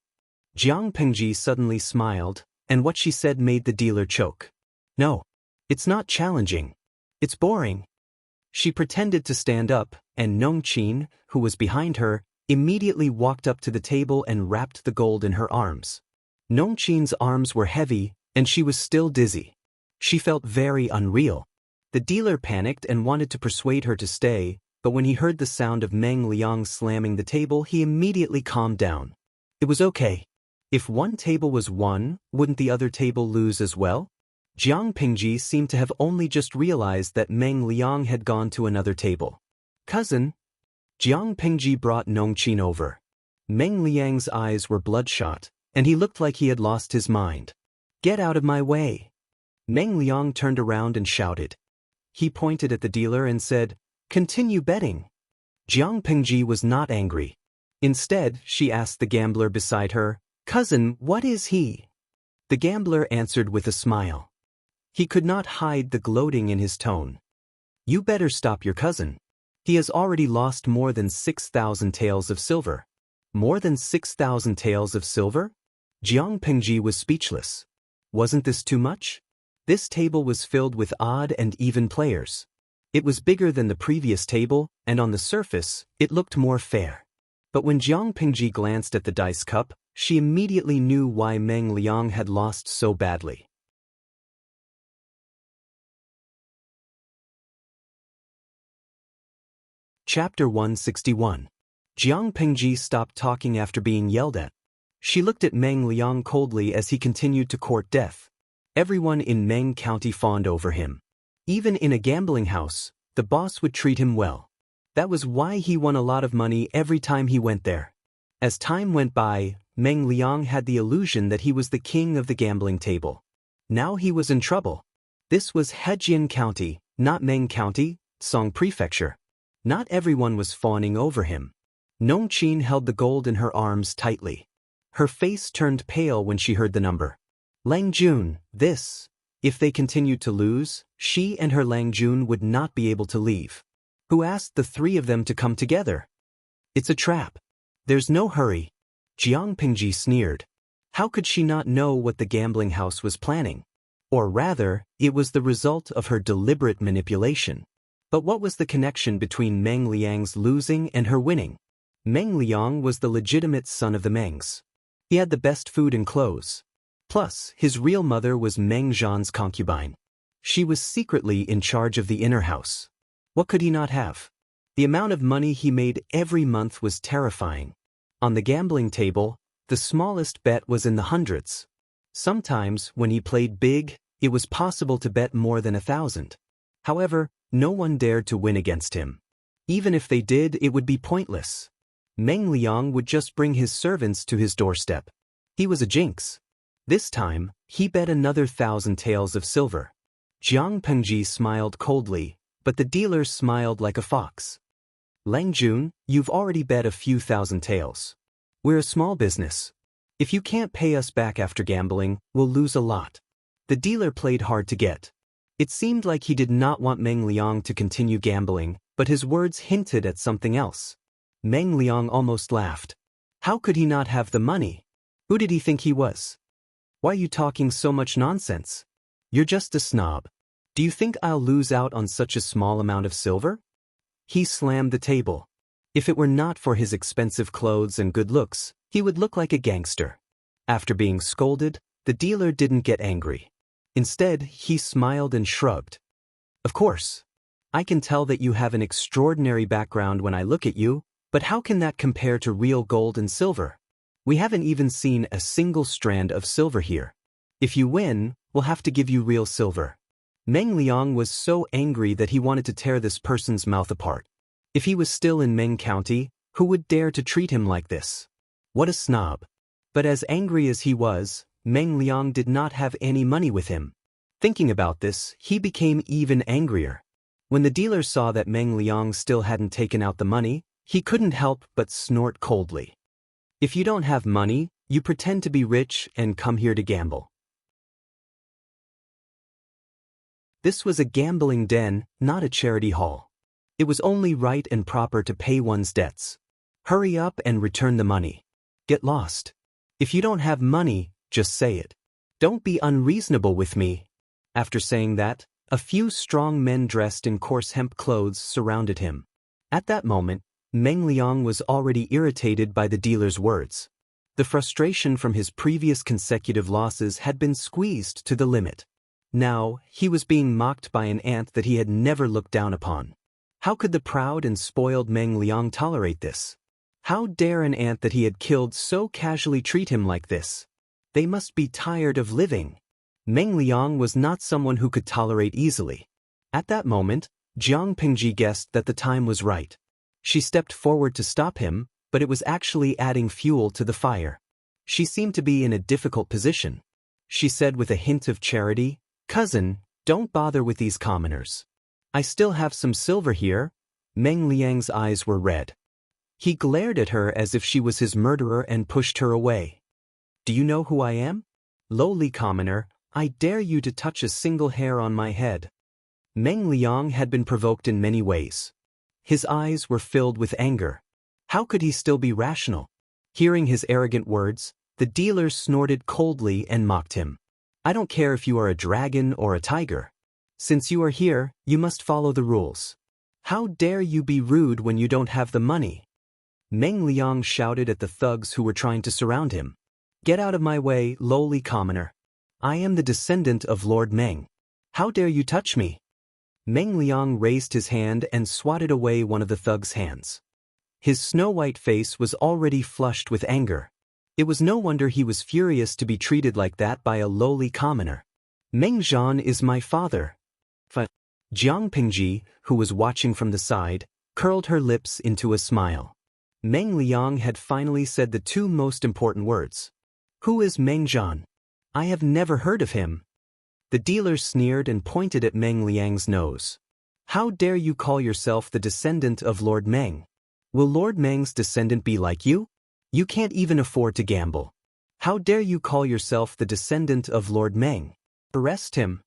Jiang Pingji suddenly smiled, and what she said made the dealer choke. "No. It's not challenging. It's boring." She pretended to stand up, and Nongqin, who was behind her, immediately walked up to the table and wrapped the gold in her arms. Nongqin's arms were heavy, and she was still dizzy. She felt very unreal. The dealer panicked and wanted to persuade her to stay, but when he heard the sound of Meng Liang slamming the table, he immediately calmed down. It was okay. If one table was won, wouldn't the other table lose as well? Jiang Pingji seemed to have only just realized that Meng Liang had gone to another table. "Cousin." Jiang Pingji brought Nongqin over. Meng Liang's eyes were bloodshot, and he looked like he had lost his mind. "Get out of my way." Meng Liang turned around and shouted. He pointed at the dealer and said, "Continue betting." Jiang Pingji was not angry. Instead, she asked the gambler beside her, "Cousin, what is he?" The gambler answered with a smile. He could not hide the gloating in his tone. "You better stop your cousin. He has already lost more than 6,000 taels of silver." More than 6,000 taels of silver? Jiang Pingji was speechless. Wasn't this too much? This table was filled with odd and even players. It was bigger than the previous table, and on the surface, it looked more fair. But when Jiang Pingji glanced at the dice cup, she immediately knew why Meng Liang had lost so badly. Chapter 161. Jiang Pengji stopped talking after being yelled at. She looked at Meng Liang coldly as he continued to court death. Everyone in Meng County fawned over him. Even in a gambling house, the boss would treat him well. That was why he won a lot of money every time he went there. As time went by, Meng Liang had the illusion that he was the king of the gambling table. Now he was in trouble. This was Hejian County, not Meng County, Song Prefecture. Not everyone was fawning over him. Nongqin held the gold in her arms tightly. Her face turned pale when she heard the number. Lang Jun, this. If they continued to lose, she and her Lang Jun would not be able to leave. Who asked the three of them to come together? It's a trap. There's no hurry. Jiang Pingji sneered. How could she not know what the gambling house was planning? Or rather, it was the result of her deliberate manipulation. But what was the connection between Meng Liang's losing and her winning? Meng Liang was the legitimate son of the Mengs. He had the best food and clothes. Plus, his real mother was Meng Zhan's concubine. She was secretly in charge of the inner house. What could he not have? The amount of money he made every month was terrifying. On the gambling table, the smallest bet was in the hundreds. Sometimes, when he played big, it was possible to bet more than 1,000. However, no one dared to win against him. Even if they did, it would be pointless. Meng Liang would just bring his servants to his doorstep. He was a jinx. This time, he bet another 1,000 taels of silver. Jiang Pengji smiled coldly, but the dealer smiled like a fox. Lang Jun, you've already bet a few thousand taels. We're a small business. If you can't pay us back after gambling, we'll lose a lot. The dealer played hard to get. It seemed like he did not want Meng Liang to continue gambling, but his words hinted at something else. Meng Liang almost laughed. How could he not have the money? Who did he think he was? Why are you talking so much nonsense? You're just a snob. Do you think I'll lose out on such a small amount of silver? He slammed the table. If it were not for his expensive clothes and good looks, he would look like a gangster. After being scolded, the dealer didn't get angry. Instead, he smiled and shrugged. Of course. I can tell that you have an extraordinary background when I look at you, but how can that compare to real gold and silver? We haven't even seen a single strand of silver here. If you win, we'll have to give you real silver. Meng Liang was so angry that he wanted to tear this person's mouth apart. If he was still in Meng County, who would dare to treat him like this? What a snob. But as angry as he was, Meng Liang did not have any money with him. Thinking about this, he became even angrier. When the dealer saw that Meng Liang still hadn't taken out the money, he couldn't help but snort coldly. If you don't have money, you pretend to be rich and come here to gamble. This was a gambling den, not a charity hall. It was only right and proper to pay one's debts. Hurry up and return the money. Get lost. If you don't have money, just say it. Don't be unreasonable with me. After saying that, a few strong men dressed in coarse hemp clothes surrounded him. At that moment, Meng Liang was already irritated by the dealer's words. The frustration from his previous consecutive losses had been squeezed to the limit. Now, he was being mocked by an ant that he had never looked down upon. How could the proud and spoiled Meng Liang tolerate this? How dare an ant that he had killed so casually treat him like this? They must be tired of living. Meng Liang was not someone who could tolerate easily. At that moment, Jiang Pingji guessed that the time was right. She stepped forward to stop him, but it was actually adding fuel to the fire. She seemed to be in a difficult position. She said with a hint of charity, "Cousin, don't bother with these commoners. I still have some silver here." Meng Liang's eyes were red. He glared at her as if she was his murderer and pushed her away. "Do you know who I am? Lowly commoner, I dare you to touch a single hair on my head." Meng Liang had been provoked in many ways. His eyes were filled with anger. How could he still be rational? Hearing his arrogant words, the dealer snorted coldly and mocked him. "I don't care if you are a dragon or a tiger. Since you are here, you must follow the rules. How dare you be rude when you don't have the money?" Meng Liang shouted at the thugs who were trying to surround him. "Get out of my way, lowly commoner. I am the descendant of Lord Meng. How dare you touch me?" Meng Liang raised his hand and swatted away one of the thug's hands. His snow-white face was already flushed with anger. It was no wonder he was furious to be treated like that by a lowly commoner. Meng Zhan is my father. Jiang Pingji, who was watching from the side, curled her lips into a smile. Meng Liang had finally said the two most important words. Who is Meng Zhan? I have never heard of him. The dealer sneered and pointed at Meng Liang's nose. How dare you call yourself the descendant of Lord Meng? Will Lord Meng's descendant be like you? You can't even afford to gamble. How dare you call yourself the descendant of Lord Meng? Arrest him.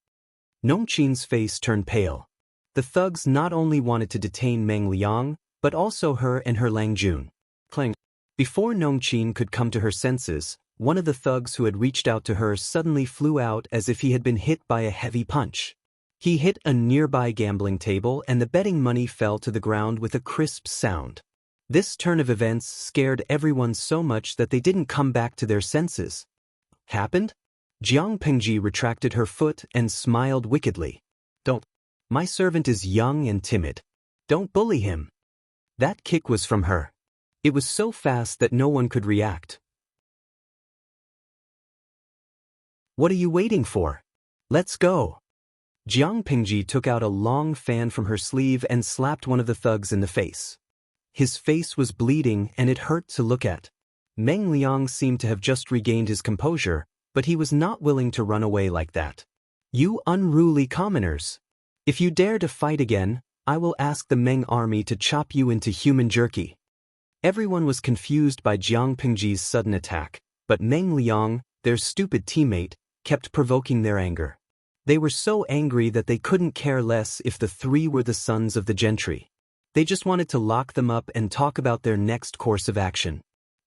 Nongqin's face turned pale. The thugs not only wanted to detain Meng Liang, but also her and her Langjun. Before Nongqin could come to her senses, one of the thugs who had reached out to her suddenly flew out as if he had been hit by a heavy punch. He hit a nearby gambling table and the betting money fell to the ground with a crisp sound. This turn of events scared everyone so much that they didn't come back to their senses. Happened? Jiang Pingji retracted her foot and smiled wickedly. Don't. My servant is young and timid. Don't bully him. That kick was from her. It was so fast that no one could react. What are you waiting for? Let's go. Jiang Pingji took out a long fan from her sleeve and slapped one of the thugs in the face. His face was bleeding and it hurt to look at. Meng Liang seemed to have just regained his composure, but he was not willing to run away like that. You unruly commoners! If you dare to fight again, I will ask the Meng army to chop you into human jerky. Everyone was confused by Jiang Pingji's sudden attack, but Meng Liang, their stupid teammate, kept provoking their anger. They were so angry that they couldn't care less if the three were the sons of the gentry. They just wanted to lock them up and talk about their next course of action.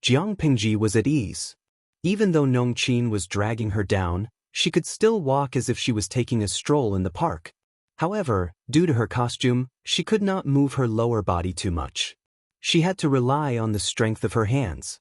Jiang Pingji was at ease. Even though Nongqin was dragging her down, she could still walk as if she was taking a stroll in the park. However, due to her costume, she could not move her lower body too much. She had to rely on the strength of her hands.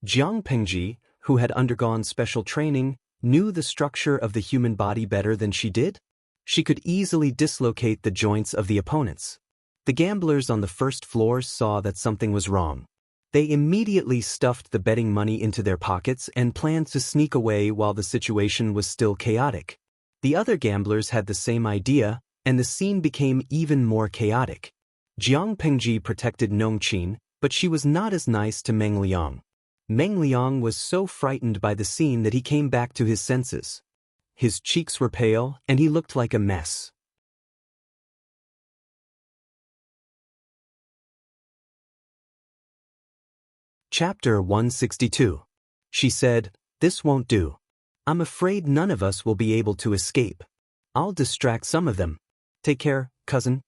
Jiang Pingji, who had undergone special training, knew the structure of the human body better than she did. She could easily dislocate the joints of the opponents. The gamblers on the first floor saw that something was wrong. They immediately stuffed the betting money into their pockets and planned to sneak away while the situation was still chaotic. The other gamblers had the same idea, and the scene became even more chaotic. Jiang Pingji protected Nongqin, but she was not as nice to Meng Liang. Meng Liang was so frightened by the scene that he came back to his senses. His cheeks were pale, and he looked like a mess. Chapter 162. She said, "This won't do. I'm afraid none of us will be able to escape. I'll distract some of them. Take care, cousin."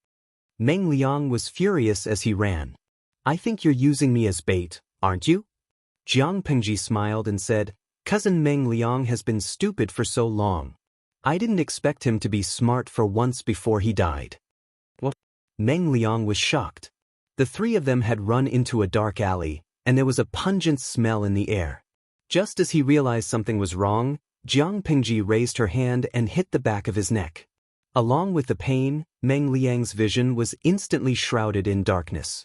Meng Liang was furious as he ran. "I think you're using me as bait, aren't you?" Jiang Pingji smiled and said, "Cousin Meng Liang has been stupid for so long. I didn't expect him to be smart for once before he died." What? Meng Liang was shocked. The three of them had run into a dark alley, and there was a pungent smell in the air. Just as he realized something was wrong, Jiang Pingji raised her hand and hit the back of his neck. Along with the pain, Meng Liang's vision was instantly shrouded in darkness.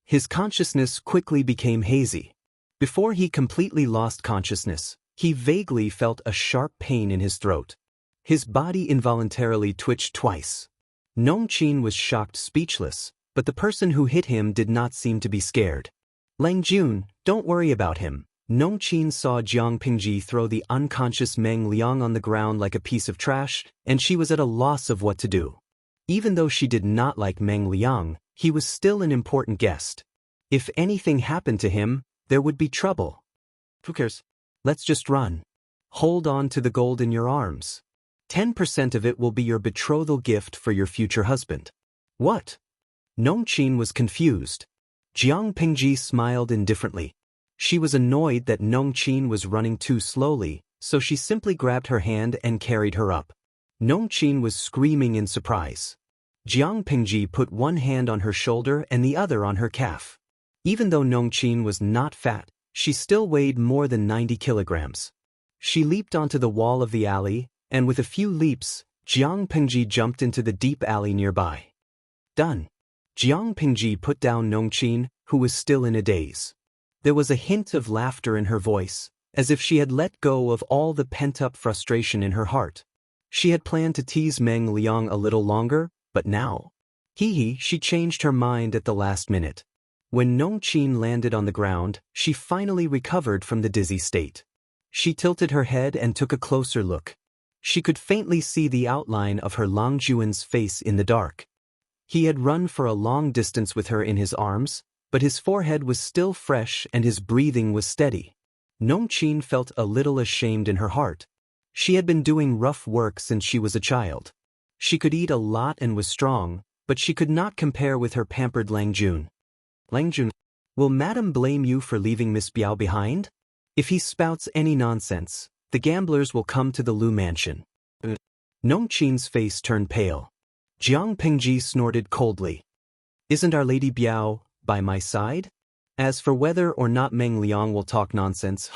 His consciousness quickly became hazy. Before he completely lost consciousness, he vaguely felt a sharp pain in his throat. His body involuntarily twitched twice. Nongqin was shocked speechless, but the person who hit him did not seem to be scared. "Langjun, don't worry about him." Nongqin saw Jiang Pingji throw the unconscious Meng Liang on the ground like a piece of trash, and she was at a loss of what to do. Even though she did not like Meng Liang, he was still an important guest. If anything happened to him, there would be trouble. Who cares? Let's just run. Hold on to the gold in your arms. 10% of it will be your betrothal gift for your future husband. What? Nongqin was confused. Jiang Pingji smiled indifferently. She was annoyed that Nongqin was running too slowly, so she simply grabbed her hand and carried her up. Nongqin was screaming in surprise. Jiang Pingji put one hand on her shoulder and the other on her calf. Even though Nongqin was not fat, she still weighed more than 90 kilograms. She leaped onto the wall of the alley, and with a few leaps, Jiang Pingji jumped into the deep alley nearby. Done. Jiang Pingji put down Nongqin, who was still in a daze. There was a hint of laughter in her voice, as if she had let go of all the pent-up frustration in her heart. She had planned to tease Meng Liang a little longer, but now, she changed her mind at the last minute. When Nongqin landed on the ground, she finally recovered from the dizzy state. She tilted her head and took a closer look. She could faintly see the outline of her Longjuan's face in the dark. He had run for a long distance with her in his arms, but his forehead was still fresh and his breathing was steady. Nongqin felt a little ashamed in her heart. She had been doing rough work since she was a child. She could eat a lot and was strong, but she could not compare with her pampered Langjun. Langjun, will Madam blame you for leaving Miss Biao behind? If he spouts any nonsense, the gamblers will come to the Lu mansion. Nongqin's face turned pale. Jiang Pingji snorted coldly. Isn't Our Lady Biao by my side? As for whether or not Meng Liang will talk nonsense,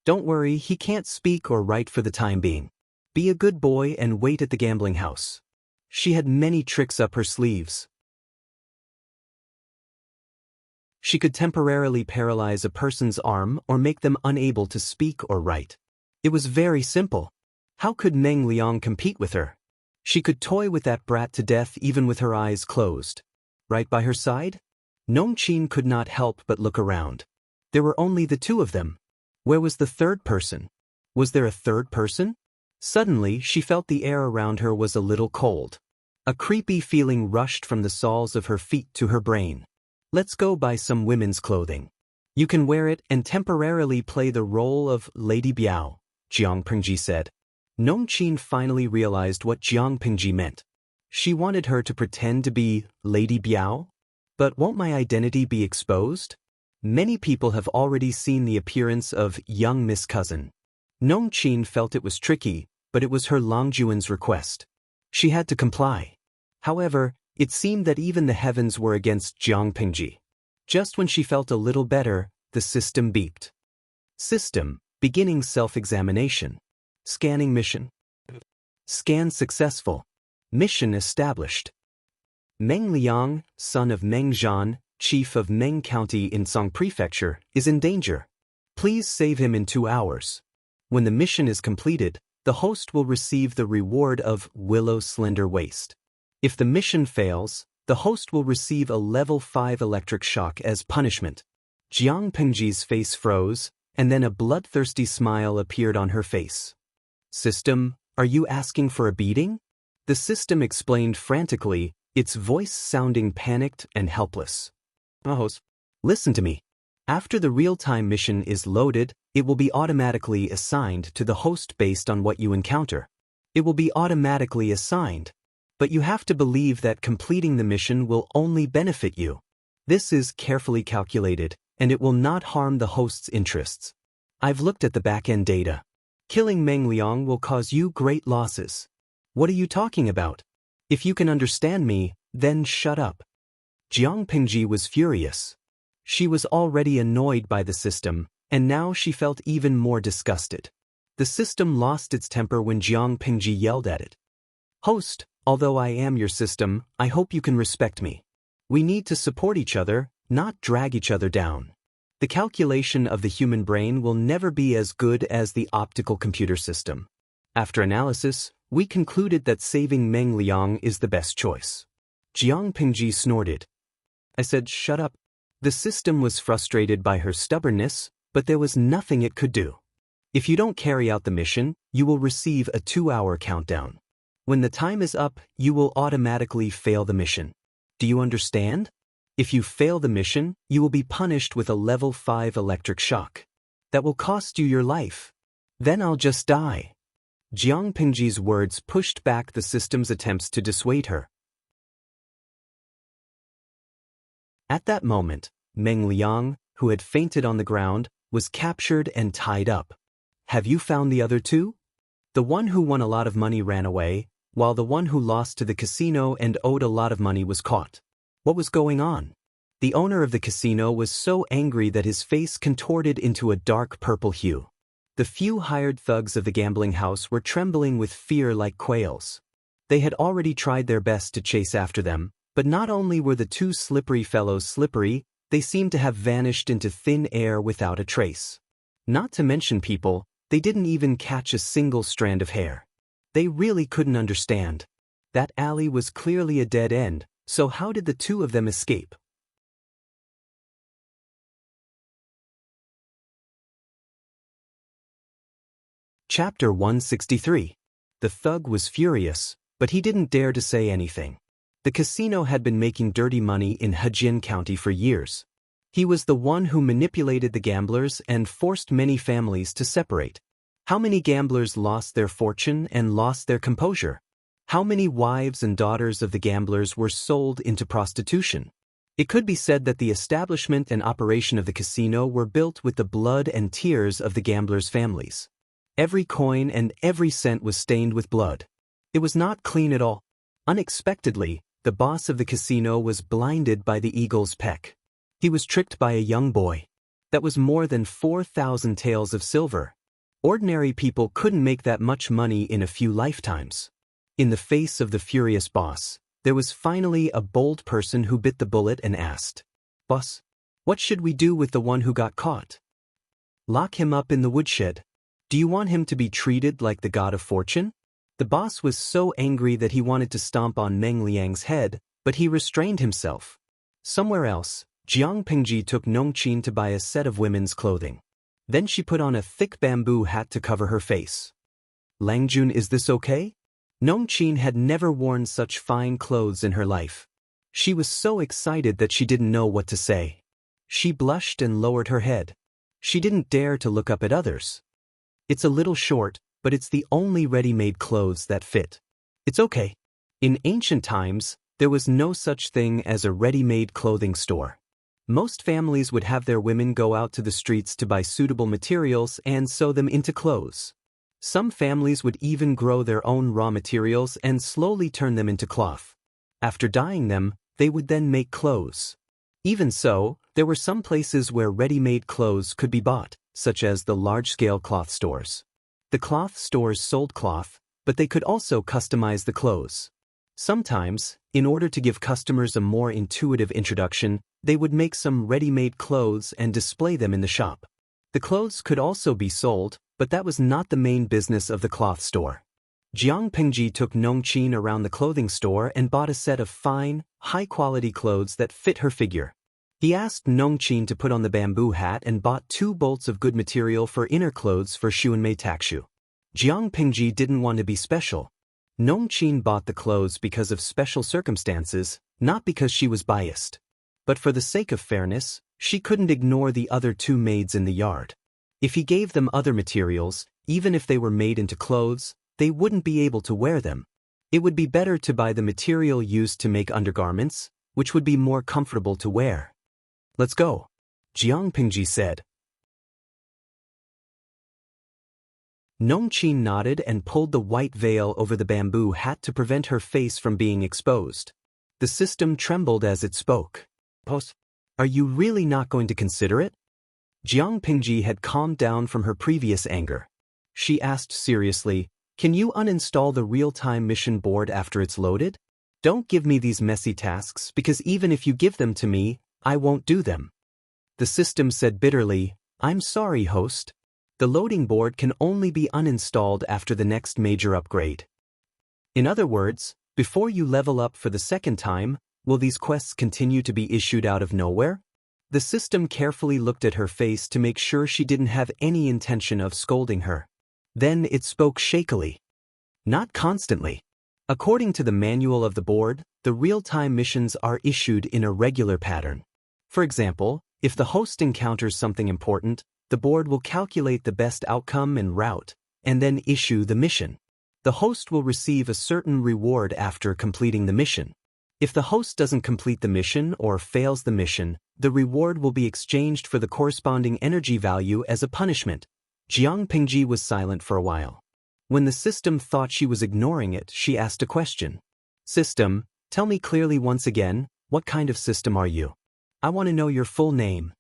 don't worry, he can't speak or write for the time being. Be a good boy and wait at the gambling house. She had many tricks up her sleeves. She could temporarily paralyze a person's arm or make them unable to speak or write. It was very simple. How could Meng Liang compete with her? She could toy with that brat to death even with her eyes closed. Right by her side? Nongqin could not help but look around. There were only the two of them. Where was the third person? Was there a third person? Suddenly, she felt the air around her was a little cold. A creepy feeling rushed from the soles of her feet to her brain. Let's go buy some women's clothing. You can wear it and temporarily play the role of Lady Biao, Jiang Pingji said. Nongqin finally realized what Jiang Pingji meant. She wanted her to pretend to be Lady Biao? But won't my identity be exposed? Many people have already seen the appearance of young Miss Cousin. Nongqin felt it was tricky, but it was her Longjuan's request. She had to comply. However, it seemed that even the heavens were against Jiang Pingji. Just when she felt a little better, the system beeped. System, beginning self-examination. Scanning mission. Scan successful. Mission established. Meng Liang, son of Meng Zhan, chief of Meng County in Song Prefecture, is in danger. Please save him in 2 hours. When the mission is completed, the host will receive the reward of Willow's Slender Waist. If the mission fails, the host will receive a level 5 electric shock as punishment. Jiang Pingji's face froze, and then a bloodthirsty smile appeared on her face. System, are you asking for a beating? The system explained frantically, its voice sounding panicked and helpless. Host, listen to me. After the real-time mission is loaded, it will be automatically assigned to the host based on what you encounter. It will be automatically assigned. But you have to believe that completing the mission will only benefit you. This is carefully calculated, and it will not harm the host's interests. I've looked at the back-end data. Killing Meng Liang will cause you great losses. What are you talking about? If you can understand me, then shut up. Jiang Pingji was furious. She was already annoyed by the system, and now she felt even more disgusted. The system lost its temper when Jiang Pingji yelled at it. Host, although I am your system, I hope you can respect me. We need to support each other, not drag each other down. The calculation of the human brain will never be as good as the optical computer system. After analysis, we concluded that saving Meng Liang is the best choice. Jiang Pingji snorted. I said, shut up. The system was frustrated by her stubbornness, but there was nothing it could do. If you don't carry out the mission, you will receive a 2-hour countdown. When the time is up, you will automatically fail the mission. Do you understand? If you fail the mission, you will be punished with a level 5 electric shock. That will cost you your life. Then I'll just die. Jiang Pingji's words pushed back the system's attempts to dissuade her. At that moment, Meng Liang, who had fainted on the ground, was captured and tied up. Have you found the other two? The one who won a lot of money ran away, while the one who lost to the casino and owed a lot of money was caught. What was going on? The owner of the casino was so angry that his face contorted into a dark purple hue. The few hired thugs of the gambling house were trembling with fear like quails. They had already tried their best to chase after them, But not only were the two slippery fellows slippery, they seemed to have vanished into thin air without a trace. Not to mention people, they didn't even catch a single strand of hair. They really couldn't understand. That alley was clearly a dead end, so how did the two of them escape? Chapter 163. The thug was furious, but he didn't dare to say anything. The casino had been making dirty money in Hejin County for years. He was the one who manipulated the gamblers and forced many families to separate. How many gamblers lost their fortune and lost their composure? How many wives and daughters of the gamblers were sold into prostitution? It could be said that the establishment and operation of the casino were built with the blood and tears of the gamblers' families. Every coin and every cent was stained with blood. It was not clean at all. Unexpectedly, the boss of the casino was blinded by the eagle's peck. He was tricked by a young boy. That was more than 4,000 taels of silver. Ordinary people couldn't make that much money in a few lifetimes. In the face of the furious boss, there was finally a bold person who bit the bullet and asked, "Boss, what should we do with the one who got caught?" "Lock him up in the woodshed. Do you want him to be treated like the god of fortune?" The boss was so angry that he wanted to stomp on Meng Liang's head, but he restrained himself. Somewhere else, Jiang Pingji took Nongqin to buy a set of women's clothing. Then she put on a thick bamboo hat to cover her face. "Langjun, is this okay?" Nongqin had never worn such fine clothes in her life. She was so excited that she didn't know what to say. She blushed and lowered her head. She didn't dare to look up at others. "It's a little short, but it's the only ready-made clothes that fit. It's okay." In ancient times, there was no such thing as a ready-made clothing store. Most families would have their women go out to the streets to buy suitable materials and sew them into clothes. Some families would even grow their own raw materials and slowly turn them into cloth. After dyeing them, they would then make clothes. Even so, there were some places where ready-made clothes could be bought, such as the large-scale cloth stores. The cloth stores sold cloth, but they could also customize the clothes. Sometimes, in order to give customers a more intuitive introduction, they would make some ready-made clothes and display them in the shop. The clothes could also be sold, but that was not the main business of the cloth store. Jiang Pingji took Nongqin around the clothing store and bought a set of fine, high-quality clothes that fit her figure. He asked Nongqin to put on the bamboo hat and bought 2 bolts of good material for inner clothes for Xuanmei Takshu. Jiang Pingji didn't want to be special. Nongqin bought the clothes because of special circumstances, not because she was biased. But for the sake of fairness, she couldn't ignore the other 2 maids in the yard. If he gave them other materials, even if they were made into clothes, they wouldn't be able to wear them. It would be better to buy the material used to make undergarments, which would be more comfortable to wear. "Let's go," Jiang Pingji said. Nongqin nodded and pulled the white veil over the bamboo hat to prevent her face from being exposed. The system trembled as it spoke. "Boss, are you really not going to consider it?" Jiang Pingji had calmed down from her previous anger. She asked seriously, "Can you uninstall the real-time mission board after it's loaded? Don't give me these messy tasks because even if you give them to me, I won't do them." The system said bitterly, "I'm sorry, host. The loading board can only be uninstalled after the next major upgrade." In other words, before you level up for the second time, will these quests continue to be issued out of nowhere? The system carefully looked at her face to make sure she didn't have any intention of scolding her. Then it spoke shakily. "Not constantly. According to the manual of the board, the real-time missions are issued in a regular pattern. For example, if the host encounters something important, the board will calculate the best outcome and route, and then issue the mission. The host will receive a certain reward after completing the mission. If the host doesn't complete the mission or fails the mission, the reward will be exchanged for the corresponding energy value as a punishment." Jiang Pingji was silent for a while. When the system thought she was ignoring it, she asked a question. "System, tell me clearly once again, what kind of system are you? I want to know your full name."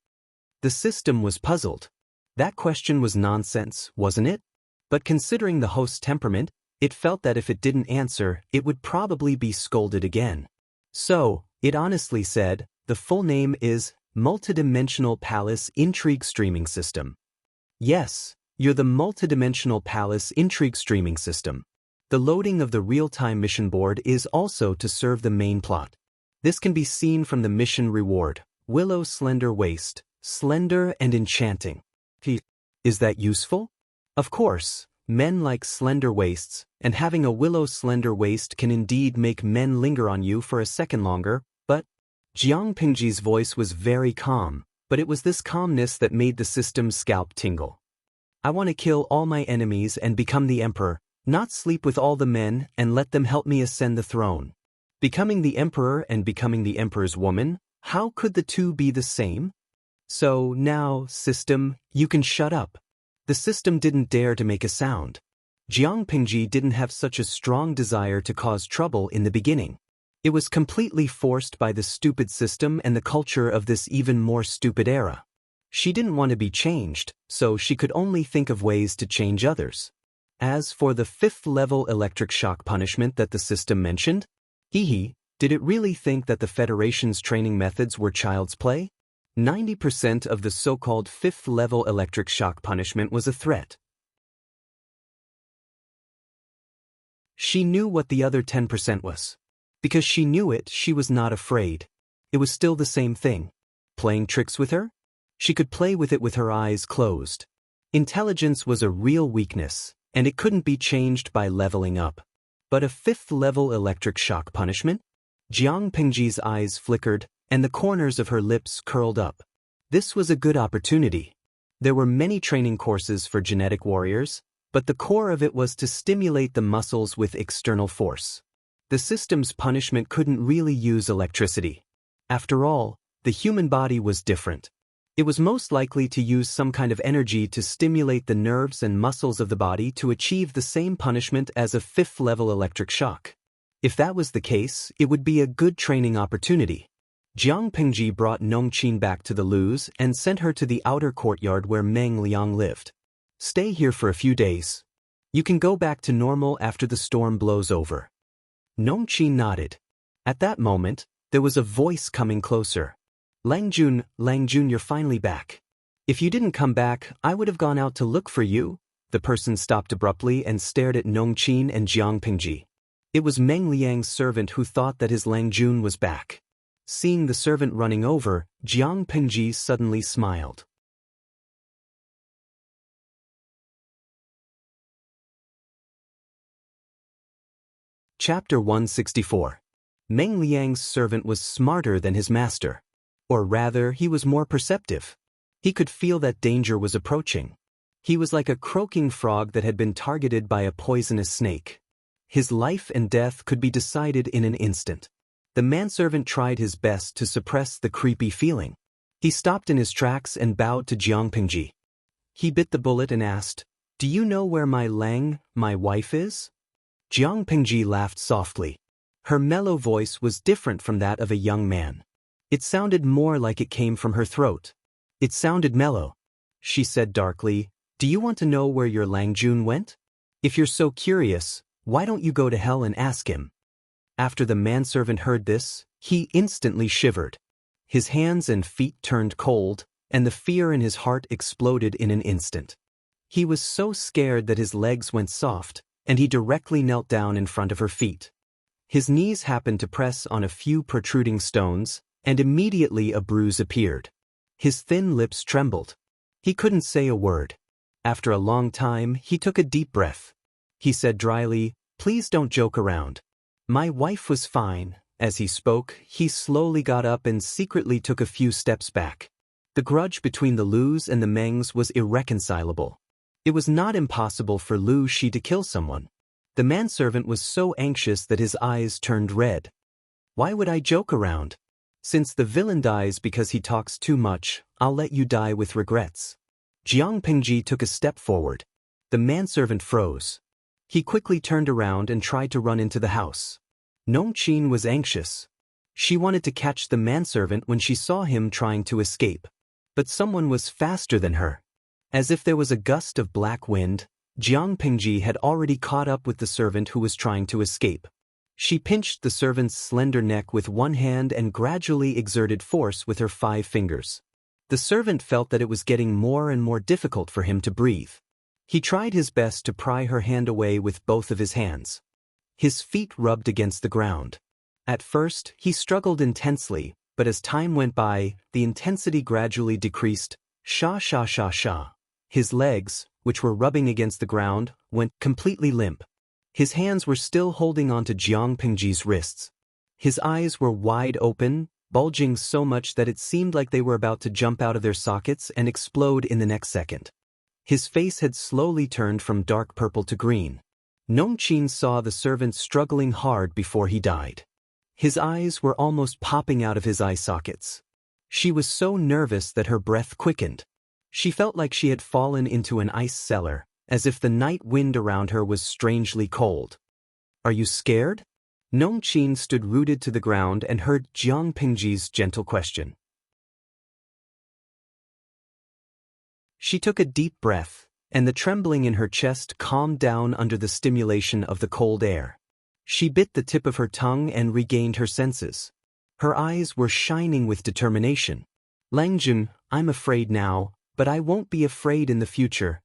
The system was puzzled. That question was nonsense, wasn't it? But considering the host's temperament, it felt that if it didn't answer, it would probably be scolded again. So, It honestly said, the full name is Multidimensional Palace Intrigue Streaming System. Yes, you're the Multidimensional Palace Intrigue Streaming System. The loading of the real-time mission board is also to serve the main plot. This can be seen from the mission reward, Willow Slender Waist, slender and enchanting. Is that useful? Of course, men like slender waists, and having a willow slender waist can indeed make men linger on you for a second longer, but Jiang Pingji's voice was very calm, but it was this calmness that made the system's scalp tingle. I want to kill all my enemies and become the emperor, not sleep with all the men and let them help me ascend the throne. Becoming the emperor and becoming the emperor's woman, how could the two be the same? So now, system, you can shut up. The system didn't dare to make a sound. Jiang Pingji didn't have such a strong desire to cause trouble in the beginning. It was completely forced by the stupid system and the culture of this even more stupid era. She didn't want to be changed, so she could only think of ways to change others. As for the 5th-level electric shock punishment that the system mentioned, did it really think that the Federation's training methods were child's play? 90% of the so-called 5th-level electric shock punishment was a threat. She knew what the other 10% was. Because she knew it, she was not afraid. It was still the same thing. Playing tricks with her? She could play with it with her eyes closed. Intelligence was a real weakness, and it couldn't be changed by leveling up. But a 5th-level electric shock punishment? Jiang Pingji's eyes flickered, and the corners of her lips curled up. This was a good opportunity. There were many training courses for genetic warriors, but the core of it was to stimulate the muscles with external force. The system's punishment couldn't really use electricity. After all, the human body was different. It was most likely to use some kind of energy to stimulate the nerves and muscles of the body to achieve the same punishment as a 5th-level electric shock. If that was the case, it would be a good training opportunity. Jiang Pingji brought Nongqin back to the Luz and sent her to the outer courtyard where Meng Liang lived. Stay here for a few days. You can go back to normal after the storm blows over. Nongqin nodded. At that moment, there was a voice coming closer. Langjun, you're finally back. If you didn't come back, I would have gone out to look for you. The person stopped abruptly and stared at Nongqin and Jiang Pingji. It was Meng Liang's servant who thought that his Langjun was back. Seeing the servant running over, Jiang Pingji suddenly smiled. Chapter 164. Meng Liang's servant was smarter than his master. Or rather, he was more perceptive. He could feel that danger was approaching. He was like a croaking frog that had been targeted by a poisonous snake. His life and death could be decided in an instant. The manservant tried his best to suppress the creepy feeling. He stopped in his tracks and bowed to Jiang Pingji. He bit the bullet and asked, "Do you know where my wife is?" Jiang Pingji laughed softly. Her mellow voice was different from that of a young man. It sounded more like it came from her throat. It sounded mellow. She said darkly, "Do you want to know where your Langjun went? If you're so curious, why don't you go to hell and ask him?" After the manservant heard this, he instantly shivered. His hands and feet turned cold, and the fear in his heart exploded in an instant. He was so scared that his legs went soft, and he directly knelt down in front of her feet. His knees happened to press on a few protruding stones, and immediately a bruise appeared. His thin lips trembled. He couldn't say a word. After a long time, he took a deep breath. He said dryly, "Please don't joke around. My wife was fine." As he spoke, he slowly got up and secretly took a few steps back. The grudge between the Lus and the Mengs was irreconcilable. It was not impossible for Lu Shi to kill someone. The manservant was so anxious that his eyes turned red. "Why would I joke around? Since the villain dies because he talks too much, I'll let you die with regrets." Jiang Pingji took a step forward. The manservant froze. He quickly turned around and tried to run into the house. Nongqin was anxious. She wanted to catch the manservant when she saw him trying to escape. But someone was faster than her. As if there was a gust of black wind, Jiang Pingji had already caught up with the servant who was trying to escape. She pinched the servant's slender neck with one hand and gradually exerted force with her 5 fingers. The servant felt that it was getting more and more difficult for him to breathe. He tried his best to pry her hand away with both of his hands. His feet rubbed against the ground. At first, he struggled intensely, but as time went by, the intensity gradually decreased. Sha sha sha sha. His legs, which were rubbing against the ground, went completely limp. His hands were still holding onto Jiang Pingji's wrists. His eyes were wide open, bulging so much that it seemed like they were about to jump out of their sockets and explode in the next second. His face had slowly turned from dark purple to green. Nongqin saw the servant struggling hard before he died. His eyes were almost popping out of his eye sockets. She was so nervous that her breath quickened. She felt like she had fallen into an ice cellar, as if the night wind around her was strangely cold. "Are you scared?" Nongqin stood rooted to the ground and heard Jiang Pingji's gentle question. She took a deep breath, and the trembling in her chest calmed down under the stimulation of the cold air. She bit the tip of her tongue and regained her senses. Her eyes were shining with determination. "Langjun, I'm afraid now, but I won't be afraid in the future.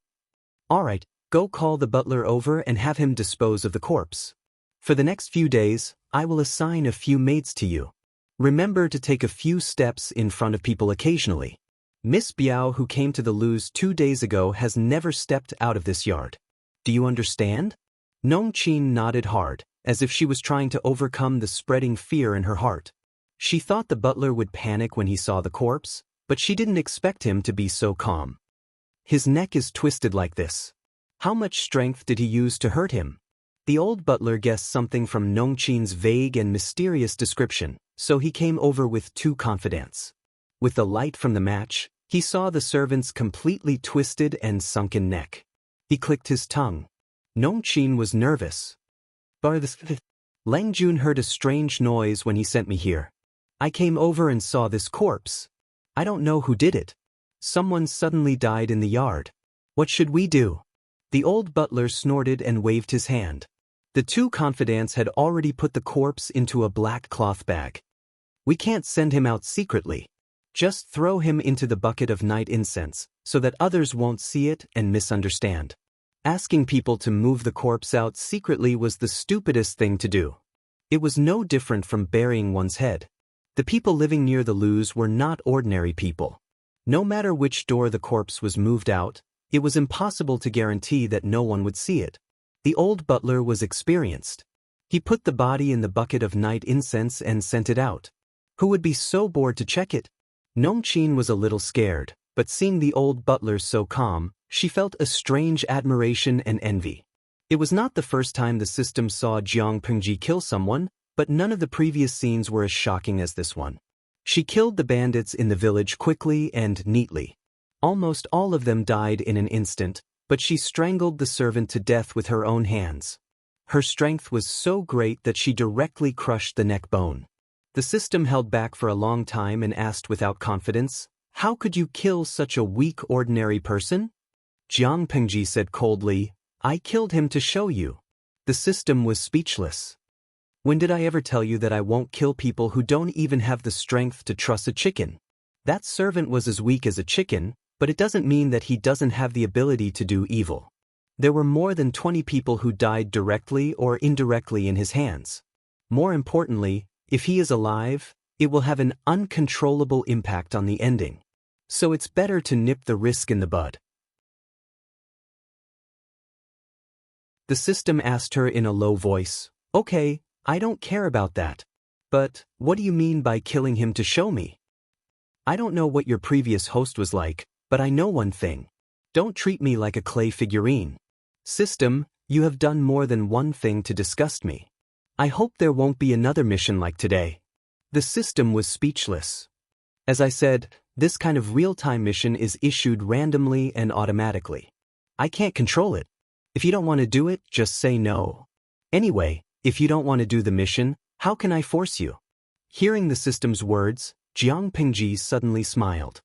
All right, go call the butler over and have him dispose of the corpse. For the next few days, I will assign a few maids to you. Remember to take a few steps in front of people occasionally. Miss Biao, who came to the Luz 2 days ago, has never stepped out of this yard. Do you understand?" Nongqin nodded hard, as if she was trying to overcome the spreading fear in her heart. She thought the butler would panic when he saw the corpse, but she didn't expect him to be so calm. "His neck is twisted like this. How much strength did he use to hurt him?" The old butler guessed something from Nongqin's vague and mysterious description, so he came over with 2 confidants. With the light from the match, he saw the servant's completely twisted and sunken neck. He clicked his tongue. Nongqin was nervous. "Langjun heard a strange noise when he sent me here. I came over and saw this corpse. I don't know who did it. Someone suddenly died in the yard. What should we do?" The old butler snorted and waved his hand. The 2 confidants had already put the corpse into a black cloth bag. "We can't send him out secretly. Just throw him into the bucket of night incense, so that others won't see it and misunderstand." Asking people to move the corpse out secretly was the stupidest thing to do. It was no different from burying one's head. The people living near the Luz were not ordinary people. No matter which door the corpse was moved out, it was impossible to guarantee that no one would see it. The old butler was experienced. He put the body in the bucket of night incense and sent it out. Who would be so bored to check it? Nongqin was a little scared, but seeing the old butler so calm, she felt a strange admiration and envy. It was not the first time the system saw Jiang Pingji kill someone, but none of the previous scenes were as shocking as this one. She killed the bandits in the village quickly and neatly. Almost all of them died in an instant, but she strangled the servant to death with her own hands. Her strength was so great that she directly crushed the neck bone. The system held back for a long time and asked without confidence, "How could you kill such a weak ordinary person?" Jiang Pingji said coldly, "I killed him to show you." The system was speechless. "When did I ever tell you that I won't kill people who don't even have the strength to truss a chicken?" That servant was as weak as a chicken, but it doesn't mean that he doesn't have the ability to do evil. There were more than 20 people who died directly or indirectly in his hands. More importantly, if he is alive, it will have an uncontrollable impact on the ending. So it's better to nip the risk in the bud. The system asked her in a low voice, "Okay, I don't care about that. But what do you mean by killing him to show me? I don't know what your previous host was like, but I know one thing. Don't treat me like a clay figurine. System, you have done more than one thing to disgust me. I hope there won't be another mission like today." The system was speechless. As I said, this kind of real-time mission is issued randomly and automatically. I can't control it. If you don't want to do it, just say no. Anyway, if you don't want to do the mission, how can I force you? Hearing the system's words, Jiang Pingji suddenly smiled.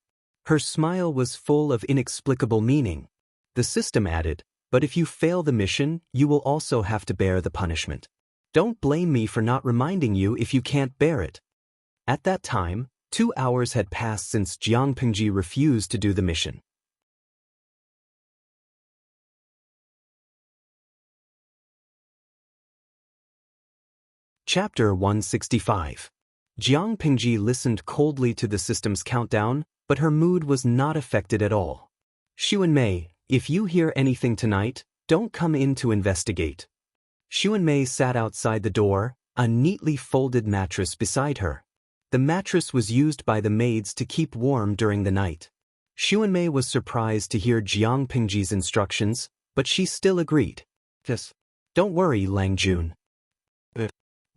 Her smile was full of inexplicable meaning. The system added, "But if you fail the mission, you will also have to bear the punishment." Don't blame me for not reminding you if you can't bear it. At that time, 2 hours had passed since Jiang Pingji refused to do the mission. Chapter 165. Jiang Pingji listened coldly to the system's countdown, but her mood was not affected at all. Xuanmei, if you hear anything tonight, don't come in to investigate. Xuanmei sat outside the door, a neatly folded mattress beside her. The mattress was used by the maids to keep warm during the night. Xuanmei was surprised to hear Jiang Pingji's instructions, but she still agreed. Yes. Don't worry, Lang Jun.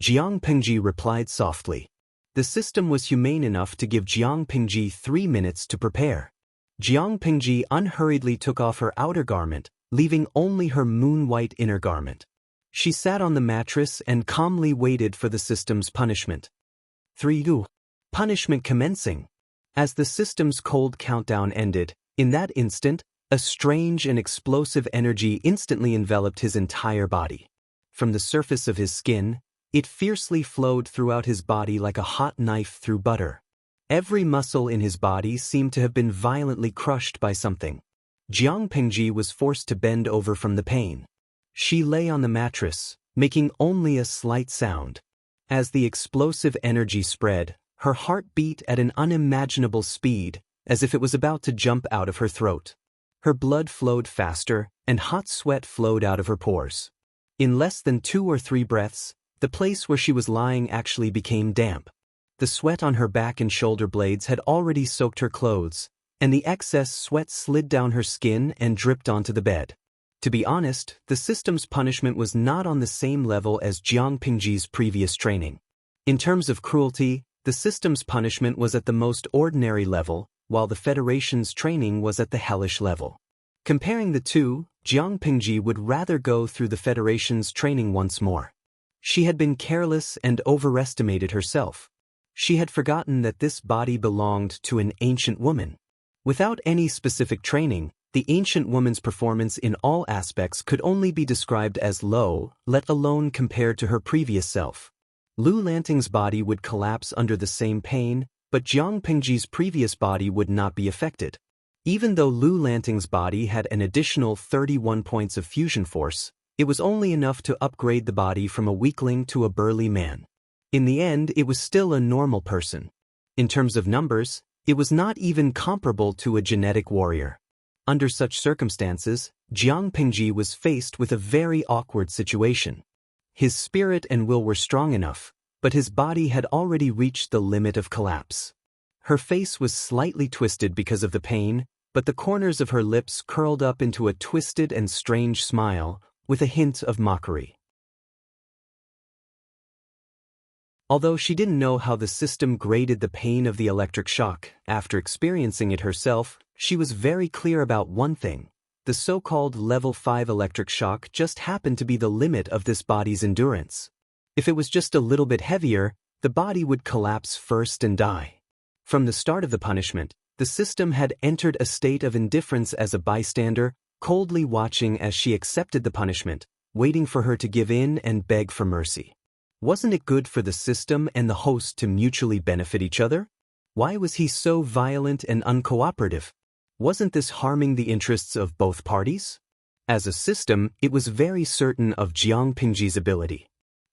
Jiang Pingji replied softly. The system was humane enough to give Jiang Pingji 3 minutes to prepare. Jiang Pingji unhurriedly took off her outer garment, leaving only her moon-white inner garment. She sat on the mattress and calmly waited for the system's punishment. 3. Punishment commencing. As the system's cold countdown ended, in that instant, a strange and explosive energy instantly enveloped his entire body. From the surface of his skin, it fiercely flowed throughout his body like a hot knife through butter. Every muscle in his body seemed to have been violently crushed by something. Jiang Pingji was forced to bend over from the pain. She lay on the mattress, making only a slight sound. As the explosive energy spread, her heart beat at an unimaginable speed, as if it was about to jump out of her throat. Her blood flowed faster, and hot sweat flowed out of her pores. In less than 2 or 3 breaths, the place where she was lying actually became damp. The sweat on her back and shoulder blades had already soaked her clothes, and the excess sweat slid down her skin and dripped onto the bed. To be honest, the system's punishment was not on the same level as Jiang Pingji's previous training. In terms of cruelty, the system's punishment was at the most ordinary level, while the Federation's training was at the hellish level. Comparing the two, Jiang Pingji would rather go through the Federation's training once more. She had been careless and overestimated herself. She had forgotten that this body belonged to an ancient woman. Without any specific training, the ancient woman's performance in all aspects could only be described as low, let alone compared to her previous self. Lu Lanting's body would collapse under the same pain, but Jiang Pingji's previous body would not be affected. Even though Lu Lanting's body had an additional 31 points of fusion force, it was only enough to upgrade the body from a weakling to a burly man. In the end, it was still a normal person. In terms of numbers, it was not even comparable to a genetic warrior. Under such circumstances, Jiang Pingji was faced with a very awkward situation. His spirit and will were strong enough, but his body had already reached the limit of collapse. Her face was slightly twisted because of the pain, but the corners of her lips curled up into a twisted and strange smile, with a hint of mockery. Although she didn't know how the system graded the pain of the electric shock, after experiencing it herself, she was very clear about one thing. The so-called level 5 electric shock just happened to be the limit of this body's endurance. If it was just a little bit heavier, the body would collapse first and die. From the start of the punishment, the system had entered a state of indifference as a bystander, coldly watching as she accepted the punishment, waiting for her to give in and beg for mercy. Wasn't it good for the system and the host to mutually benefit each other? Why was he so violent and uncooperative? Wasn't this harming the interests of both parties? As a system, it was very certain of Jiang Pingji's ability.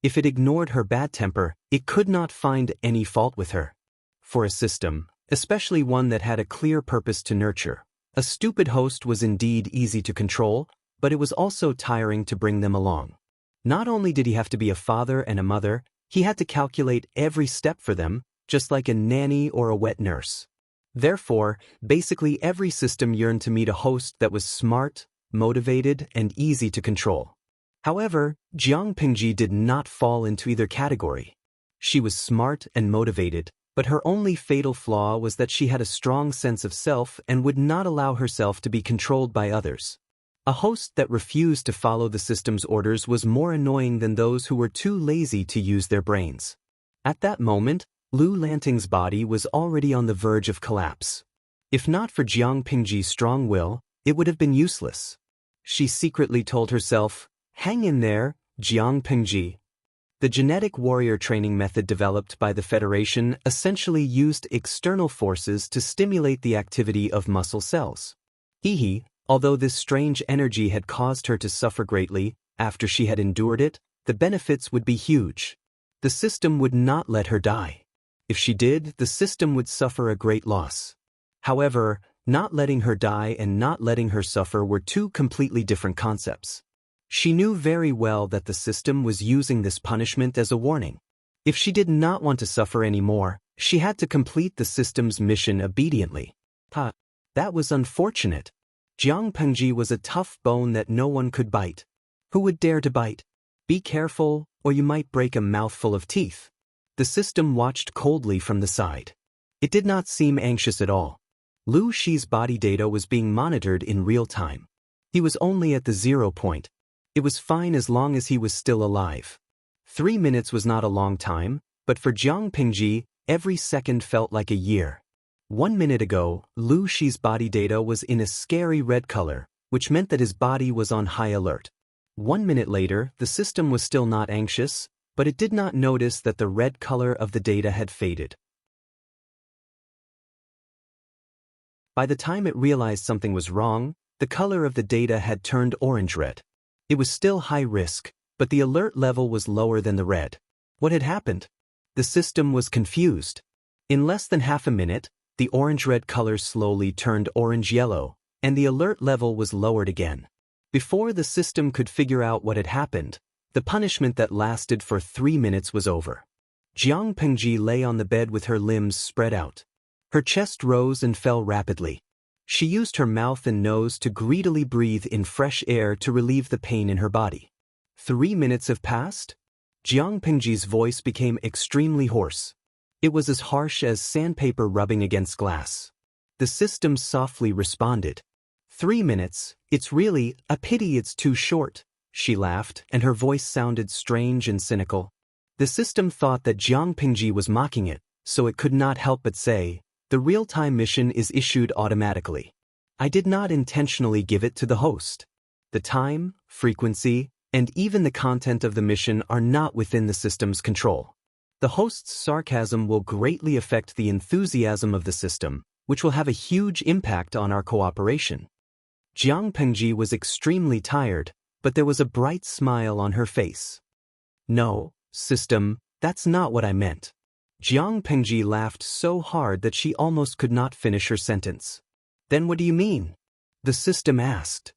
If it ignored her bad temper, it could not find any fault with her. For a system, especially one that had a clear purpose to nurture, a stupid host was indeed easy to control, but it was also tiring to bring them along. Not only did he have to be a father and a mother, he had to calculate every step for them, just like a nanny or a wet nurse. Therefore, basically every system yearned to meet a host that was smart, motivated, and easy to control. However, Jiang Pingji did not fall into either category. She was smart and motivated, but her only fatal flaw was that she had a strong sense of self and would not allow herself to be controlled by others. A host that refused to follow the system's orders was more annoying than those who were too lazy to use their brains. At that moment, Lu Lanting's body was already on the verge of collapse. If not for Jiang Pingji's strong will, it would have been useless. She secretly told herself, "Hang in there, Jiang Pingji." The genetic warrior training method developed by the Federation essentially used external forces to stimulate the activity of muscle cells. Although this strange energy had caused her to suffer greatly, after she had endured it, the benefits would be huge. The system would not let her die. If she did, the system would suffer a great loss. However, not letting her die and not letting her suffer were two completely different concepts. She knew very well that the system was using this punishment as a warning. If she did not want to suffer anymore, she had to complete the system's mission obediently. That was unfortunate. Jiang Pengji was a tough bone that no one could bite. Who would dare to bite? Be careful, or you might break a mouthful of teeth. The system watched coldly from the side. It did not seem anxious at all. Lu Shi's body data was being monitored in real time. He was only at the 0 point. It was fine as long as he was still alive. 3 minutes was not a long time, but for Jiang Pengji, every second felt like a year. 1 minute ago, Lu Shi's body data was in a scary red color, which meant that his body was on high alert. 1 minute later, the system was still not anxious, but it did not notice that the red color of the data had faded. By the time it realized something was wrong, the color of the data had turned orange-red. It was still high risk, but the alert level was lower than the red. What had happened? The system was confused. In less than half a minute, the orange-red color slowly turned orange-yellow, and the alert level was lowered again. Before the system could figure out what had happened, the punishment that lasted for 3 minutes was over. Jiang Pengji lay on the bed with her limbs spread out. Her chest rose and fell rapidly. She used her mouth and nose to greedily breathe in fresh air to relieve the pain in her body. 3 minutes have passed? Jiang Pengji's voice became extremely hoarse. It was as harsh as sandpaper rubbing against glass. The system softly responded. 3 minutes, it's really a pity it's too short, she laughed, and her voice sounded strange and cynical. The system thought that Jiang Pengji was mocking it, so it could not help but say, "The real-time mission is issued automatically. I did not intentionally give it to the host. The time, frequency, and even the content of the mission are not within the system's control." The host's sarcasm will greatly affect the enthusiasm of the system, which will have a huge impact on our cooperation. Jiang Pengji was extremely tired, but there was a bright smile on her face. "No, system, that's not what I meant." Jiang Pengji laughed so hard that she almost could not finish her sentence. "Then what do you mean?" the system asked.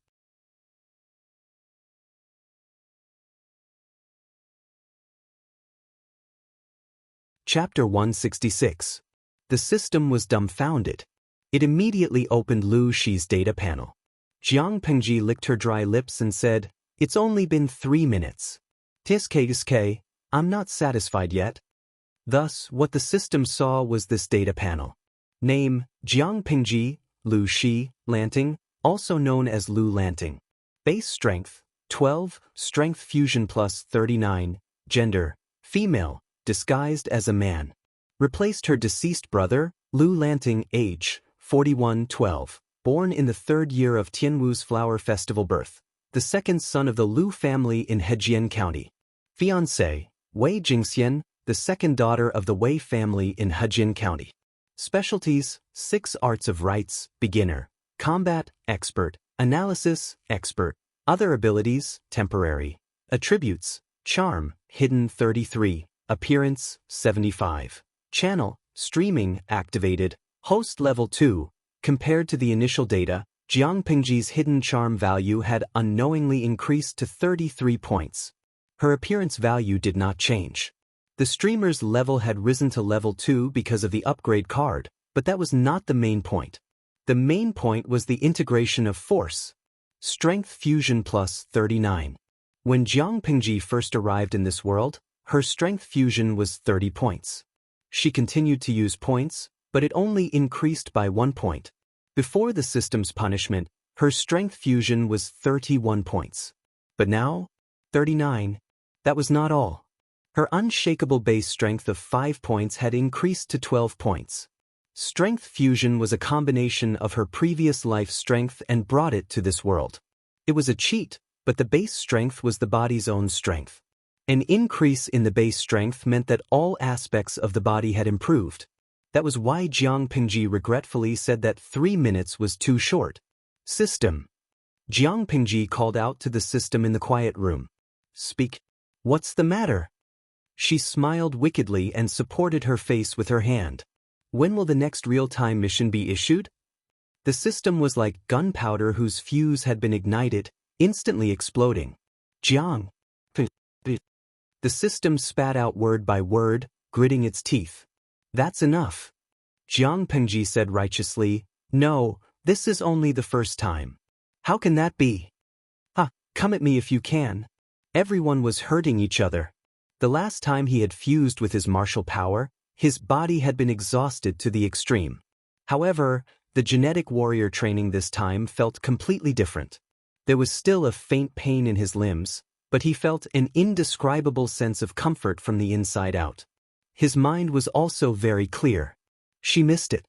Chapter 166. The system was dumbfounded. It immediately opened Lu Shi's data panel. Jiang Pengji licked her dry lips and said, "It's only been 3 minutes. Tiske, I'm not satisfied yet." Thus, what the system saw was this data panel. Name, Jiang Pengji, Lu Shi, Lanting, also known as Lu Lanting. Base strength, 12, strength fusion plus 39, gender, female, disguised as a man. Replaced her deceased brother, Lu Lanting, age, 41-12, born in the 3rd year of Tianwu's Flower Festival birth, the second son of the Lu family in Hejian County. Fiancé, Wei Jingxian, the second daughter of the Wei family in Hejian County. Specialties, 6 arts of rights, beginner, combat, expert, analysis, expert, other abilities, temporary, attributes, charm, hidden 33, appearance, 75, channel, streaming, activated, host level 2. Compared to the initial data, Jiang Pengji's hidden charm value had unknowingly increased to 33 points. Her appearance value did not change. The streamer's level had risen to level 2 because of the upgrade card, but that was not the main point. The main point was the integration of force. Strength fusion plus 39. When Jiang Pengji first arrived in this world, her strength fusion was 30 points. She continued to use points, but it only increased by 1 point. Before the system's punishment, her strength fusion was 31 points. But now, 39. That was not all. Her unshakable base strength of 5 points had increased to 12 points. Strength fusion was a combination of her previous life strength and brought it to this world. It was a cheat, but the base strength was the body's own strength. An increase in the base strength meant that all aspects of the body had improved. That was why Jiang Pingji regretfully said that 3 minutes was too short. System. Jiang Pingji called out to the system in the quiet room. Speak. What's the matter? She smiled wickedly and supported her face with her hand. When will the next real-time mission be issued? The system was like gunpowder whose fuse had been ignited, instantly exploding. Jiang. The system spat out word by word, gritting its teeth. That's enough. Jiang Pengji said righteously, No, this is only the first time. How can that be? Come at me if you can. Everyone was hurting each other. The last time he had fused with his martial power, his body had been exhausted to the extreme. However, the genetic warrior training this time felt completely different. There was still a faint pain in his limbs, but he felt an indescribable sense of comfort from the inside out. His mind was also very clear. She missed it.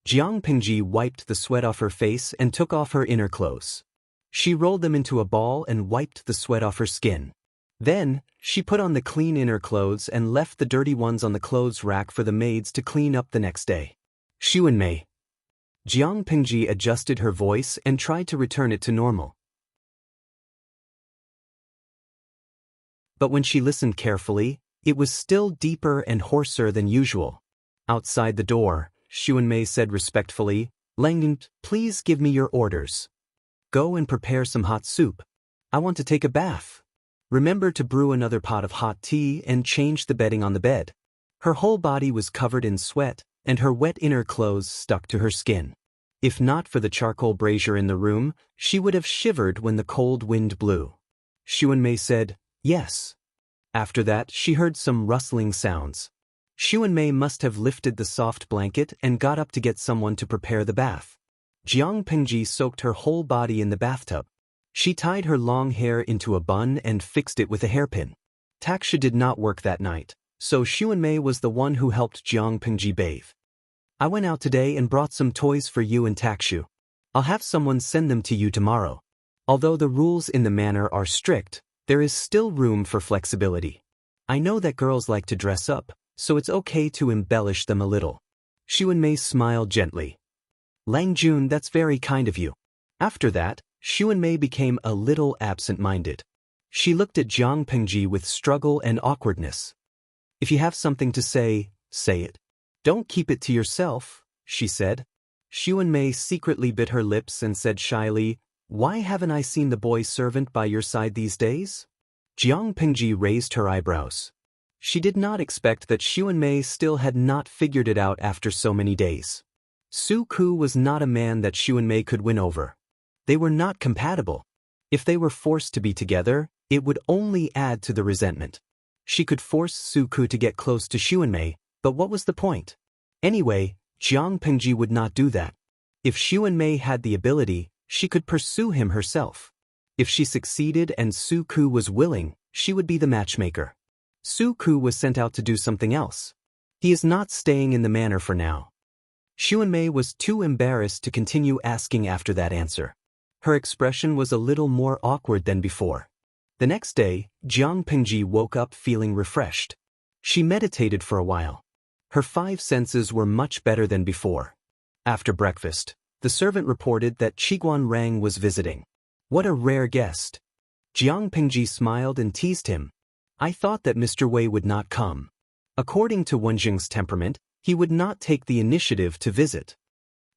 Jiang Pingji wiped the sweat off her face and took off her inner clothes. She rolled them into a ball and wiped the sweat off her skin. Then, she put on the clean inner clothes and left the dirty ones on the clothes rack for the maids to clean up the next day. Xuanmei. Jiang Pingji adjusted her voice and tried to return it to normal. But when she listened carefully, it was still deeper and hoarser than usual. Outside the door, Xuanmei said respectfully, Lin, please give me your orders. Go and prepare some hot soup. I want to take a bath. Remember to brew another pot of hot tea and change the bedding on the bed. Her whole body was covered in sweat, and her wet inner clothes stuck to her skin. If not for the charcoal brazier in the room, she would have shivered when the cold wind blew. Xuanmei said, Yes. After that, she heard some rustling sounds. Xuanmei must have lifted the soft blanket and got up to get someone to prepare the bath. Jiang Pingji soaked her whole body in the bathtub. She tied her long hair into a bun and fixed it with a hairpin. Taksha did not work that night, so Xuanmei was the one who helped Jiang Pingji bathe. I went out today and brought some toys for you and Takshu. I'll have someone send them to you tomorrow. Although the rules in the manor are strict, there is still room for flexibility. I know that girls like to dress up, so it's okay to embellish them a little. Xuanmei smiled gently. Lang Jun, that's very kind of you. After that, Xuanmei became a little absent-minded. She looked at Jiang Pingji with struggle and awkwardness. If you have something to say it. Don't keep it to yourself, she said. Xuanmei secretly bit her lips and said shyly, Why haven't I seen the boy servant by your side these days? Jiang Pingji raised her eyebrows. She did not expect that Xuanmei still had not figured it out after so many days. Su Ku was not a man that Xuanmei could win over. They were not compatible. If they were forced to be together, it would only add to the resentment. She could force Su Ku to get close to Xuanmei, but what was the point? Anyway, Jiang Pingji would not do that. If Xuanmei had the ability, she could pursue him herself. If she succeeded and Su Ku was willing, she would be the matchmaker. Su Ku was sent out to do something else. He is not staying in the manor for now. Xuanmei was too embarrassed to continue asking after that answer. Her expression was a little more awkward than before. The next day, Jiang Pingji woke up feeling refreshed. She meditated for a while. Her 5 senses were much better than before. After breakfast, the servant reported that Qiguan Rang was visiting. What a rare guest. Jiang Pingji smiled and teased him. I thought that Mr. Wei would not come. According to Wenjing's temperament, he would not take the initiative to visit.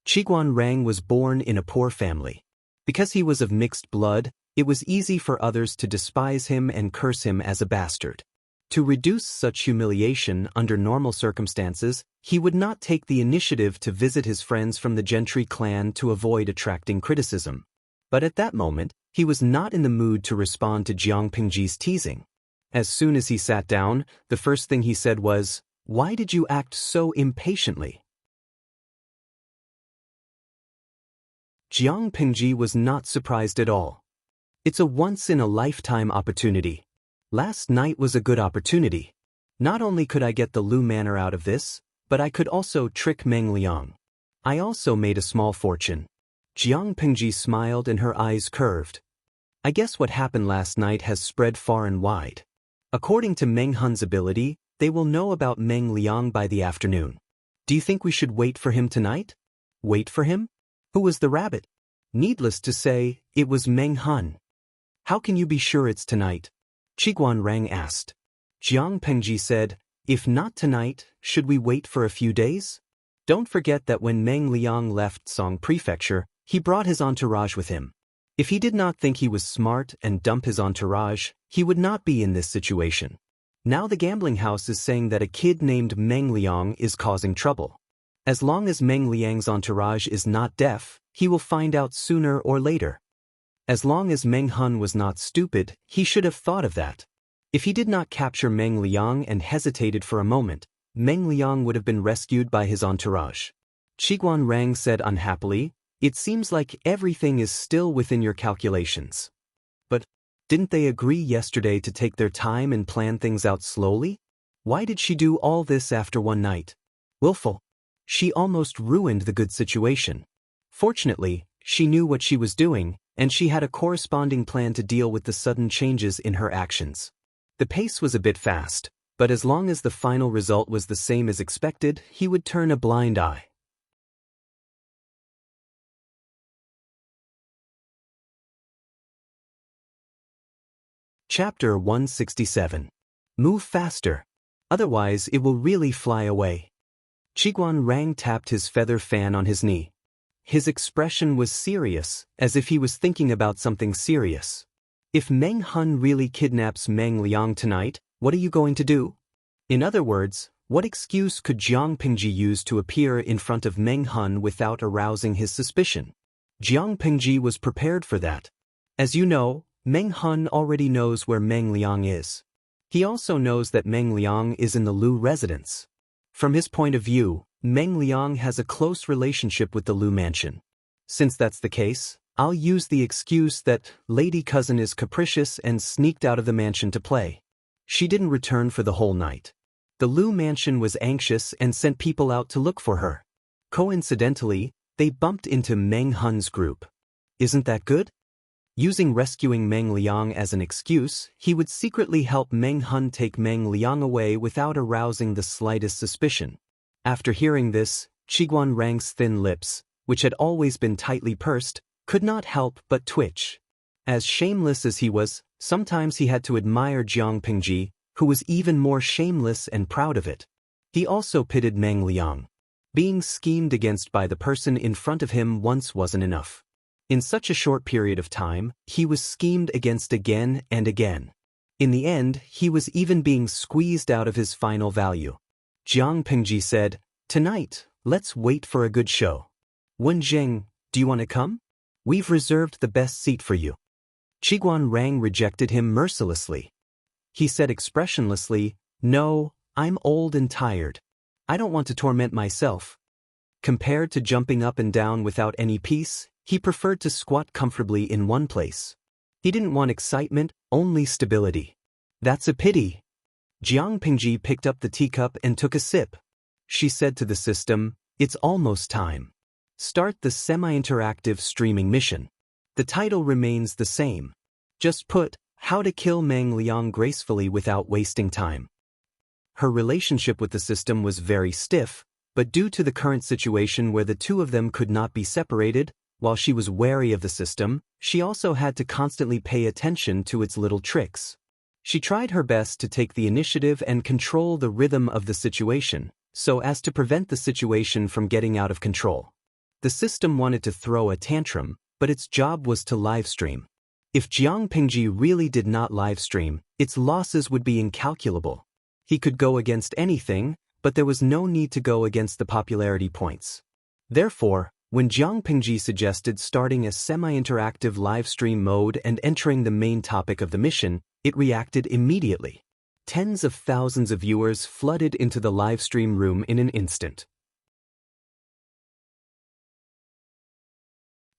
Qiguan Rang was born in a poor family. Because he was of mixed blood, it was easy for others to despise him and curse him as a bastard. To reduce such humiliation under normal circumstances, he would not take the initiative to visit his friends from the gentry clan to avoid attracting criticism. But at that moment, he was not in the mood to respond to Jiang Pingji's teasing. As soon as he sat down, the first thing he said was, Why did you act so impatiently? Jiang Pingji was not surprised at all. It's a once-in-a-lifetime opportunity. Last night was a good opportunity. Not only could I get the Lu Manor out of this, but I could also trick Meng Liang. I also made a small fortune. Jiang Pingji smiled and her eyes curved. I guess what happened last night has spread far and wide. According to Meng Hun's ability, they will know about Meng Liang by the afternoon. Do you think we should wait for him tonight? Wait for him? Who was the rabbit? Needless to say, it was Meng Hun. How can you be sure it's tonight? Qiguan Rang asked. Jiang Pengji said, if not tonight, should we wait for a few days? Don't forget that when Meng Liang left Song Prefecture, he brought his entourage with him. If he did not think he was smart and dump his entourage, he would not be in this situation. Now the gambling house is saying that a kid named Meng Liang is causing trouble. As long as Meng Liang's entourage is not deaf, he will find out sooner or later. As long as Meng Hun was not stupid, he should have thought of that. If he did not capture Meng Liang and hesitated for a moment, Meng Liang would have been rescued by his entourage. Qiguan Rang said unhappily, it seems like everything is still within your calculations. But didn't they agree yesterday to take their time and plan things out slowly? Why did she do all this after one night? Willful. She almost ruined the good situation. Fortunately, she knew what she was doing, and she had a corresponding plan to deal with the sudden changes in her actions. The pace was a bit fast, but as long as the final result was the same as expected, he would turn a blind eye. Chapter 167. Move faster. Otherwise it will really fly away. Qiguan Rang tapped his feather fan on his knee. His expression was serious, as if he was thinking about something serious. If Meng Hun really kidnaps Meng Liang tonight, what are you going to do? In other words, what excuse could Jiang Pingji use to appear in front of Meng Hun without arousing his suspicion? Jiang Pingji was prepared for that. As you know, Meng Hun already knows where Meng Liang is. He also knows that Meng Liang is in the Lu residence. From his point of view, Meng Liang has a close relationship with the Lu mansion. Since that's the case, I'll use the excuse that Lady Cousin is capricious and sneaked out of the mansion to play. She didn't return for the whole night. The Lu mansion was anxious and sent people out to look for her. Coincidentally, they bumped into Meng Hun's group. Isn't that good? Using rescuing Meng Liang as an excuse, he would secretly help Meng Hun take Meng Liang away without arousing the slightest suspicion. After hearing this, Qiguan Rang's thin lips, which had always been tightly pursed, could not help but twitch. As shameless as he was, sometimes he had to admire Jiang Pingji, who was even more shameless and proud of it. He also pitied Meng Liang. Being schemed against by the person in front of him once wasn't enough. In such a short period of time, he was schemed against again and again. In the end, he was even being squeezed out of his final value. Jiang Pingji said, "Tonight, let's wait for a good show. Wen Zheng, do you want to come? We've reserved the best seat for you." Qiguan Rang rejected him mercilessly. He said expressionlessly, "No, I'm old and tired. I don't want to torment myself." Compared to jumping up and down without any peace, he preferred to squat comfortably in one place. He didn't want excitement, only stability. That's a pity. Jiang Pingji picked up the teacup and took a sip. She said to the system, "It's almost time. Start the semi-interactive streaming mission." The title remains the same. Just put, "How to Kill Meng Liang Gracefully Without Wasting Time." Her relationship with the system was very stiff, but due to the current situation where the two of them could not be separated, while she was wary of the system, she also had to constantly pay attention to its little tricks. She tried her best to take the initiative and control the rhythm of the situation, so as to prevent the situation from getting out of control. The system wanted to throw a tantrum, but its job was to livestream. If Jiang Pingji really did not livestream, its losses would be incalculable. He could go against anything, but there was no need to go against the popularity points. Therefore, when Jiang Pingji suggested starting a semi-interactive live stream mode and entering the main topic of the mission, it reacted immediately. Tens of thousands of viewers flooded into the live stream room in an instant.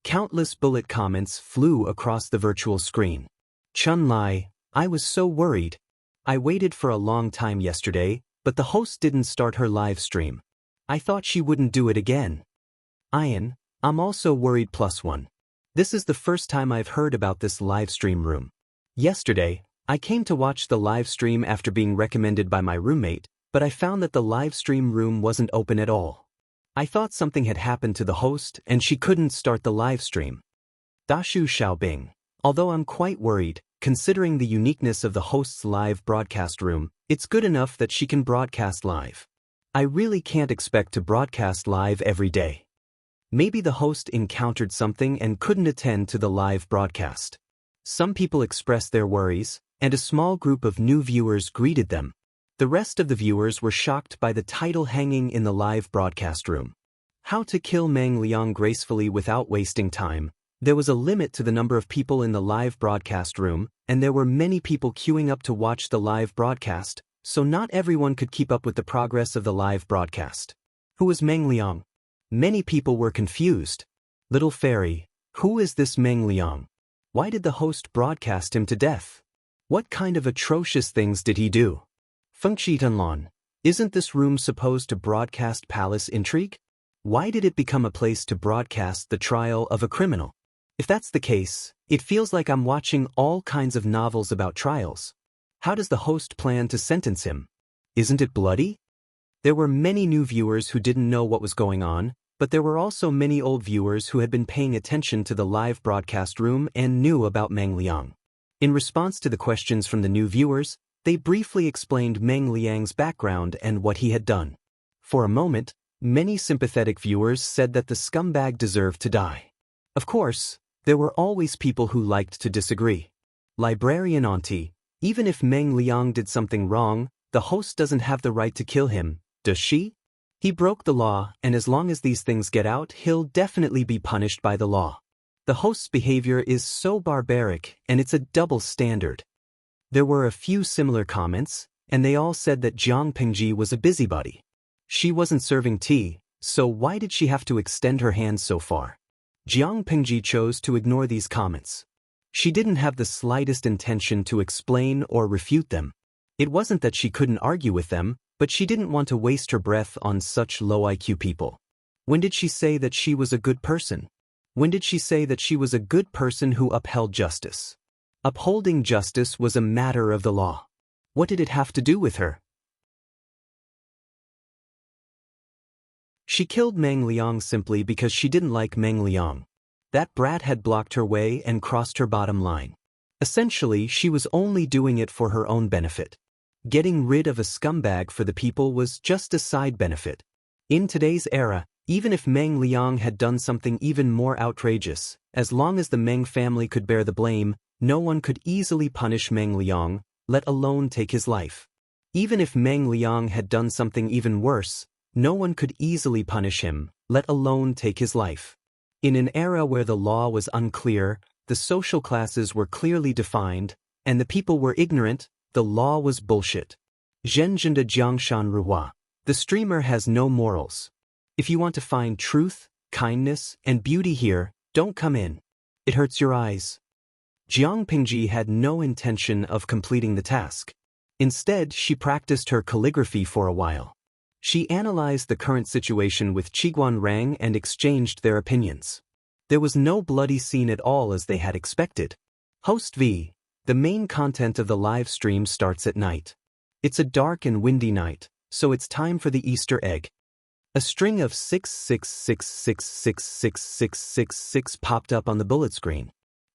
Countless bullet comments flew across the virtual screen. Chun Lai, I was so worried. I waited for a long time yesterday, but the host didn't start her live stream. I thought she wouldn't do it again. Ian, I'm also worried +1. This is the first time I've heard about this live stream room. Yesterday, I came to watch the live stream after being recommended by my roommate, but I found that the live stream room wasn't open at all. I thought something had happened to the host and she couldn't start the live stream. Dashu Xiaobing. Although I'm quite worried, considering the uniqueness of the host's live broadcast room, it's good enough that she can broadcast live. I really can't expect to broadcast live every day. Maybe the host encountered something and couldn't attend to the live broadcast. Some people expressed their worries, and a small group of new viewers greeted them. The rest of the viewers were shocked by the title hanging in the live broadcast room. How to kill Meng Liang gracefully without wasting time. There was a limit to the number of people in the live broadcast room, and there were many people queuing up to watch the live broadcast, so not everyone could keep up with the progress of the live broadcast. Who was Meng Liang? Many people were confused. Little fairy, who is this Meng Liang? Why did the host broadcast him to death? What kind of atrocious things did he do? Fengshi Tunlan, isn't this room supposed to broadcast palace intrigue? Why did it become a place to broadcast the trial of a criminal? If that's the case, it feels like I'm watching all kinds of novels about trials. How does the host plan to sentence him? Isn't it bloody? There were many new viewers who didn't know what was going on, but there were also many old viewers who had been paying attention to the live broadcast room and knew about Meng Liang. In response to the questions from the new viewers, they briefly explained Meng Liang's background and what he had done. For a moment, many sympathetic viewers said that the scumbag deserved to die. Of course, there were always people who liked to disagree. Librarian Auntie, even if Meng Liang did something wrong, the host doesn't have the right to kill him, does she? He broke the law, and as long as these things get out, he'll definitely be punished by the law. The host's behavior is so barbaric, and it's a double standard. There were a few similar comments, and they all said that Jiang Pingji was a busybody. She wasn't serving tea, so why did she have to extend her hands so far? Jiang Pingji chose to ignore these comments. She didn't have the slightest intention to explain or refute them. It wasn't that she couldn't argue with them, but she didn't want to waste her breath on such low IQ people. When did she say that she was a good person? When did she say that she was a good person who upheld justice? Upholding justice was a matter of the law. What did it have to do with her? She killed Meng Liang simply because she didn't like Meng Liang. That brat had blocked her way and crossed her bottom line. Essentially, she was only doing it for her own benefit. Getting rid of a scumbag for the people was just a side benefit. In today's era, even if Meng Liang had done something even more outrageous, as long as the Meng family could bear the blame, no one could easily punish Meng Liang, let alone take his life. Even if Meng Liang had done something even worse, no one could easily punish him, let alone take his life. In an era where the law was unclear, the social classes were clearly defined, and the people were ignorant, the law was bullshit. Zhenjinda Jiangshan Ruhua. The streamer has no morals. If you want to find truth, kindness, and beauty here, don't come in. It hurts your eyes. Jiang Pingji had no intention of completing the task. Instead, she practiced her calligraphy for a while. She analyzed the current situation with Qiguan Rang and exchanged their opinions. There was no bloody scene at all as they had expected. Host V. The main content of the live stream starts at night. It's a dark and windy night, so it's time for the Easter egg. A string of 666666666 popped up on the bullet screen.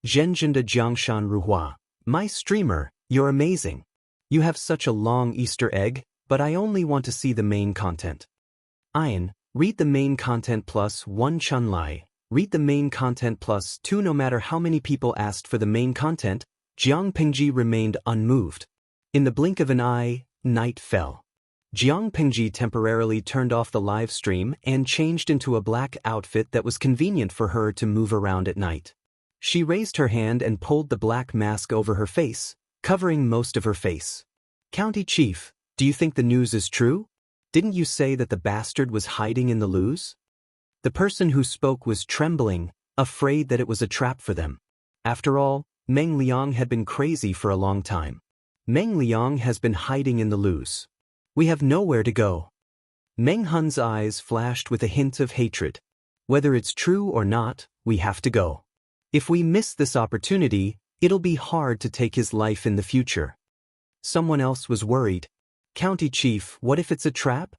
Zhenjinda Jiangshan Ruhua. My streamer, you're amazing. You have such a long Easter egg, but I only want to see the main content. Ian, read the main content plus 1 Chun Lai. Read the main content plus 2. No matter how many people asked for the main content, Jiang Pingji remained unmoved. In the blink of an eye, night fell. Jiang Pingji temporarily turned off the live stream and changed into a black outfit that was convenient for her to move around at night. She raised her hand and pulled the black mask over her face, covering most of her face. County Chief, do you think the news is true? Didn't you say that the bastard was hiding in the loos? The person who spoke was trembling, afraid that it was a trap for them. After all, Meng Liang had been crazy for a long time. Meng Liang has been hiding in the loos. We have nowhere to go. Meng Hun's eyes flashed with a hint of hatred. Whether it's true or not, we have to go. If we miss this opportunity, It'll be hard to take his life in the future. Someone else was worried. County Chief, what if it's a trap?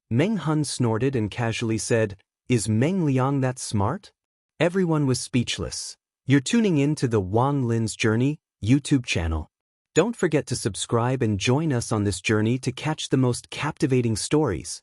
Meng Hun snorted and casually said, Is Meng Liang that smart? Everyone was speechless. You're tuning in to the Wang Lin's Journey YouTube channel. Don't forget to subscribe and join us on this journey to catch the most captivating stories.